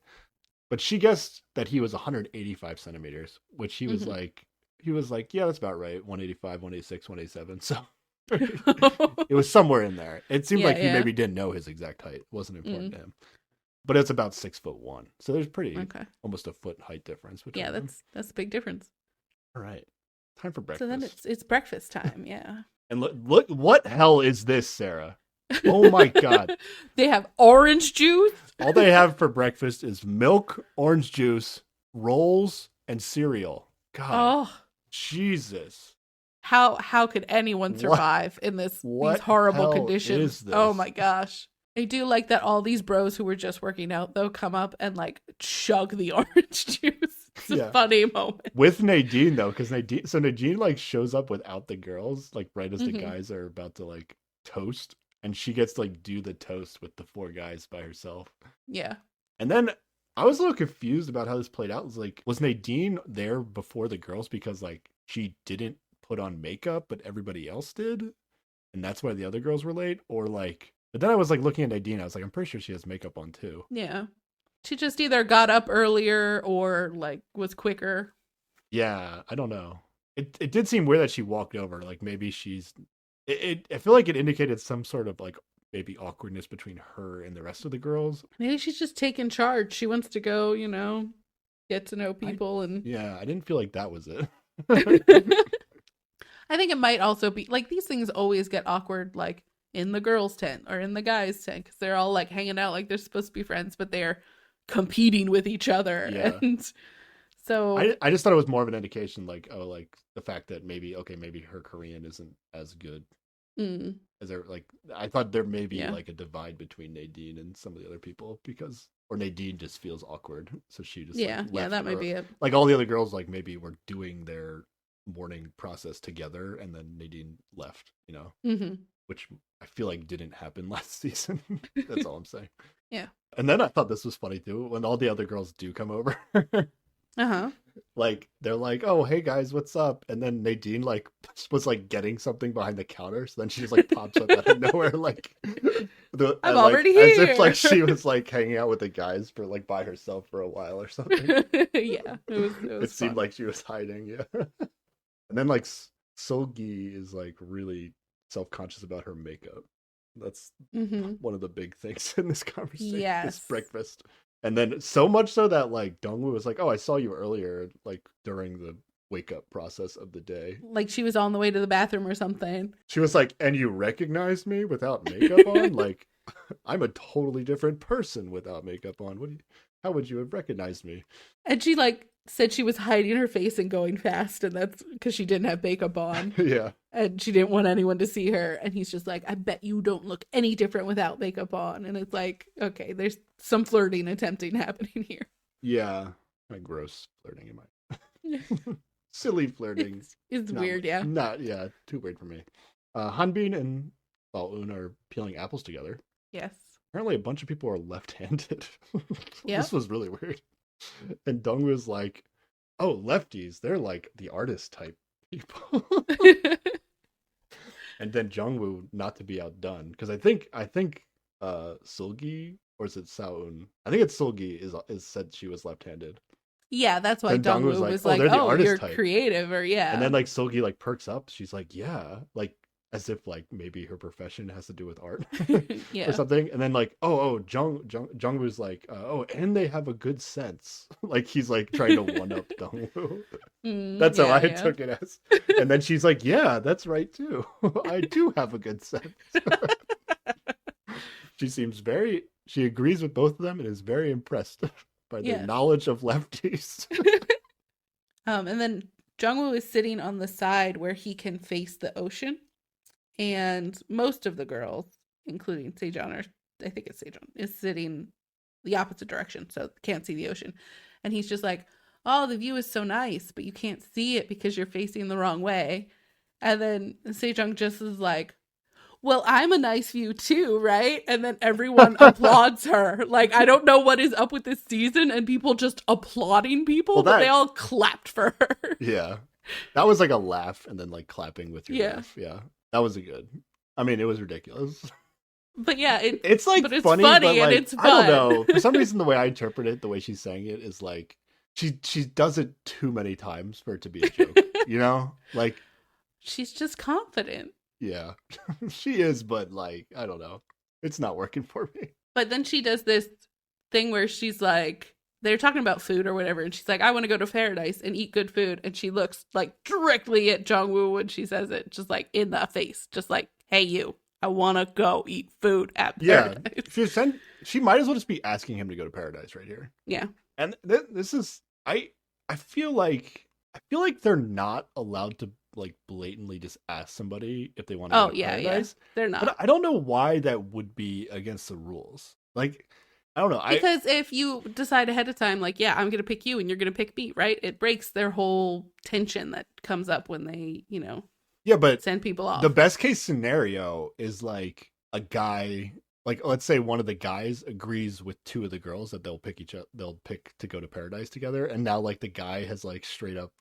But she guessed that he was 185 centimeters, which Hmm. he was like, "Yeah, that's about right. 185, 186, 187." So it was somewhere in there. It seemed Yeah, like he yeah. maybe didn't know his exact height. It wasn't important Mm, to him. But it's about 6'1". So there's pretty okay. almost a foot height difference Yeah, between them. that's a big difference. All right. Time for So then breakfast. it's breakfast time, yeah. And look what hell is this, Sarah? Oh my god. They have orange juice. All they have for breakfast is milk, orange juice, rolls, and cereal. God. Oh, Jesus. how could anyone What survive in these what horrible hell conditions? is Oh this? my gosh. I do like that all these bros who were just working out though come up and like chug the orange juice. It's a Yeah. funny moment. With Nadine though, because Nadine like shows up without the girls, like right as the Hmm. guys are about to like toast, and she gets to like do the toast with the four guys by herself. Yeah. And then I was a little confused about how this played out. It was like, was Nadine there before the girls because like she didn't put on makeup, but everybody else did, and that's why the other girls were late, or like? But then I was like looking at Nadine, I was like, I'm pretty sure she has makeup on too. Yeah. She just either got up earlier or like was quicker. Yeah, I don't know. It did seem weird that she walked over. Like maybe she's. I feel like it indicated some sort of like maybe awkwardness between her and the rest of the girls. Maybe she's just taking charge. She wants to go, get to know I people and Yeah, I didn't feel like that was it. I think it might also be like these things always get awkward like in the girls' tent or in the guys' tent because they're all like hanging out like they're supposed to be friends, but they're competing with each other. Yeah. And so, I just thought it was more of an indication, like, oh, like the fact that maybe her Korean isn't as good mm, as there. Like, I thought there may be yeah. like a divide between Nadine and some of the other people because, or Nadine just feels awkward, so she just like Yeah. Yeah. left. That might Or be it. like all the other girls, like maybe were doing their morning process together, and then Nadine left. Hmm. Which I feel like didn't happen last season. That's all I'm saying. Yeah. And then I thought this was funny too when all the other girls do come over. Uh huh. Like they're like, "Oh, hey guys, what's up?" And then Nadine like was like getting something behind the counter, so then she just like pops up out of nowhere, like I'm like already as if like here. she was like hanging out with the guys for like by herself for a while or something. Yeah. It It was seemed fun. like she was hiding, yeah. And then like Solgi is like really self-conscious about her makeup. That's Hmm. one of the big things in this conversation, this Yes. breakfast. And then so much so that like Dongwoo was like, "Oh, I saw you earlier," like during the wake up process of the day. Like she was on the way to the bathroom or something. She was like, "And you recognized me without makeup on? Like, I'm a totally different person without makeup on. How would you have recognized me?" And she like said she was hiding her face and going fast, and that's because she didn't have makeup on, Yeah. and she didn't want anyone to see her. And he's just like, "I bet you don't look any different without makeup on." And it's like, okay, there's some flirting attempting happening here. Yeah. Like gross flirting in my silly flirting. It's Not, weird, yeah. not yeah, too weird for me. Hanbin and Balun are peeling apples together. Yes. Apparently, a bunch of people are left-handed. Yep. This was really weird. And Dong was like, "Oh, lefties, they're like the artist type people." And then Jungwoo, not to be outdone, because I think Sulgi, or is it Saun? I think it's Sulgi is said she was left-handed. Yeah, that's why Then Dongwoo's Dongwoo like, was oh, like, they're the "Oh, artist you're type. creative," or And then like Seolgi like perks up. She's like, yeah, like as if like maybe her profession has to do with art or yeah, something. And then like, Jungwoo's like, oh, and they have a good sense. Like he's like trying to one up Dongwoo. That's how yeah, I yeah. took it as. And then she's like, yeah, that's right too. I do have a good sense. She agrees with both of them and is very impressed by their Yes. knowledge of lefties. And then Jungwoo is sitting on the side where he can face the ocean, and most of the girls, including Sejong, or I think it's Sejong, is sitting the opposite direction, so can't see the ocean. And he's just like, "Oh, the view is so nice, but you can't see it because you're facing the wrong way." And then Sejong just is like, "Well, I'm a nice view too, right?" And then everyone applauds her. Like, I don't know what is up with this season and people just applauding people, but they all clapped for her. Yeah. That was like a laugh and then like clapping with your laugh. Yeah. That was a good. I mean, it was ridiculous. But yeah, it's like but it's funny, but like, and it's fun. I don't know. For some reason, the way I interpret it, the way she's saying it is like she does it too many times for it to be a joke. You know, like she's just confident. Yeah, she is, but like I don't know, it's not working for me. But then she does this thing where she's like, they're talking about food or whatever, and she's like, "I want to go to paradise and eat good food," and she looks like directly at Jungwoo when she says it, just like in the face, just like, "Hey, you, I want to go eat food at paradise." Yeah, she might as well just be asking him to go to paradise right here. Yeah, and this is I feel like they're not allowed to like blatantly just ask somebody if they want to go to paradise. Yeah, they're not. But I don't know why that would be against the rules. Like, I don't know. Because if you decide ahead of time, like, yeah, I'm going to pick you and you're going to pick me, right? It breaks their whole tension that comes up when they, but send people off. The best case scenario is like a guy, like let's say one of the guys agrees with two of the girls that they'll pick to go to paradise together, and now like the guy has like straight up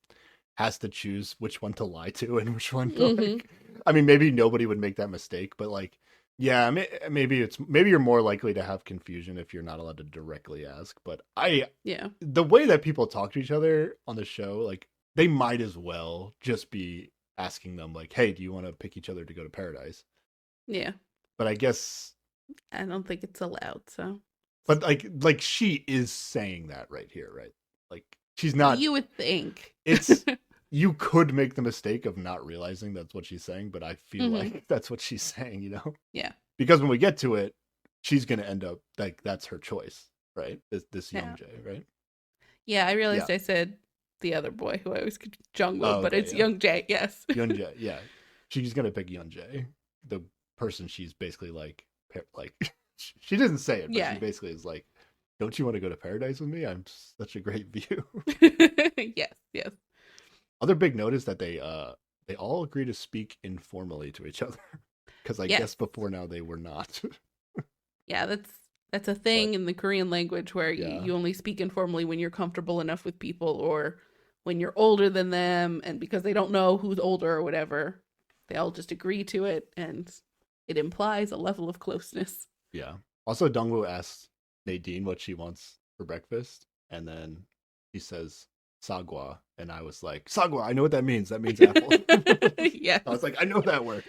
has to choose which one to lie to and which one to like. I mean, maybe nobody would make that mistake, but like, yeah, maybe you're more likely to have confusion if you're not allowed to directly ask. But the way that people talk to each other on the show, like they might as well just be asking them like, "Hey, do you want to pick each other to go to paradise?" Yeah, but I guess I don't think it's allowed. So, but like she is saying that right here, right? Like she's not. You would think it's. You could make the mistake of not realizing that's what she's saying, but I feel like that's what she's saying, you know? Yeah. Because when we get to it, she's going to end up, like, that's her choice, right? This Young Jae, right? Yeah, I realized I said the other boy who I always could Jungwoo, but it's Young Jae, yes. Young Jae, yeah. She's going to pick Young Jae, the person she's basically like she doesn't say it, but she basically is like, "Don't you want to go to paradise with me? I'm such a great view." Yes, yes. Other big note is that they all agree to speak informally to each other, because I guess before now they were not. Yeah, that's a thing in the Korean language where you only speak informally when you're comfortable enough with people or when you're older than them, and because they don't know who's older or whatever, they all just agree to it, and it implies a level of closeness. Yeah. Also, Dongwoo asks Nadine what she wants for breakfast, and then he says sagwa, and I was like, sagwa, I know what that means. That means apple. Yeah. I was like, I know that word.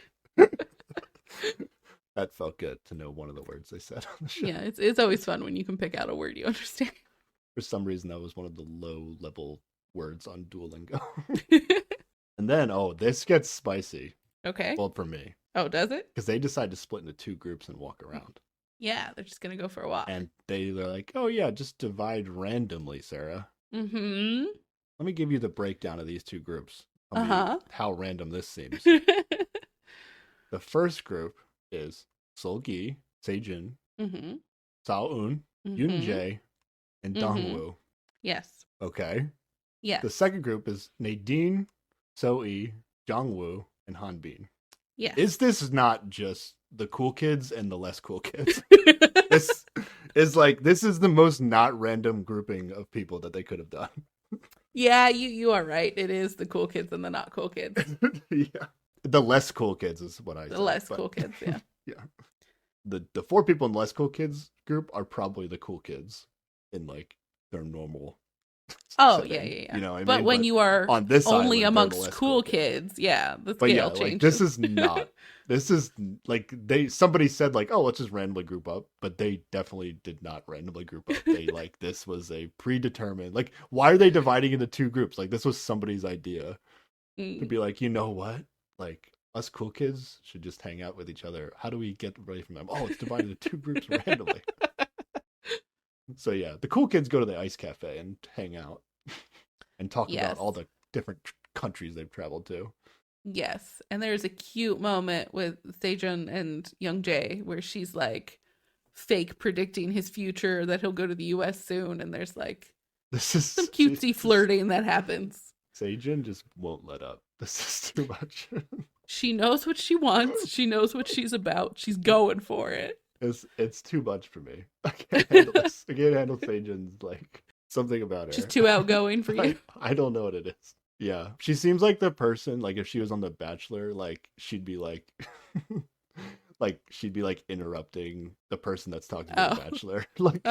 That felt good to know one of the words they said on the show. Yeah, it's always fun when you can pick out a word you understand. For some reason, that was one of the low level words on Duolingo. And then, this gets spicy. Okay. Well, for me. Oh, does it? Because they decide to split into two groups and walk around. Yeah, they're just going to go for a walk. And they're like, oh yeah, just divide randomly, Sarah. Mm-hmm. Let me give you the breakdown of these two groups. Tell me how random this seems. The first group is Seolgi, Sejin, Sao-eun, Yoon-jae, and Dongwoo. Yes. Okay. Yes. The second group is Nadine, So-e, Jongwoo, and Hanbin. Yes. Is this not just the cool kids and the less cool kids? This is the most not random grouping of people that they could have done. Yeah, you are right. It is the cool kids and the not cool kids. Yeah. The less cool kids is what I said. The less cool kids, yeah. Yeah. The four people in the less cool kids group are probably the cool kids in like their normal Oh, setting, yeah. You know what I but mean? when you are on this only island, they're the amongst less cool kids, yeah, the scale changes. like this is not. This is like somebody said like, oh, let's just randomly group up, but they definitely did not randomly group up. They like this was a predetermined. Like, why are they dividing into two groups? Like this was somebody's idea to be like, you know what? Like us cool kids should just hang out with each other. How do we get away from them? Oh, it's divided into two groups randomly. So yeah, the cool kids go to the ice cafe and hang out and talk about all the different countries they've traveled to. Yes, and there's a cute moment with Sejun and Young Jae where she's like fake predicting his future that he'll go to the US soon, and there's like some cutesy flirting that happens. Sejun just won't let up. This is too much. She knows what she wants. She knows what she's about. She's going for it. It's too much for me. I can't handle this. I can't handle Sejun's like something about her. She's too outgoing for you. I don't know what it is. Yeah, she seems like the person, like if she was on The Bachelor, like she'd be like like she'd be like interrupting the person that's talking to The Bachelor, like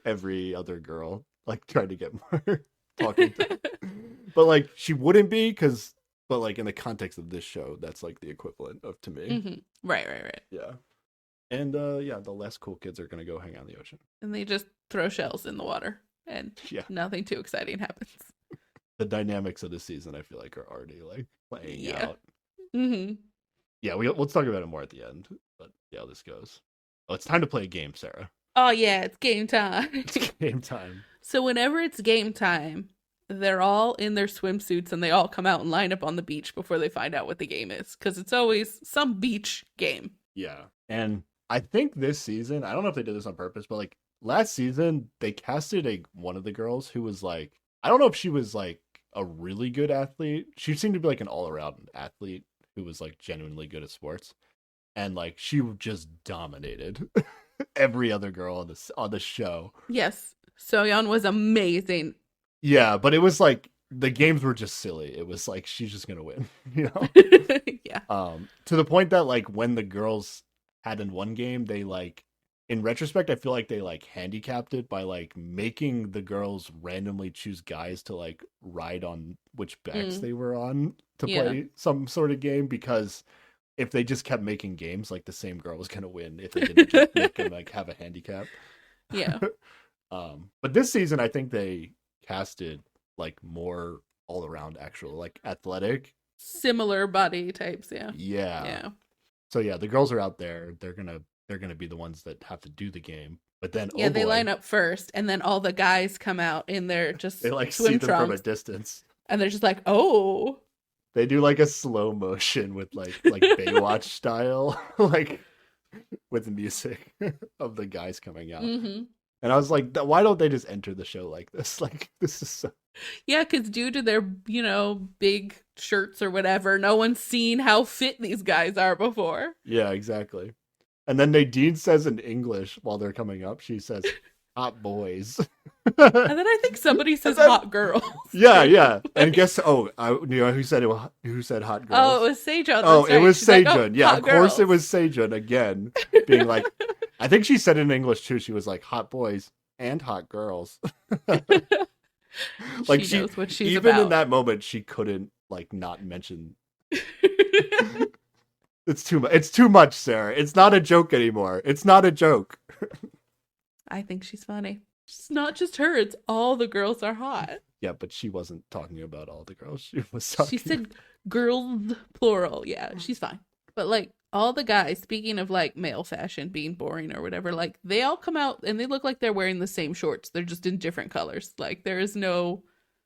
every other girl, like trying to get more talking to. But like she wouldn't be, but like in the context of this show, that's like the equivalent of to me. Mm-hmm. Right. Yeah. And yeah, the less cool kids are gonna go hang out in the ocean. And they just throw shells in the water and nothing too exciting happens. The dynamics of the season, I feel like, are already like playing out. Mm-hmm. Yeah, let's talk about it more at the end. But yeah, this goes. Oh, it's time to play a game, Sarah. Oh yeah, it's game time. It's game time. So whenever it's game time, they're all in their swimsuits and they all come out and line up on the beach before they find out what the game is. Because it's always some beach game. Yeah. And I think this season, I don't know if they did this on purpose, but like last season, they casted one of the girls who was like, I don't know if she was like a really good athlete. She seemed to be like an all-around athlete who was like genuinely good at sports. And like she just dominated every other girl on the show. Yes. Soyeon was amazing. Yeah, but it was like the games were just silly. It was like she's just gonna win, you know? Yeah. To the point that like when the girls had in one game, they like in retrospect, I feel like they like handicapped it by like making the girls randomly choose guys to like ride on which backs they were on to play some sort of game, because if they just kept making games, like the same girl was gonna win if they didn't just make them like have a handicap. Yeah. But this season, I think they casted like more all around actual like athletic, similar body types. Yeah. So yeah, the girls are out there. They're gonna be the ones that have to do the game. But then they line up first, and then all the guys come out in their just they like swim see them trunks, from a distance, and they're just like, oh. They do like a slow motion with like Baywatch style, like with the music of the guys coming out. Mm-hmm. And I was like, why don't they just enter the show like this? Like this is so. Yeah, because due to their big shirts or whatever, no one's seen how fit these guys are before. Yeah, exactly. And then Nadine says in English while they're coming up, she says, "Hot boys." And then I think somebody says hot girls. Yeah. And guess who said hot girls? Oh, it was Sejun. Oh, it was Sejun. Like, oh, yeah, of course it was Sejun again, being like, I think she said it in English too. She was like, hot boys and hot girls. Like she knows what she's even about. In that moment, she couldn't like not mention. It's too much. It's too much, Sarah. It's not a joke anymore. It's not a joke. I think she's funny. It's not just her. It's all the girls are hot. Yeah, but she wasn't talking about all the girls. She said girls plural. Yeah, she's fine. But like all the guys, speaking of like male fashion being boring or whatever, like they all come out and they look like they're wearing the same shorts. They're just in different colors. Like there is no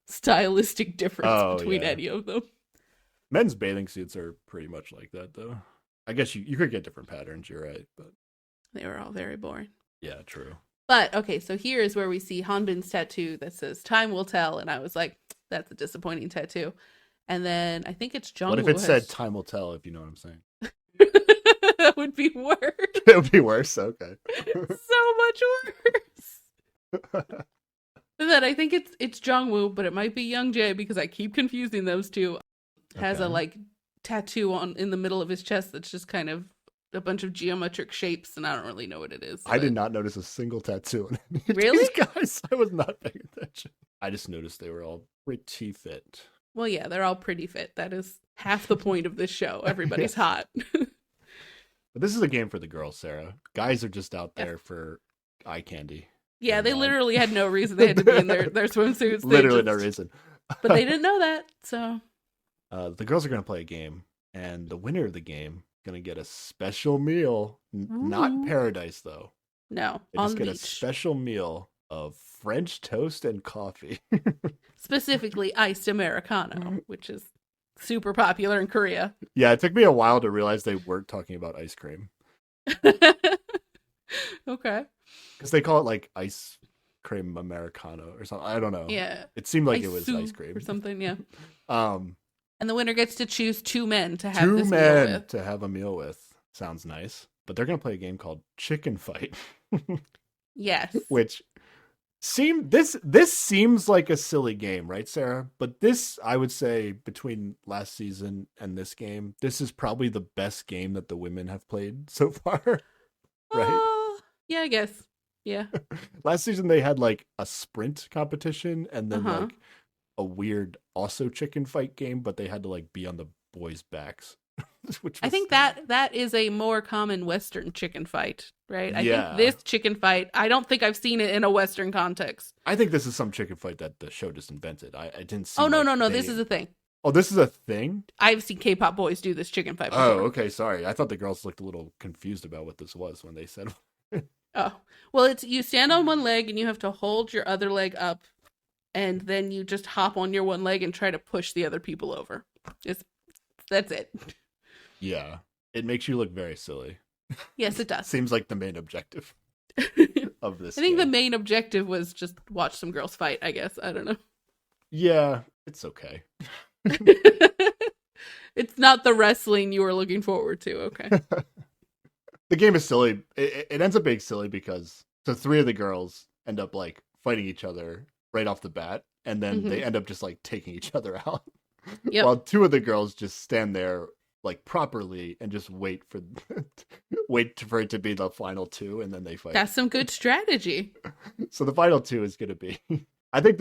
stylistic difference between any of them. Men's bathing suits are pretty much like that, though. I guess you could get different patterns. You're right, but they were all very boring. Yeah, true. But okay, so here is where we see Hanbin's tattoo that says "Time will tell," and I was like, "That's a disappointing tattoo." And then I think it's Jungwoo. What if it said "Time will tell"? If you know what I'm saying. That would be worse. It would be worse. Okay. So much worse. And then I think it's Jungwoo, but it might be Young Jae because I keep confusing those two. Has a like tattoo in the middle of his chest that's just kind of a bunch of geometric shapes, and I don't really know what it is. I did not notice a single tattoo on any of really? these guys. I was not paying attention. I just noticed they were all pretty fit. Well, yeah, they're all pretty fit. That is half the point of this show. Everybody's Yes. hot. But this is a game for the girls, Sarah. Guys are just out Yeah. there for eye candy. Yeah, And, they literally had no reason they had to be in their swimsuits. Literally no reason. But they didn't know that, so. The girls are going to play a game, and the winner of the game is going to get a special meal. Not paradise, though. No, They on just the get a beach. special meal of French toast and coffee. Specifically iced Americano, which is super popular in Korea. Yeah, it took me a while to realize they weren't talking about ice cream. Okay. Because they call it like ice cream Americano or something. I don't know. Yeah. It seemed like Ice it was soup ice cream. or something, yeah. Um, And the winner gets to choose 2 men to have Two this meal men with. to have a meal with. Sounds nice. But they're going to play a game called Chicken Fight. Yes. Which this seems like a silly game, right, Sarah? But this, I would say, between last season and this game, this is probably the best game that the women have played so far. Right? Yeah, I guess. Yeah. Last season they had like a sprint competition and then Uh-huh. like a weird also chicken fight game, but they had to like be on the boys' backs. Which I was, think that is a more common Western chicken fight, right? I Yeah. think this chicken fight, I don't think I've seen it in a Western context. I think this is some chicken fight that the show just invented. I didn't see. Oh, no, like, no. This is a thing. Oh, this is a thing? I've seen K-pop boys do this chicken fight before. Oh, okay, sorry. I thought the girls looked a little confused about what this was when they said. Oh. Well, it's you stand on one leg and you have to hold your other leg up, and then you just hop on your one leg and try to push the other people over. That's it. Yeah, it makes you look very silly. Yes, it does. Seems like the main objective I of this. think the game. main objective was just watch some girls fight, I guess. I don't know. Yeah, it's okay. It's not the wrestling you were looking forward to. Okay. The game is silly. It ends up being silly because the 3 of the girls end up like fighting each other right off the bat, and then they end up just like taking each other out. Yep. While 2 of the girls just stand there like properly and just wait for it to be the final 2, and then they fight. That's some good strategy. So the final 2 is going to be. I think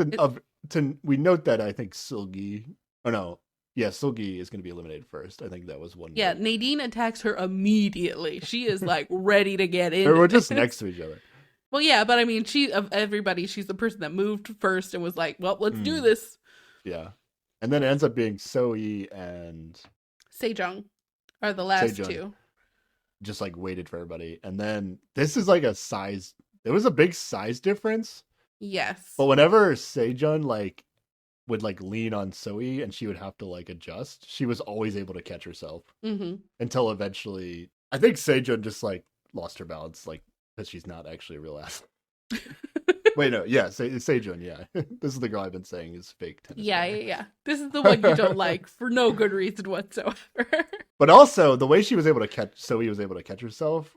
we note that I think Silgi. Oh no, yeah, Silgi is going to be eliminated first. I think that was one. Yeah, note. Nadine attacks her immediately. She is like ready to get in. They were just next to each other. Well, yeah, but I mean, of everybody, she's the person that moved first and was like, "Well, let's do this." Yeah, and then it ends up being Soi and Sejong are the last Sejong. 2. Just like waited for everybody, and then this is like a size. There was a big size difference. Yes. But whenever Sejun like would like lean on Soi and she would have to like adjust, she was always able to catch herself until eventually I think Sejun just like lost her balance, like because she's not actually a real athlete. Wait, no, yeah, Sejun, yeah. This is the girl I've been saying is fake tennis player. Yeah. This is the one you don't like for no good reason whatsoever. But also the way she was able to catch, Soi was able to catch herself,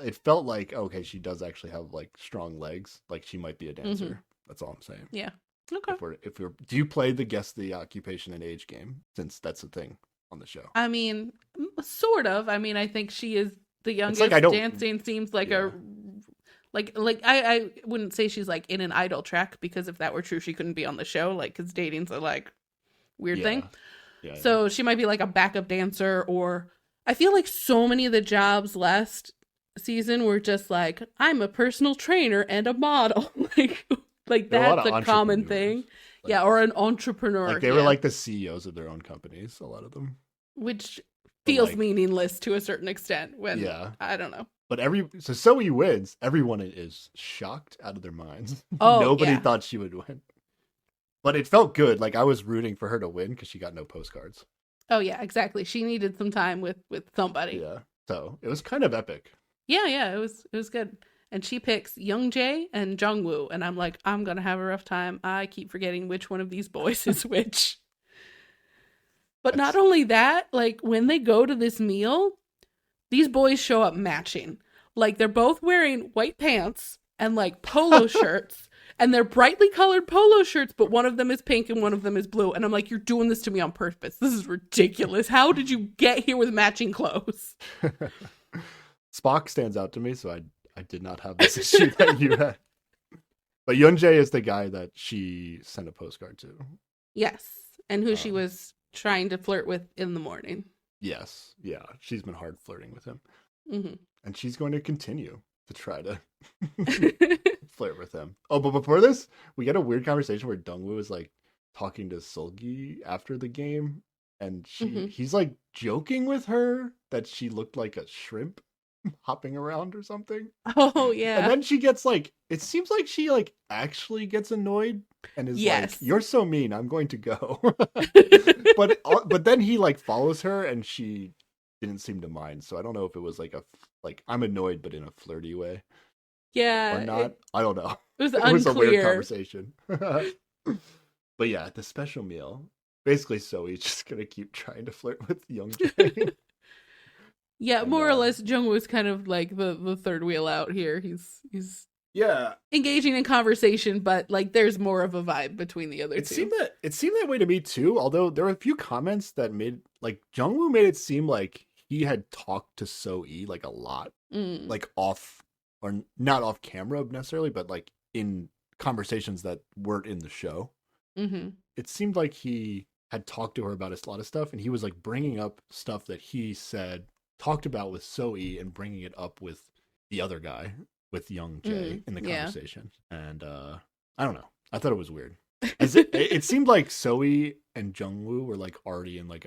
it felt like okay, she does actually have like strong legs, like she might be a dancer. That's all I'm saying. Yeah. Okay. If we're, do you play the guess the occupation and age game? Since that's a thing on the show. I mean, sort of. I mean, I think she is the youngest. Like I don't, dancing seems like a like I wouldn't say she's like in an idol track, because if that were true, she couldn't be on the show. Like, because dating's a like weird thing. Yeah. So she might be like a backup dancer, or I feel like so many of the jobs last season were just like, I'm a personal trainer and a model. like that's a common thing. Like, yeah, or an entrepreneur. Like they were like the CEOs of their own companies, a lot of them. Which feels meaningless to a certain extent when I don't know. But so Zoe wins, everyone is shocked out of their minds. Oh, Nobody thought she would win. But it felt good. Like I was rooting for her to win because she got no postcards. Oh yeah, exactly. She needed some time with somebody. Yeah. So it was kind of epic. Yeah, it was good. And she picks Youngjae and Jungwoo, and I'm like, I'm gonna have a rough time. I keep forgetting which one of these boys is which. But not only that, like when they go to this meal, these boys show up matching. Like they're both wearing white pants and like polo shirts, and they're brightly colored polo shirts, but one of them is pink and one of them is blue. And I'm like, you're doing this to me on purpose. This is ridiculous. How did you get here with matching clothes? Spock stands out to me, so I did not have this issue that you had. But Yunjae is the guy that she sent a postcard to. Yes, and who she Um, was trying to flirt with in the morning. yes, yeah, she's been hard flirting with him, Mm-hmm. and she's going to continue to try to flirt with him. Oh, but before this, we get a weird conversation where Dongwoo is like talking to Seolgi after the game, and he's like joking with her that she looked like a shrimp hopping around or something. Oh And yeah. then she gets like, it seems like she like actually gets annoyed and is like, Yes. "You're so mean. I'm going to go." But then he like follows her, and she didn't seem to mind. So I don't know if it was like I'm annoyed, but in a flirty way Yeah, or not. I don't know. it was It was a weird unclear. conversation. But yeah, at the special meal, basically Zoe's just gonna keep trying to flirt with Young Jae. Yeah, And more or less, Jungwoo is kind of like the third wheel out here. He's yeah, engaging in conversation, but like there's more of a vibe between the other it two. seemed that way to me too. Although there were a few comments that made like Jungwoo made it seem like he had talked to So-e like a lot, like off or not off camera necessarily, but like in conversations that weren't in the show. Mm-hmm. It seemed like he had talked to her about a lot of stuff, and he was like bringing up stuff that he said talked about with So-e and bringing it up with the other guy, with Young Jae in the conversation. And I don't know. I thought it was weird. As it seemed like So-e and Jungwoo were like already in like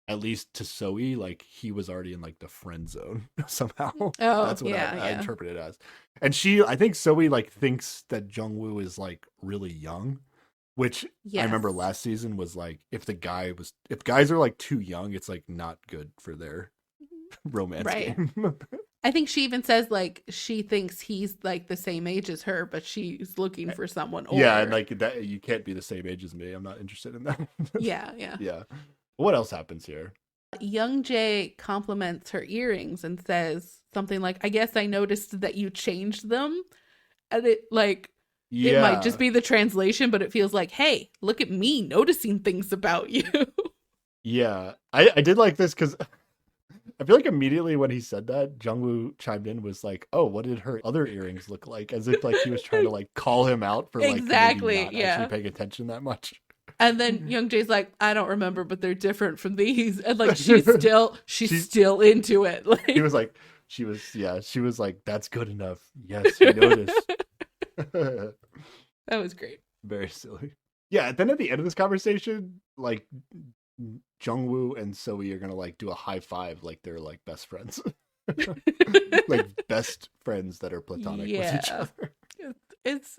at least to So-e, like he was already in like the friend zone somehow. Oh, That's what yeah, I interpret it as. And I think So-e like thinks that Jungwoo is like really young, which I remember last season was like if guys are like too young, it's like not good for their romance game. I think she even says like she thinks he's like the same age as her, but she's looking for someone older. Yeah, and like that, you can't be the same age as me. I'm not interested in that. Yeah. What else happens here? Young Jae compliments her earrings and says something like, "I guess I noticed that you changed them," and it like. Yeah. It might just be the translation, but it feels like, hey, look at me noticing things about you. Yeah, I did like this because I feel like immediately when he said that, Jungwoo chimed in was like, "Oh, what did her other earrings look like?" As if like he was trying to like call him out for like exactly, maybe not actually paying attention that much. And then Young Jae's like, "I don't remember, but they're different from these," and like she's still into it. Like he was like, she was like, "That's good enough." Yes, we noticed. That was great. Very silly. Yeah, then at the end of this conversation, like Jungwoo and So-e are gonna like do a high five like they're like best friends. Like best friends that are platonic with each other. It's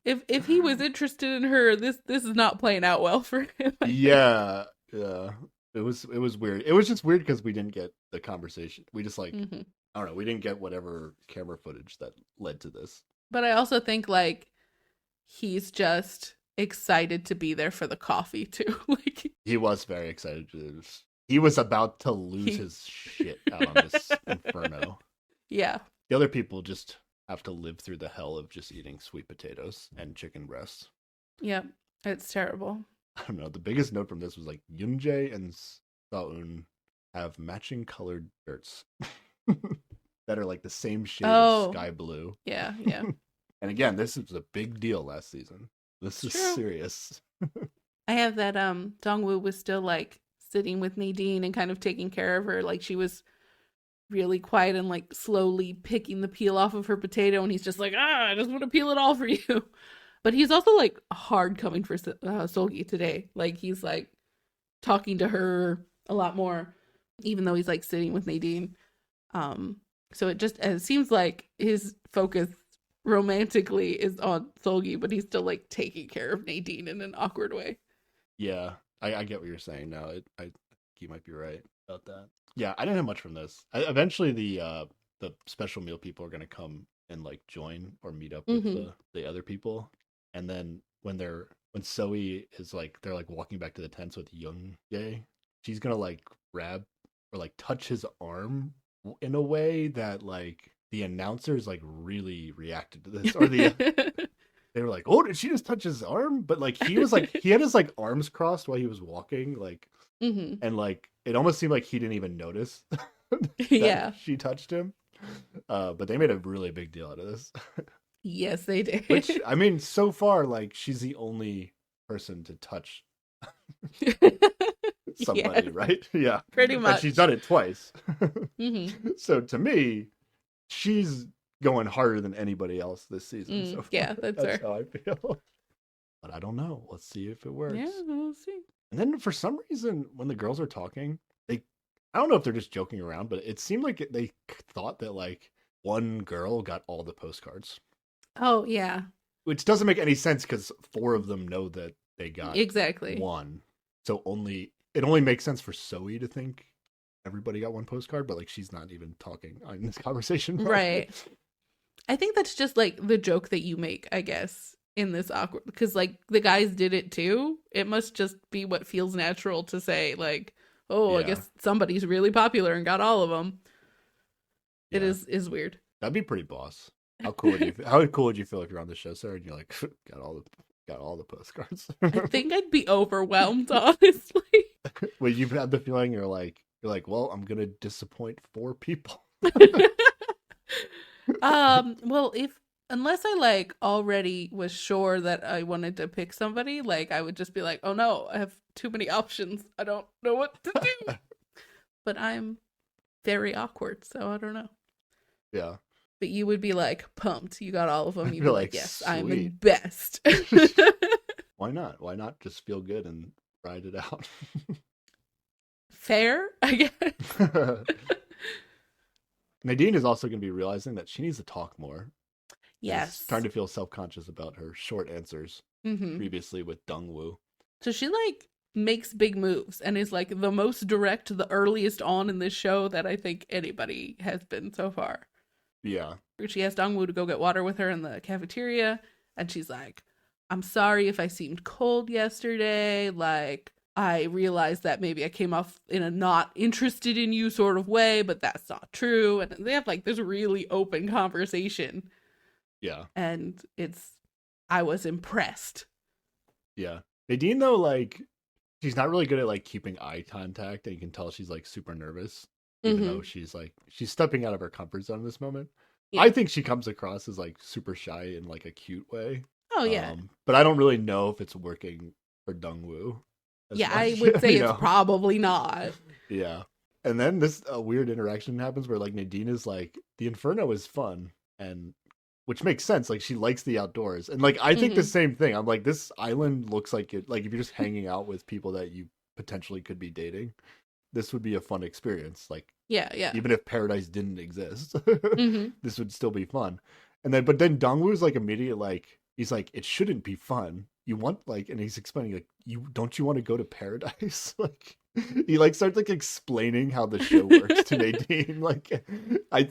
if he was interested in her, this is not playing out well for him. Yeah. It was weird. It was just weird because we didn't get the conversation. We just like I don't know, we didn't get whatever camera footage that led to this. But I also think like he's just excited to be there for the coffee too. Like he was very excited to he was about to lose his shit out on this Inferno. Yeah. The other people just have to live through the hell of just eating sweet potatoes and chicken breasts. Yep. It's terrible. I don't know. The biggest note from this was like Yoonjae and Saeun have matching colored shirts that are like the same shade of sky blue. Yeah. And again, this was a big deal last season. This is serious. I have that Dongwoo was still like sitting with Nadine and kind of taking care of her. Like she was really quiet and like slowly picking the peel off of her potato, and he's just like, I just want to peel it all for you. But he's also like hard coming for Seolgi today. Like he's like talking to her a lot more, even though he's like sitting with Nadine. So it seems like his focus romantically is on Seolgi, but he's still like taking care of Nadine in an awkward way. Yeah, I get what you're saying now. I think you might be right about that. Yeah, I didn't have much from this. Eventually, the special meal people are gonna come and like join or meet up with the other people, and then when So-e is like they're like walking back to the tents with Young Jae, she's gonna like grab or like touch his arm in a way that like the announcers like really reacted to this, or they were like, "Oh, did she just touch his arm?" But like he was like he had his like arms crossed while he was walking, like, and like it almost seemed like he didn't even notice that she touched him. But they made a really big deal out of this. Yes, they did. Which, I mean, so far, like, she's the only person to touch Yes, somebody, right? Yeah. pretty And she's much. done it twice. Mm-hmm. So to me, she's going harder than anybody else this season so far. Yeah, that's That's her. how I feel. But I don't know. Let's see if it works. Yeah, we'll see. And then for some reason, when the girls are talking, I don't know if they're just joking around, but it seemed like they thought that like one girl got all the postcards. Oh, yeah. Which doesn't make any sense because 4 of them know that they got Exactly. one. So it only makes sense for Zoe to think everybody got one postcard, but like she's not even talking in this conversation. Probably. Right. I think that's just like the joke that you make, I guess, in this awkward, because like the guys did it too. It must just be what feels natural to say, like, oh, I guess somebody's really popular and got all of them. It is weird. That'd be pretty boss. How cool would you? How cool would you feel if you're on the show, Sarah, and you're like, got all the postcards? I think I'd be overwhelmed, honestly. Well, you've had the feeling you're like, well, I'm gonna disappoint 4 people. Well, unless I like already was sure that I wanted to pick somebody, like I would just be like, oh no, I have too many options. I don't know what to do. But I'm very awkward, so I don't know. Yeah. But you would be like pumped. You got all of them. You'd be like, yes, sweet. I'm the best. Why not? Why not just feel good and ride it out? Fair, I guess. Nadine is also going to be realizing that she needs to talk more. Yes. She's starting to feel self-conscious about her short answers previously with Dongwoo. So she like makes big moves and is like the most direct, the earliest on in this show that I think anybody has been so far. Yeah. She asked Dongwoo to go get water with her in the cafeteria, and she's like, I'm sorry if I seemed cold yesterday. Like, I realized that maybe I came off in a not interested in you sort of way, but that's not true. And they have like this really open conversation. Yeah. And I was impressed. Yeah. Nadine, though, like, she's not really good at like keeping eye contact, and you can tell she's like super nervous, even though she's stepping out of her comfort zone in this moment. Yeah. I think she comes across as like super shy in like a cute way. Oh yeah. But I don't really know if it's working for Dongwoo. Yeah, I would say it's probably not. Yeah. And then this weird interaction happens where like Nadine is like, the Inferno is fun, and which makes sense. Like she likes the outdoors, and like I think the same thing. I'm like, this island looks like it. Like if you're just hanging out with people that you potentially could be dating, this would be a fun experience. Like yeah. Even if paradise didn't exist, this would still be fun. And then, but then Dongwoo's like immediate, like he's like, it shouldn't be fun. You want like, and he's explaining like, you want to go to paradise? Like he like starts like explaining how the show works to Nadine. Like I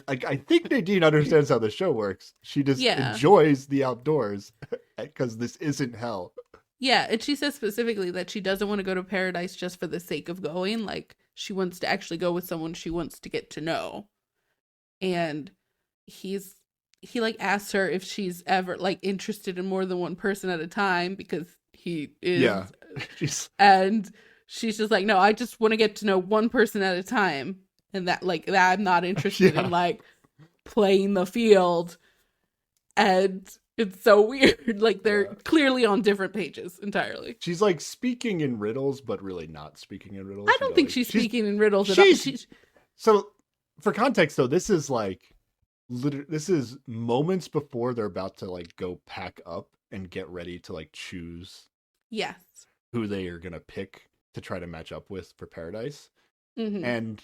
think Nadine understands how the show works. She just enjoys the outdoors because this isn't hell. Yeah, and she says specifically that she doesn't want to go to paradise just for the sake of going. Like she wants to actually go with someone she wants to get to know. And he like asks her if she's ever like interested in more than one person at a time, because he is. Yeah. And she's just like, no, I just want to get to know one person at a time. And that I'm not interested in like playing the field. And it's so weird. Like they're clearly on different pages entirely. She's like speaking in riddles, but really not speaking in riddles. I don't think she's speaking in riddles at all. So for context though, this is like, this is moments before they're about to like go pack up and get ready to like choose who they are gonna pick to try to match up with for paradise. And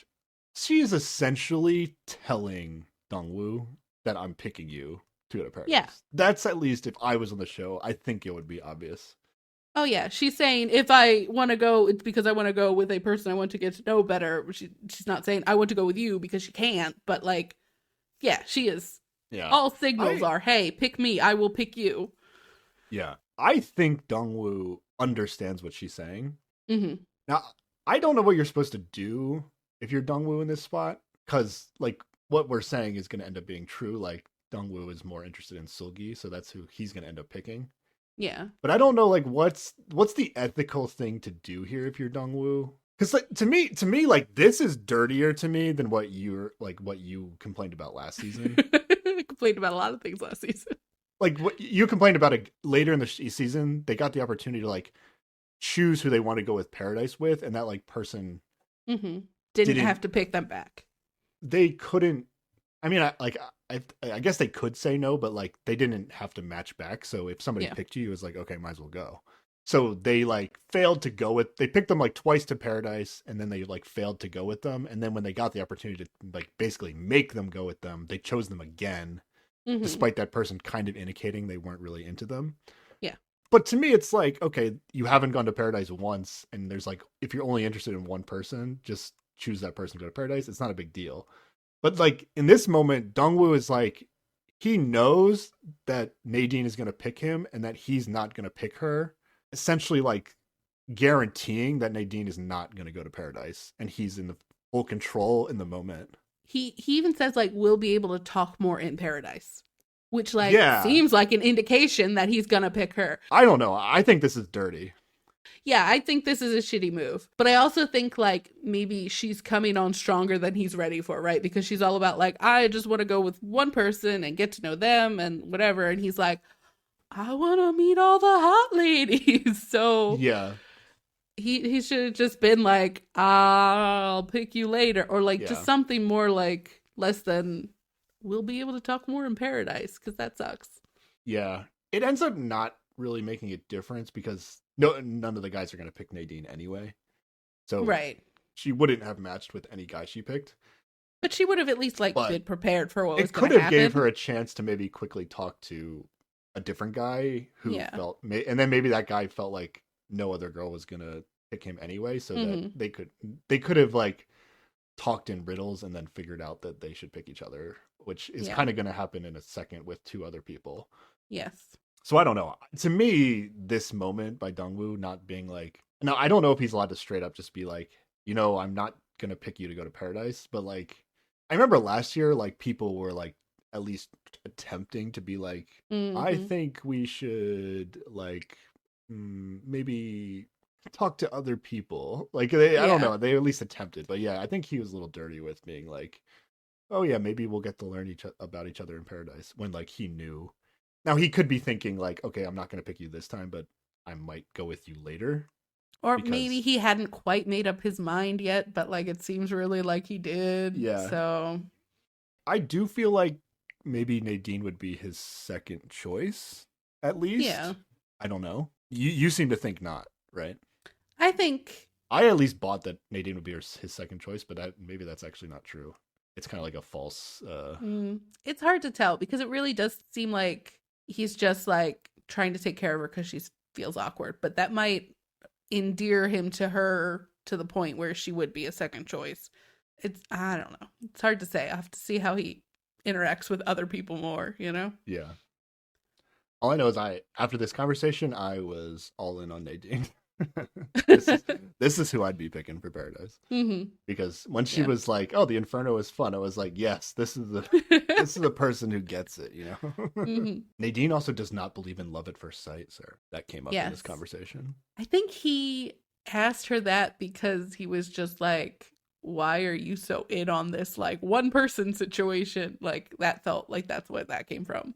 she's essentially telling Dongwoo that I'm picking you to go to paradise. Yeah, that's at least, if I was on the show, I think it would be obvious. Oh yeah, she's saying if I want to go, it's because I want to go with a person I want to get to know better. She's not saying I want to go with you because she can't, but like, yeah, she is. Yeah. All signals are, hey, pick me, I will pick you. Yeah. I think Dongwoo understands what she's saying. Now, I don't know what you're supposed to do if you're Dongwoo in this spot, because like what we're saying is going to end up being true. Like Dongwoo is more interested in Seulgi, so that's who he's going to end up picking. Yeah. But I don't know, like, what's the ethical thing to do here if you're Dongwoo? Because like to me, like this is dirtier to me than what you complained about last season. I complained about a lot of things last season. like what you complained about it later in the season. They got the opportunity to like choose who they want to go with Paradise with, and that like person Mm-hmm. Didn't didn't. have to pick them back. They couldn't. I mean, I guess they could say no, but like they didn't have to match back. So if somebody Yeah. picked you, it was like, okay, might as well go. So they like failed to go with. They picked them like twice to Paradise, and then they like failed to go with them. And then when they got the opportunity to like basically make them go with them, they chose them again, Mm-hmm. despite that person kind of indicating they weren't really into them. Yeah. But to me, it's like, okay, you haven't gone to Paradise once, and there's like, if you're only interested in one person, just choose that person to go to Paradise. It's not a big deal. But like in this moment, Dongwoo is like, he knows that Nadine is going to pick him and that he's not going to pick her, essentially like guaranteeing that Nadine is not going to go to Paradise, and he's in the full control in the moment. He even says like we'll be able to talk more in Paradise, which like Yeah, seems like an indication that he's gonna pick her. I don't know. I think this is dirty. Yeah, I think this is a shitty move. But I also think like maybe she's coming on stronger than he's ready for, right? Because she's all about like, I just want to go with one person and get to know them and whatever. And he's like, I want to meet all the hot ladies. So Yeah, he should have just been like, I'll pick you later. Or like just yeah, something more like less than we'll be able to talk more in Paradise, because that sucks. yeah. It ends up not really making a difference because no, none of the guys are going to pick Nadine anyway. So Right. she wouldn't have matched with any guy she picked. But she would have at least like But been prepared for what was it going could to have gave happen. her a chance to maybe quickly talk to a different guy who Yeah. felt, and then maybe that guy felt like no other girl was gonna pick him anyway, so that Hmm. they could have like talked in riddles and then figured out that they should pick each other, which is Yeah. kind of gonna happen in a second with two other people. Yes. So I don't know. To me, this moment by Dongwoo not being like, now I don't know if he's allowed to straight up just be like, I'm not gonna pick you to go to Paradise, but like, I remember last year, like people were like at least attempting to be like, I Hmm. think we should like maybe talk to other people. Like I don't Yeah. know, they at least attempted, but yeah, I think he was a little dirty with being like, oh yeah, maybe we'll get to learn about each other in Paradise when like he knew. Now he could be thinking like, okay, I'm not going to pick you this time, but I might go with you later Or maybe because he hadn't quite made up his mind yet, but like it seems really like he did. yeah, So, I do feel like maybe Nadine would be his second choice at yeah. least. I don't know. You seem to think not, right? I think I at least bought that Nadine would be his second choice, but maybe that's actually not true. It's kind of like a false. it's hard to tell because it really does seem like he's just like trying to take care of her because she feels awkward, but that might endear him to her to the point where she would be a second choice. I don't know. It's hard to say. I have to see how he interacts with other people more, you know? Yeah. All I know is after this conversation, I was all in on Nadine. this is this is who I'd be picking for Paradise Mhm. because when she Yeah. was like, "Oh, the Inferno is fun," I was like, "Yes, this is the person who gets it." Mhm. Nadine also does not believe in love at first sight, sir. That came up in this Yes. conversation. I think he asked her that because he was just like, why are you so in on this like one person situation? Like that felt like that's what that came from.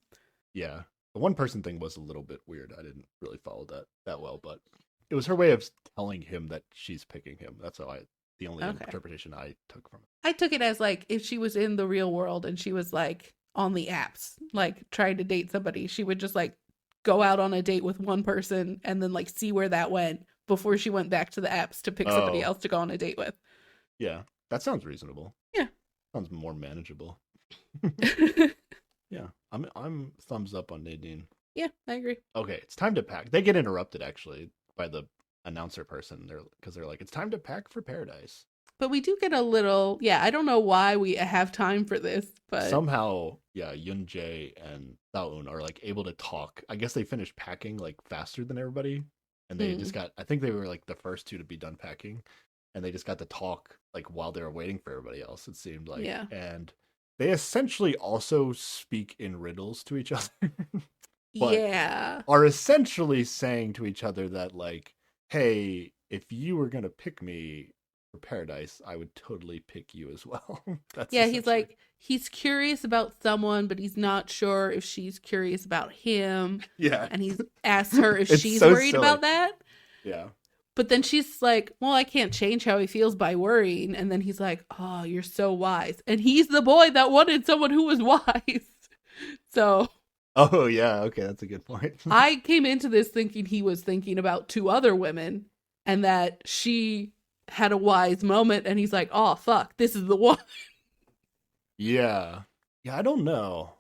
Yeah, the one person thing was a little bit weird. I didn't really follow that well, but it was her way of telling him that she's picking him. That's the only Okay. interpretation I took from it. I took it as like if she was in the real world and she was like on the apps, like trying to date somebody, she would just like go out on a date with one person and then like see where that went before she went back to the apps to pick somebody Oh, else to go on a date with. yeah, that sounds reasonable. Yeah. Sounds more manageable. Yeah, I'm thumbs up on Nadine. Yeah, I agree. Okay, it's time to pack. They get interrupted actually by the announcer person. They're like, it's time to pack for Paradise. But we do get a little, yeah, I don't know why we have time for this, but Somehow, yeah, Yun Jae and Daeun are like able to talk. I guess they finished packing like faster than everybody, and they just mm, got. I think they were like the first two to be done packing, and they just got to talk like while they were waiting for everybody else. It seemed like, yeah. and they essentially also speak in riddles to each other, but Yeah. are essentially saying to each other that like, hey, if you were gonna pick me, for Paradise, I would totally pick you as well. That's Yeah, he's essentially. like, he's curious about someone, but he's not sure if she's curious about him. Yeah. And he's asked her if It's she's so worried silly. about that. Yeah. But then she's like, well, I can't change how he feels by worrying. And then he's like, oh, you're so wise. And he's the boy that wanted someone who was wise. So Oh, yeah. Okay, that's a good point. I came into this thinking he was thinking about two other women and that she had a wise moment. And he's like, oh, fuck, this is the one. Yeah. Yeah, I don't know.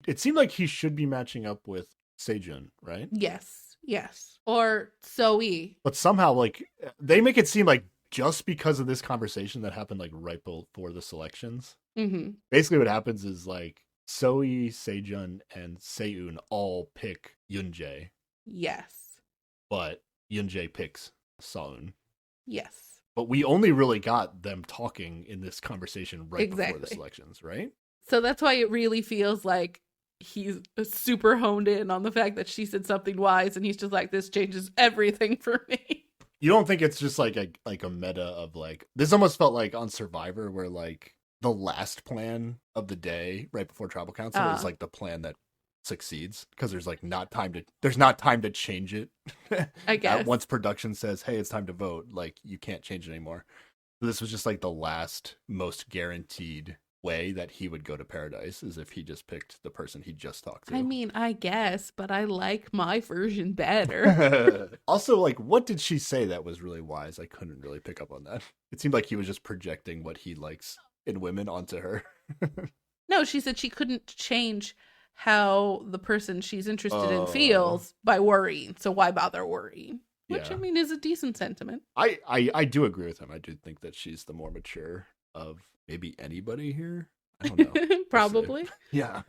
It seemed like he should be matching up with Sejun, right? Yes, yes. Or Zoe. But somehow, like, they make it seem like just because of this conversation that happened, like, right before the selections. Mm-hmm. Basically, what happens is, like, Soe, Sejun, and Seun all pick Yoonjae, Yes. but Yoonjae picks Seon. Yes. But we only really got them talking in this conversation right before the Exactly. selections, right? So that's why it really feels like he's super honed in on the fact that she said something wise, and he's just like, this changes everything for me. You don't think it's just like a meta of like, this almost felt like on Survivor where like the last plan of the day right before tribal council is like the plan that succeeds because there's not time to change it. I guess. Once production says, hey, it's time to vote, like you can't change it anymore. So this was just like the last most guaranteed way that he would go to Paradise is if he just picked the person he just talked to. I mean, I guess, but I like my version better. Also, like, what did she say that was really wise? I couldn't really pick up on that. It seemed like he was just projecting what he likes in women onto her. No, she said she couldn't change how the person she's interested in feels by worrying. So why bother worrying? Which, Yeah. I mean, is a decent sentiment. I do agree with him. I do think that she's the more mature of maybe anybody here. I don't know. Probably. Yeah.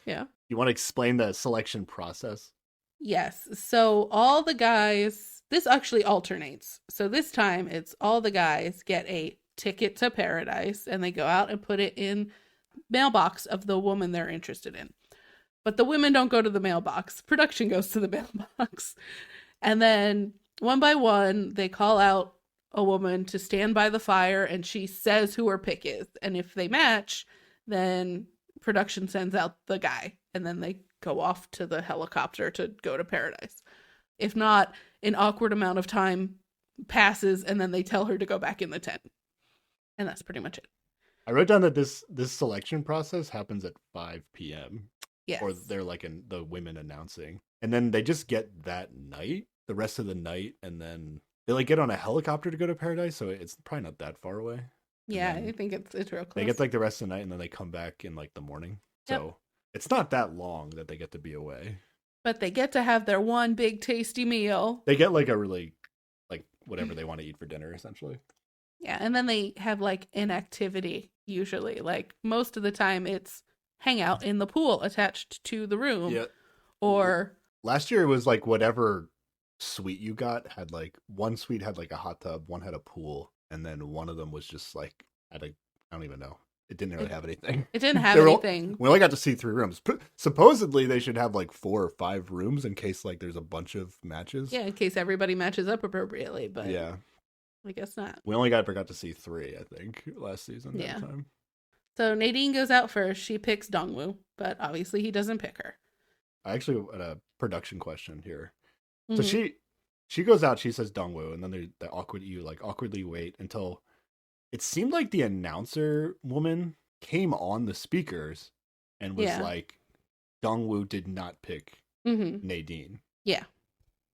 Yeah. You want to explain the selection process? Yes. So all the guys, this actually alternates. So this time it's all the guys get a ticket to Paradise and they go out and put it in mailbox of the woman they're interested in. But the women don't go to the mailbox. Production goes to the mailbox. And then one by one, they call out a woman to stand by the fire and she says who her pick is. And if they match, then production sends out the guy and then they go off to the helicopter to go to Paradise. If not, an awkward amount of time passes and then they tell her to go back in the tent. And that's pretty much it. I wrote down that this selection process happens at 5 p.m. Yes. Or they're like the women announcing. And then they just get that night, the rest of the night, and then they like get on a helicopter to go to Paradise, so it's probably not that far away. Yeah, I think it's real close. They get like the rest of the night and then they come back in like the morning. Yep. So it's not that long that they get to be away. But they get to have their one big tasty meal. They get like a really like whatever they want to eat for dinner, essentially. Yeah, and then they have like an activity usually. Like most of the time it's hang out in the pool attached to the room. Yeah. Or last year it was like whatever suite you got had like one suite had like a hot tub, one had a pool, and then one of them was just like at a I don't even know. It didn't really have anything. It didn't have anything. We only got to see 3 rooms. Supposedly they should have like 4 or 5 rooms in case like there's a bunch of matches. Yeah, in case everybody matches up appropriately, but yeah, I guess not. We only got to see 3, I think, last season. Yeah. Time. So Nadine goes out first. She picks Dongwoo, but obviously he doesn't pick her. I actually had a production question here. Mm-hmm. So she goes out, she says Dongwoo, and then the awkwardly wait until it seemed like the announcer woman came on the speakers and was like, Dongwoo did not pick Nadine. Yeah.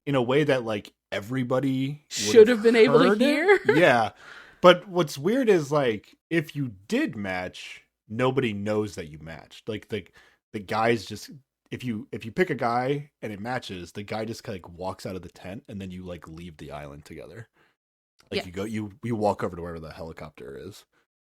In a way that like everybody should have been able to hear. Yeah. But what's weird is like if you did match, nobody knows that you matched. Like the guys just if you pick a guy and it matches, the guy just like walks out of the tent and then you like leave the island together. Like you walk over to wherever the helicopter is.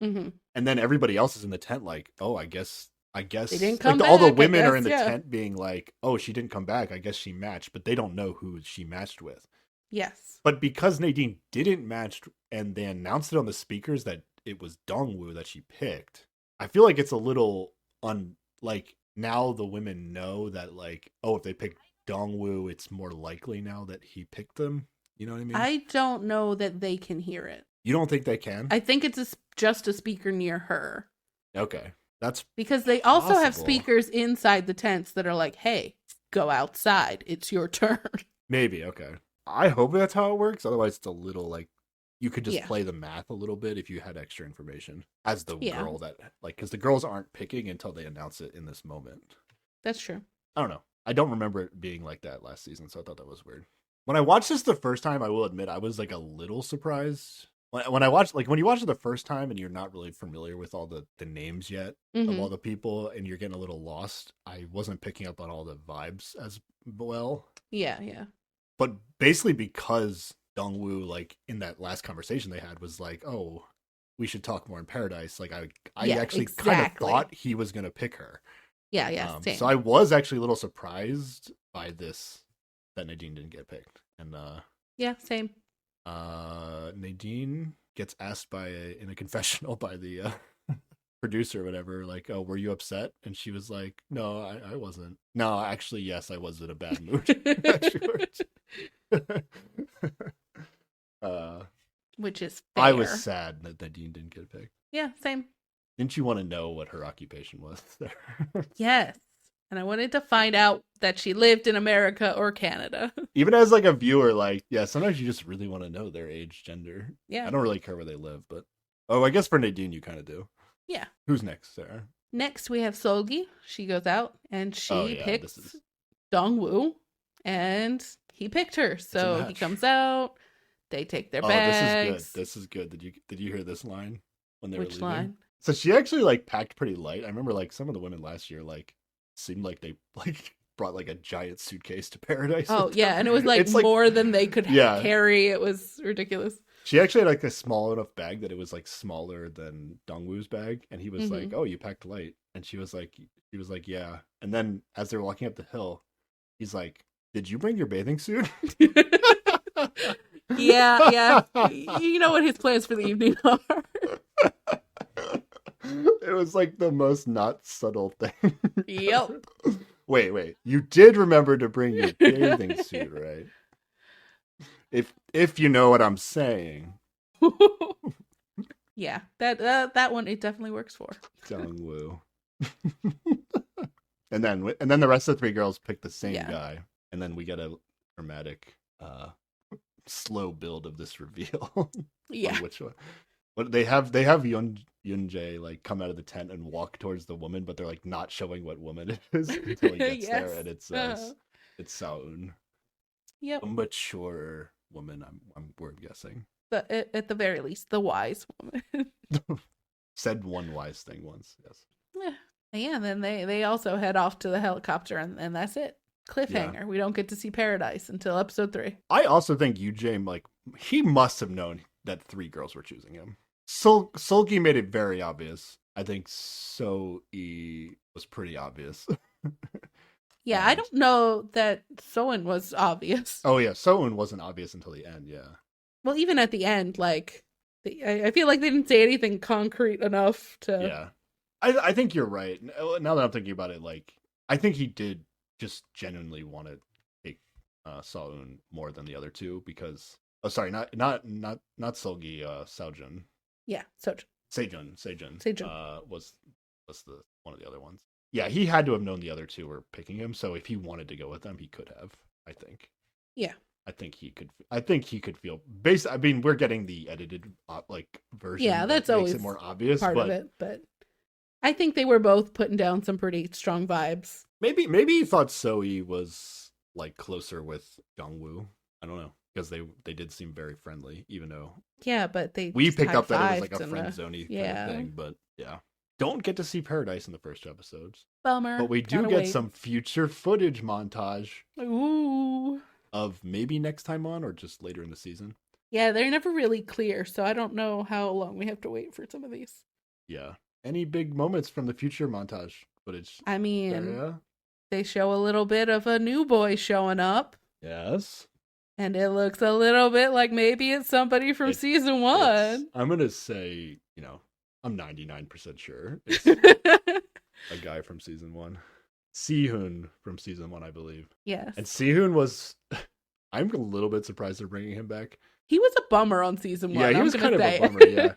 Mm-hmm. And then everybody else is in the tent like, oh, I guess they didn't come back. All the women are in the tent being like, oh, she didn't come back. I guess she matched, but they don't know who she matched with. Yes. But because Nadine didn't match and they announced it on the speakers that it was Dongwoo that she picked, I feel like it's a little like now the women know that like, oh, if they pick Dongwoo, it's more likely now that he picked them. You know what I mean? I don't know that they can hear it. You don't think they can? I think it's just a speaker near her. Okay. That's because they also have possible. speakers inside the tents that are like, hey, go outside. It's your turn. Maybe. Okay. I hope that's how it works. Otherwise, it's a little like you could just Yeah. play the math a little bit if you had extra information as the Yeah. girl that like because the girls aren't picking until they announce it in this moment. That's true. I don't know. I don't remember it being like that last season, so I thought that was weird. When I watched this the first time, I will admit I was like a little surprised. When I watched, like when you watch it the first time and you're not really familiar with all the names yet of all the people and you're getting a little lost, I wasn't picking up on all the vibes as well. Yeah, yeah. But basically because Dongwoo, like in that last conversation they had, was like, "Oh, we should talk more in Paradise." Like I actually kind of thought he was gonna pick her. Yeah, yeah. Same. So I was actually a little surprised by this that Nadine didn't get picked, and yeah, same. Nadine gets asked in a confessional by the producer or whatever, like, "Oh, were you upset?" And she was like, "No, I wasn't. No, actually, yes, I was in a bad mood." Which is fair. I was sad that Nadine didn't get picked. Yeah, same. Didn't you want to know what her occupation was there? Yes. And I wanted to find out that she lived in America or Canada. Even as like a viewer, like, yeah, sometimes you just really want to know their age, gender. Yeah. I don't really care where they live, but I guess for Nadine you kind of do. Yeah. Who's next, Sarah? Next we have Solgi. She goes out and she picks Dongwoo, and he picked her. So he comes out. They take their bags. This is good. Did you hear this line when they were leaving? Which line? So she actually like packed pretty light. I remember like some of the women last year like seemed like they like brought like a giant suitcase to Paradise. Oh yeah, and it was like more than they could carry. It was ridiculous. She actually had like a small enough bag that it was like smaller than Dongwoo's bag, and he was like, "Oh, you packed light," and she was like, "Yeah." And then as they're walking up the hill, he's like, "Did you bring your bathing suit?" Yeah. You know what his plans for the evening are. It was like the most not subtle thing. Yep. Wait. You did remember to bring your bathing suit, right? If you know what I'm saying. Yeah, that one it definitely works for Dongwoo. and then the rest of the three girls pick the same guy, and then we get a dramatic, slow build of this reveal. Yeah. Which one? But they have Yunjae like come out of the tent and walk towards the woman, but they're like not showing what woman it is until he gets there, and it's Saoun. Yep. A mature woman, we're guessing. But at the very least, the wise woman. Said one wise thing once, yes. Yeah, and then they also head off to the helicopter, and that's it. Cliffhanger. Yeah. We don't get to see Paradise until episode 3. I also think Yunjae, like, he must have known that 3 girls were choosing him. Sulgi made it very obvious. I think So-e was pretty obvious. Yeah, I don't know that Soen was obvious. Oh yeah, Soen wasn't obvious until the end, yeah. Well, even at the end, like, I feel like they didn't say anything concrete enough to... Yeah. I think you're right. Now that I'm thinking about it, like, I think he did just genuinely want to take Saoun more than the other two because... Oh, sorry, not Solgi, Saojun. Yeah, Sejun. Sejun was the one of the other ones. Yeah, he had to have known the other two were picking him, so if he wanted to go with them, he could have, I think. Yeah. I think he could feel based. I mean, we're getting the edited like version. Yeah, that's always makes it more obvious part of it, but I think they were both putting down some pretty strong vibes. Maybe he thought Soe was like closer with Dongwoo. I don't know, because they did seem very friendly, even though but we picked up that it was like a friend zoney kind of thing. But yeah, don't get to see Paradise in the first 2 episodes. Bummer. But we do get some future footage montage. Ooh. Of maybe next time on or just later in the season. Yeah, they're never really clear, so I don't know how long we have to wait for some of these. Yeah. Any big moments from the future montage footage? I mean, they show a little bit of a new boy showing up. Yes. And it looks a little bit like maybe it's somebody from season 1. I'm going to say, I'm 99% sure it's a guy from season 1. Sihoon from season 1, I believe. Yes. And Sihoon was... I'm a little bit surprised they're bringing him back He was a bummer on season 1. Yeah, he was kind of a bummer, yeah.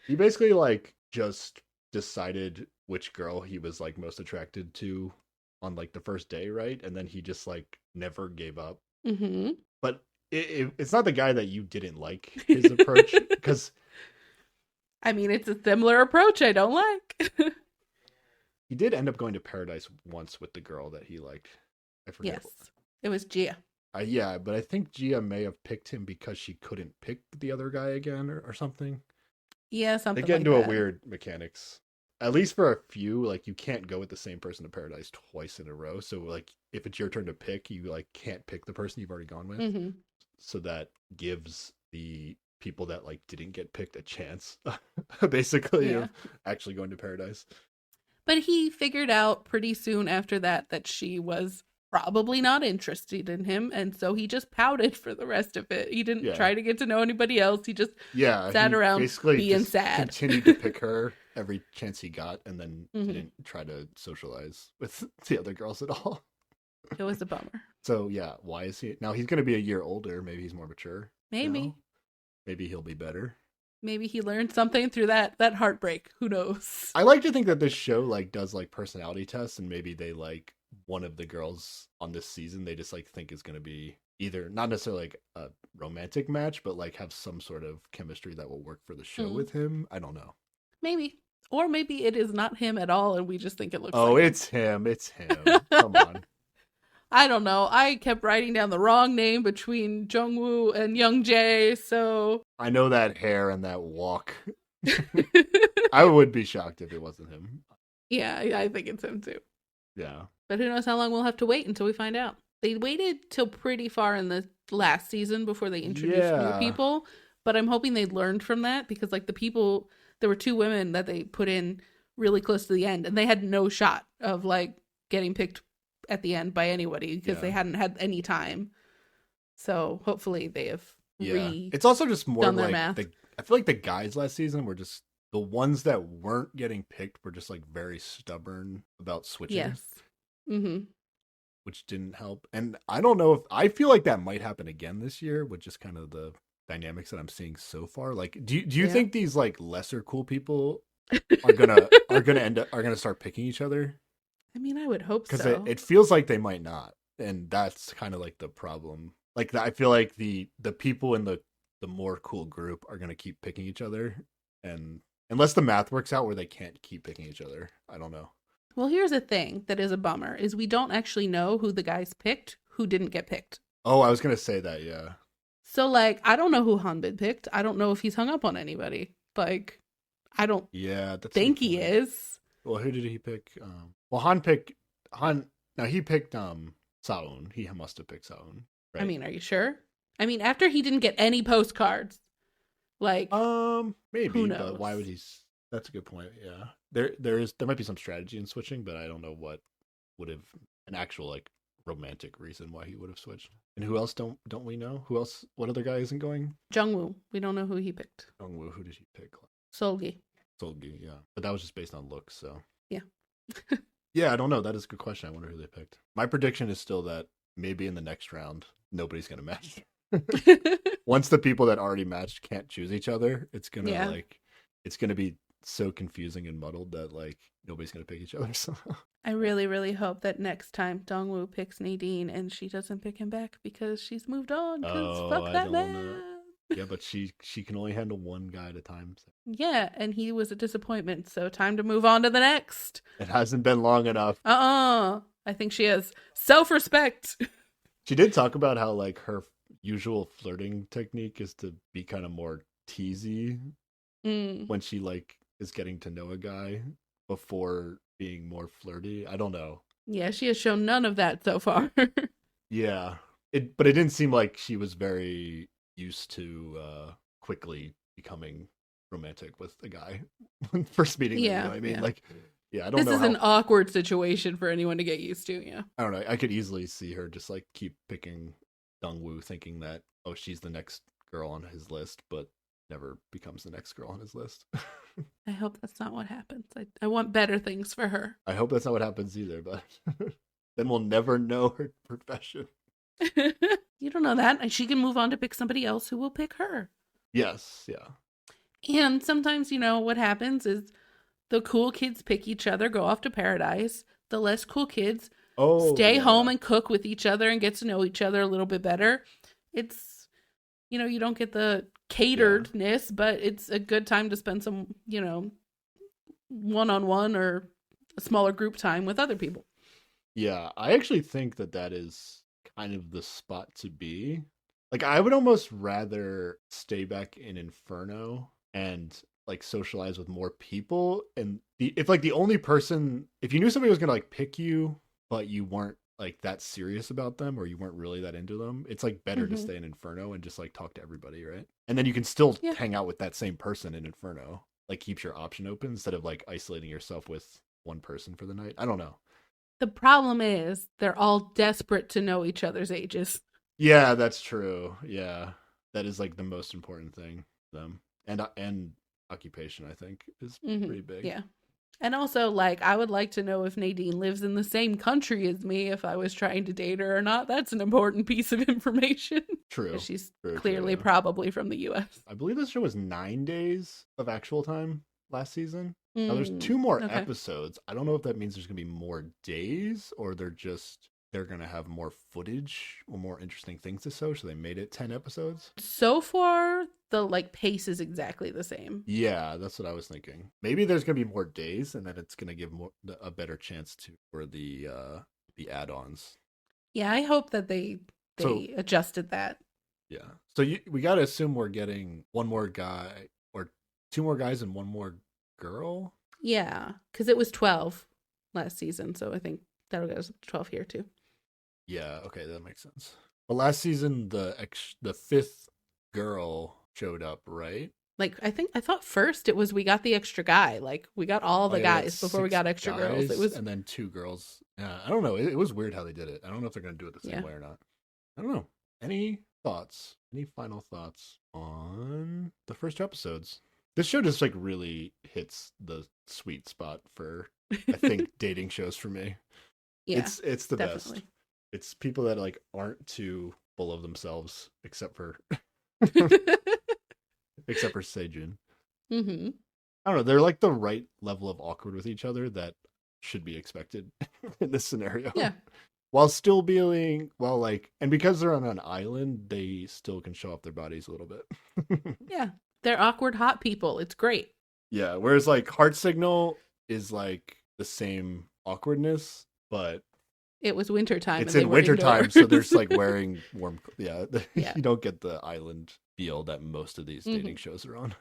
He basically, like, just decided which girl he was, like, most attracted to on, like, the first day, right? And then he just, like, never gave up. Mm-hmm. But it's not the guy that you didn't like his approach, because... I mean, it's a similar approach I don't like. He did end up going to paradise once with the girl that he liked. I forget. Yes, it was Gia. Yeah, but I think Gia may have picked him because she couldn't pick the other guy again or something. Yeah, something They get like into that. a weird mechanics. At least for a few, like, you can't go with the same person to paradise twice in a row. So, like, if it's your turn to pick, you, like, can't pick the person you've already gone with. Mm-hmm. So that gives the people that, like, didn't get picked a chance, basically, of actually going to paradise. But he figured out pretty soon after that she was probably not interested in him, and so he just pouted for the rest of it. He didn't try to get to know anybody else. He just sat around basically being sad. Continued to pick her every chance he got, and then didn't try to socialize with the other girls at all. It was a bummer. So yeah, why is he now? He's going to be a year older. Maybe he's more mature. Maybe he'll be better. Maybe he learned something through that heartbreak. Who knows? I like to think that this show, like, does, like, personality tests, and maybe they, like, one of the girls on this season they just, like, think is going to be either not necessarily like a romantic match, but, like, have some sort of chemistry that will work for the show with him. I don't know. Maybe. Or maybe it is not him at all and we just think it looks like him. It's him. It's him. Come on. I don't know. I kept writing down the wrong name between Jung-woo and Young Jae, so... I know that hair and that walk. I would be shocked if it wasn't him. Yeah, I think it's him too. Yeah. But who knows how long we'll have to wait until we find out. They waited till pretty far in the last season before they introduced new people, but I'm hoping they learned from that, because, like, the people... There were 2 women that they put in really close to the end, and they had no shot of, like, getting picked at the end by anybody because they hadn't had any time. So hopefully they have it's also just more done their like math. I feel like the guys last season were just the ones that weren't getting picked were just, like, very stubborn about switching. Yes. Mm-hmm. Which didn't help. And I don't know if I feel like that might happen again this year with just kind of the dynamics that I'm seeing so far. Like, do you think these, like, lesser cool people are gonna start picking each other? I mean, I would hope so. Because it feels like they might not, and that's kind of like the problem. Like, I feel like the people in the more cool group are gonna keep picking each other, and unless the math works out where they can't keep picking each other, I don't know. Well, here's a thing that is a bummer: is we don't actually know who the guys picked who didn't get picked. Oh, I was gonna say that, yeah. So, like, I don't know who Hanbin picked. I don't know if he's hung up on anybody. Like, I don't. Yeah, that's think he is. Well, who did he pick? Well, Han picked Han. Now he picked Saun. He must have picked Saun. Right? I mean, are you sure? I mean, after he didn't get any postcards, like, maybe. Who knows? But why would he? That's a good point. Yeah, there might be some strategy in switching, but I don't know what would have an actual, like, romantic reason why he would have switched. And who else don't we know? Who else? What other guy isn't going? Jungwoo. We don't know who he picked. Jungwoo. Who did he pick? Solgi. Yeah, but that was just based on looks. So yeah. Yeah, I don't know. That is a good question. I wonder who they picked. My prediction is still that maybe in the next round nobody's gonna match. Once the people that already matched can't choose each other, it's gonna be so confusing and muddled that, like, nobody's gonna pick each other. So I really, really hope that next time Dongwoo picks Nadine and she doesn't pick him back because she's moved on. Because fuck that man. Yeah, but she can only handle one guy at a time. So. Yeah, and he was a disappointment. So time to move on to the next. It hasn't been long enough. I think she has self-respect. She did talk about how, like, her usual flirting technique is to be kind of more teasy when she, like, is getting to know a guy before being more flirty. I don't know. Yeah, she has shown none of that so far. Yeah. But it didn't seem like she was very used to quickly becoming romantic with a guy when first meeting them, you know what I mean? Yeah. Like, yeah, I don't know. This is an awkward situation for anyone to get used to, yeah. I don't know. I could easily see her just, like, keep picking Dongwoo, thinking that, oh, she's the next girl on his list, but never becomes the next girl on his list. I hope that's not what happens. I want better things for her. I hope that's not what happens either, but then we'll never know her profession. You don't know that. And she can move on to pick somebody else who will pick her. Yes, yeah. And sometimes, what happens is the cool kids pick each other, go off to paradise. The less cool kids stay home and cook with each other and get to know each other a little bit better. It's, you don't get the cateredness, but it's a good time to spend some, one-on-one or a smaller group time with other people. Yeah, I actually think that is kind of the spot to be. Like, I would almost rather stay back in Inferno and like socialize with more people. And if like the only person, if you knew somebody was gonna like pick you, but you weren't like that serious about them, or you weren't really that into them, it's like better to stay in Inferno and just like talk to everybody, right? And then you can still hang out with that same person in Inferno. Like, keeps your option open instead of like isolating yourself with one person for the night. I don't know. The problem is they're all desperate to know each other's ages. Yeah, that's true. Yeah, that is like the most important thing for them. And occupation, I think, is pretty big. Yeah. And also, like, I would like to know if Nadine lives in the same country as me if I was trying to date her or not. That's an important piece of information. True. She's Very clearly true, probably from the U.S. I believe this show was 9 days of actual time last season. Now, there's 2 more episodes. I don't know if that means there's going to be more days, or they're going to have more footage or more interesting things to show, so they made it 10 episodes. So far, the like pace is exactly the same. Yeah, that's what I was thinking. Maybe there's going to be more days, and then it's going to give a better chance for the add-ons. Yeah, I hope that they adjusted that. Yeah. So we got to assume we're getting one more guy, or 2 more guys and 1 more girl. Yeah, because it was 12 last season, so I think that'll get us 12 here too. Yeah, okay, that makes sense. But last season, the 5th girl showed up, right? Like, I thought first it was we got the extra guy. Like, we got all the guys before we got extra girls. It was, and then 2 girls. Yeah, I don't know. It was weird how they did it. I don't know if they're going to do it the same way or not. I don't know. Any thoughts? Any final thoughts on the first episodes? This show just like really hits the sweet spot for, I think, dating shows for me. Yeah, it's the definitely best. It's people that like aren't too full of themselves, except for Sejun. Mm-hmm. I don't know. They're like the right level of awkward with each other that should be expected in this scenario. Yeah. While still being and because they're on an island, they still can show off their bodies a little bit. Yeah. They're awkward hot people. It's great. Yeah. Whereas like Heart Signal is like the same awkwardness, but it was wintertime. It's in wintertime, so they're just like wearing warm. Yeah. You don't get the island feel that most of these dating shows are on.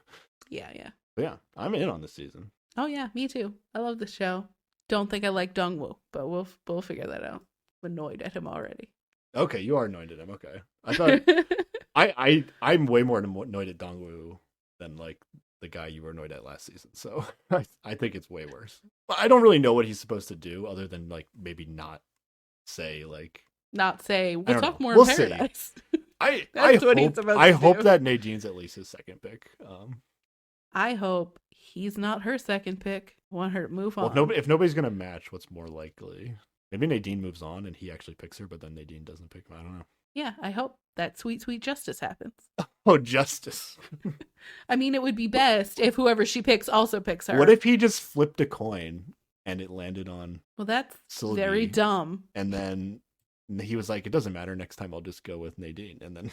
Yeah, yeah. But yeah, I'm in on this season. Oh yeah, me too. I love this show. Don't think I like Dongwoo, but we'll figure that out. I'm annoyed at him already. Okay, you are annoyed at him. Okay, I thought I'm way more annoyed at Dongwoo than like the guy you were annoyed at last season. So I think it's way worse. But I don't really know what he's supposed to do other than like maybe not say we'll talk more in Paradise. I hope that Nadine's at least his second pick. I hope he's not her second pick. I want her to move on. Well, if nobody's gonna match, what's more likely? Maybe Nadine moves on and he actually picks her, but then Nadine doesn't pick him. I don't know. Yeah, I hope that sweet justice happens. Oh, justice. I mean, it would be best if whoever she picks also picks her. What if he just flipped a coin and it landed on that's Sylvie, very dumb. And then he was like, it doesn't matter. Next time I'll just go with Nadine. And then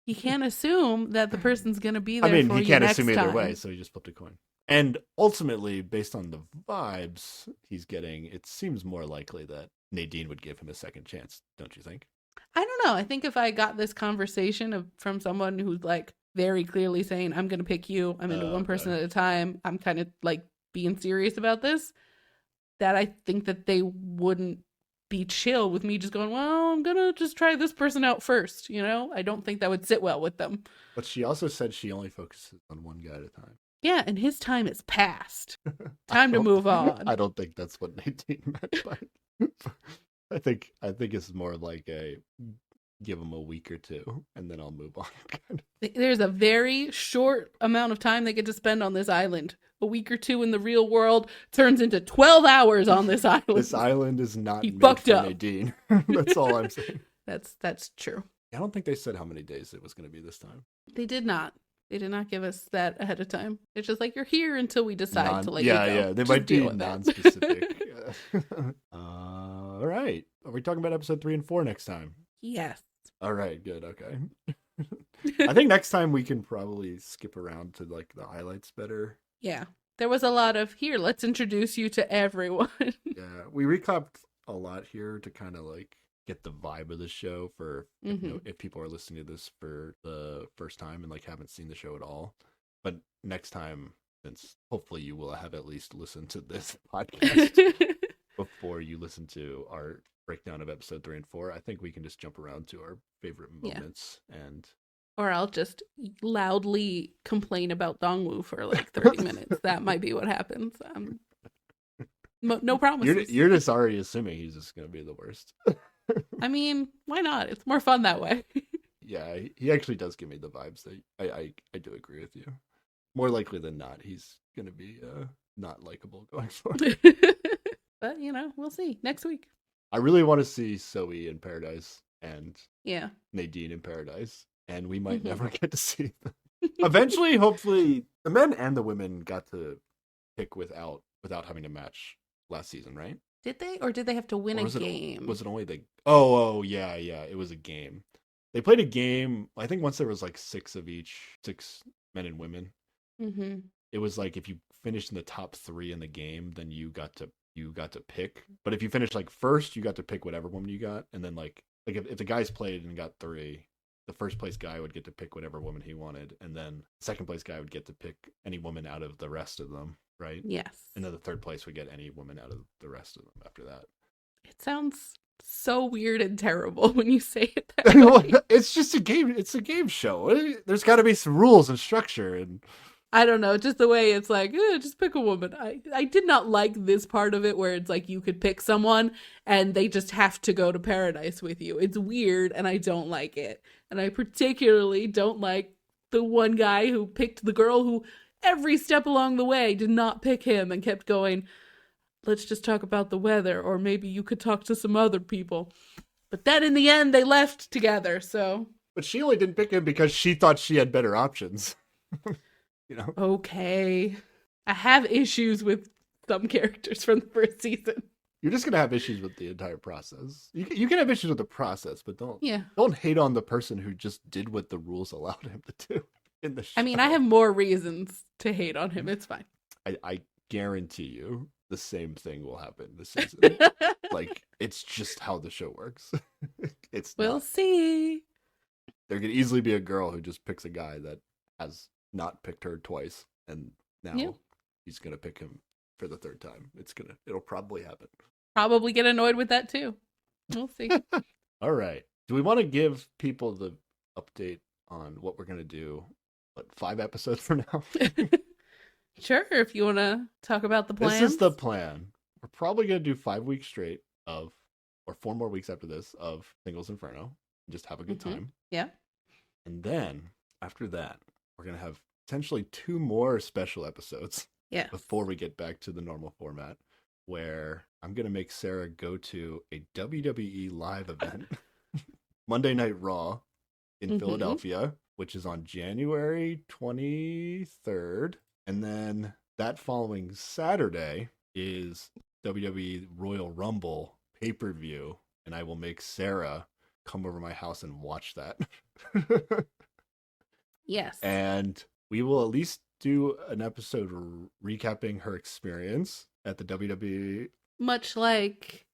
he can't assume that the person's going to be there. He can't assume either way. So he just flipped a coin. And ultimately, based on the vibes he's getting, it seems more likely that Nadine would give him a second chance. Don't you think? I don't know. I think if I got this conversation from someone who's like very clearly saying, I'm going to pick you, I'm into one person at a time, I'm kind of like being serious about this, that I think that they wouldn't be chill with me just going, well, I'm going to just try this person out first. I don't think that would sit well with them. But she also said she only focuses on one guy at a time. Yeah, and his time is past. Time to move on. I don't think that's what Nadine meant by I think it's more like a give him a week or 2 and then I'll move on. There's a very short amount of time they get to spend on this island. A week or 2 in the real world turns into 12 hours on this island. This island is not he made fucked for up. Nadine. That's all I'm saying. That's true. I don't think they said how many days it was going to be this time. They did not. They did not give us that ahead of time. It's just like, you're here until we decide to let you go. Yeah, they just might be deal non-specific. All right. Are we talking about episode 3 and 4 next time? Yes. All right, good. Okay. I think next time we can probably skip around to like the highlights better. Yeah. There was a lot of, here, let's introduce you to everyone. Yeah, we recapped a lot here to kind of like get the vibe of the show for if people are listening to this for the first time and like haven't seen the show at all. But next time, since hopefully you will have at least listened to this podcast before you listen to our breakdown of episode 3 and 4, I think we can just jump around to our favorite moments and or I'll just loudly complain about Dongwoo for like 30 minutes. That might be what happens. No promises. You're just already assuming he's just going to be the worst. I mean, why not? It's more fun that way. Yeah, he actually does give me the vibes that I do agree with you. More likely than not, he's going to be not likable going forward. But, we'll see next week. I really want to see Zoe in Paradise and yeah, Nadine in Paradise, and we might never get to see them. Eventually, hopefully, the men and the women got to pick without having to match last season, right? Did they? Or did they have to win a game? Was it only the... Oh, yeah. It was a game. They played a game, I think once there was like 6 of each, 6 men and women. Mm-hmm. It was like if you finished in the top 3 in the game, then you got to pick. But if you finished like first, you got to pick whatever woman you got. And then like if the guys played and got 3, the first place guy would get to pick whatever woman he wanted. And then the second place guy would get to pick any woman out of the rest of them. Right? Yes. And then the third place would get any woman out of the rest of them after that. It sounds so weird and terrible when you say it that way. It's just a game. It's a game show. There's got to be some rules and structure. And I don't know, just the way it's like, just pick a woman. I did not like this part of it where it's like you could pick someone and they just have to go to Paradise with you. It's weird and I don't like it. And I particularly don't like the one guy who picked the girl who every step along the way did not pick him and kept going, let's just talk about the weather, or maybe you could talk to some other people. But then in the end, they left together, so. But she only didn't pick him because she thought she had better options. Okay. I have issues with some characters from the first season. You're just going to have issues with the entire process. You can have issues with the process, but don't hate on the person who just did what the rules allowed him to do. In the show. I mean, I have more reasons to hate on him. It's fine. I guarantee you the same thing will happen this season. Like, it's just how the show works. We'll see. There could easily be a girl who just picks a guy that has not picked her twice, and now he's going to pick him for the 3rd time. It'll probably happen. Probably get annoyed with that too. We'll see. All right. Do we want to give people the update on what we're going to do? 5 episodes from now? Sure, if you want to talk about the plan. This is the plan. We're probably going to do 5 weeks straight or 4 more weeks after this of Singles Inferno. Just have a good time. Yeah. And then after that, we're going to have potentially 2 more special episodes. Yeah. Before we get back to the normal format, where I'm going to make Sarah go to a WWE live event, Monday Night Raw in Philadelphia, which is on January 23rd. And then that following Saturday is WWE Royal Rumble pay-per-view. And I will make Sarah come over my house and watch that. Yes. And we will at least do an episode recapping her experience at the WWE. Much like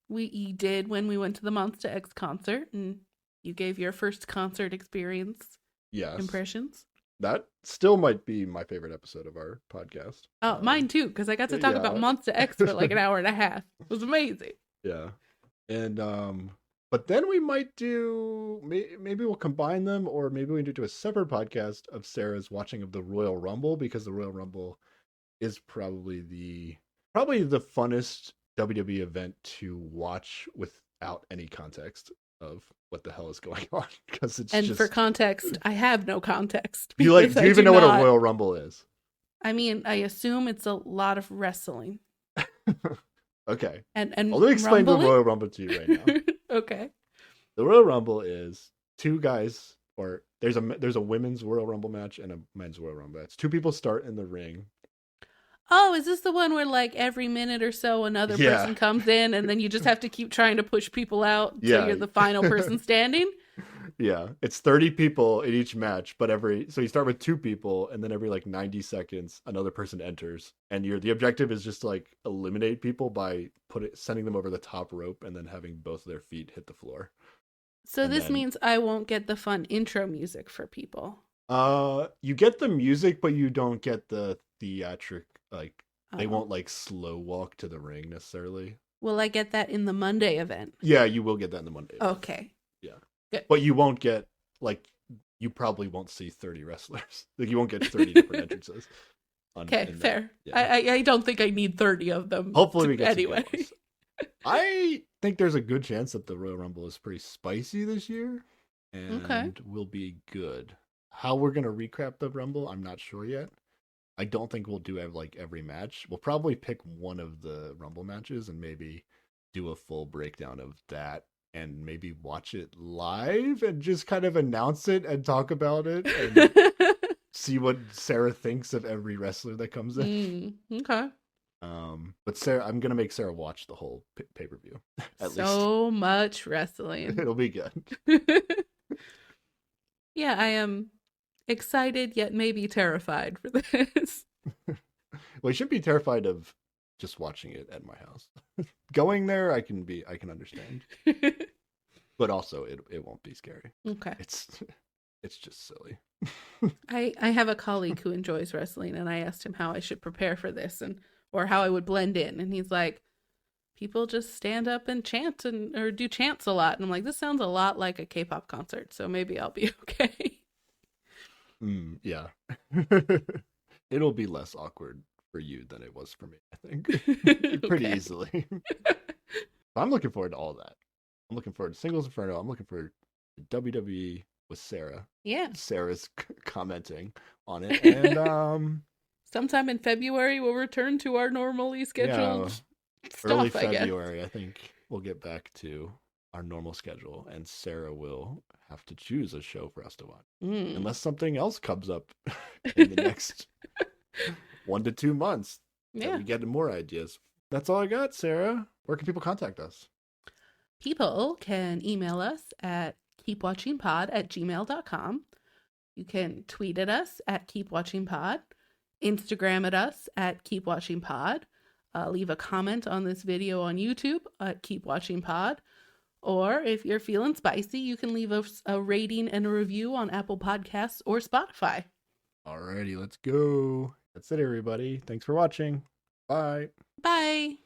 we did when we went to the Monster X concert and you gave your first concert experience. Yes. Impressions. That still might be my favorite episode of our podcast. Oh, mine too, because I got to talk about Monster X for like an hour and a half. It was amazing. Yeah. And but then we might do, maybe we'll combine them, or maybe we do a separate podcast of Sarah's watching of the Royal Rumble, because the Royal Rumble is probably the funnest WWE event to watch without any context of what the hell is going on. Because it's for context, I have no context. Do you even know what a Royal Rumble is? I mean, I assume it's a lot of wrestling. Okay. And let me explain the Royal Rumble to you right now. Okay. The Royal Rumble is two guys, or there's a women's Royal Rumble match and a men's Royal Rumble match. Two people start in the ring. Oh, is this the one where like every minute or so another person comes in and then you just have to keep trying to push people out till you're the final person standing? Yeah, it's 30 people in each match, but so you start with two people, and then every like 90 seconds another person enters, and the objective is just to like eliminate people by sending them over the top rope and then having both of their feet hit the floor. So this means I won't get the fun intro music for people. You get the music, but you don't get the theatric, like they won't like slow walk to the ring necessarily. Will I get that in the Monday event? Yeah, you will get that in the Monday event. Okay. Yeah. Good. But you won't get, like, you probably won't see 30 wrestlers. Like, you won't get 30 different entrances. Okay, fair. Yeah. I don't think I need 30 of them. Hopefully we get anyway. I think there's a good chance that the Royal Rumble is pretty spicy this year and will be good. How we're going to recap the Rumble, I'm not sure yet. I don't think we'll do like every match. We'll probably pick one of the Rumble matches and maybe do a full breakdown of that and maybe watch it live and just kind of announce it and talk about it and see what Sarah thinks of every wrestler that comes in. Okay. But Sarah, I'm gonna make Sarah watch the whole pay-per-view. So much wrestling. It'll be good. Yeah, I am excited yet maybe terrified for this. Well, you should be terrified of just watching it at my house. Going there, I can understand. But also, it won't be scary. Okay. It's just silly. I have a colleague who enjoys wrestling, and I asked him how I should prepare for this or how I would blend in, and he's like, people just stand up and chant or do chants a lot, and I'm like, this sounds a lot like a K-pop concert, so maybe I'll be okay. Yeah. It'll be less awkward for you than it was for me, I think. Pretty easily. I'm looking forward to all that. I'm looking forward to Singles Inferno. I'm looking forward to WWE with Sarah. Yeah. Sarah's commenting on it. And sometime in February we'll return to our normally scheduled stuff, early February, I think we'll get back to our normal schedule, and Sarah will have to choose a show for us to watch. Unless something else comes up in the next 1 to 2 months. Yeah. We get more ideas. That's all I got, Sarah. Where can people contact us? People can email us at keepwatchingpod@gmail.com. You can tweet at us at keepwatchingpod, Instagram at us at keepwatchingpod, leave a comment on this video on YouTube at keepwatchingpod, or if you're feeling spicy, you can leave us a rating and a review on Apple Podcasts or Spotify. Alrighty, let's go. That's it, everybody. Thanks for watching. Bye. Bye.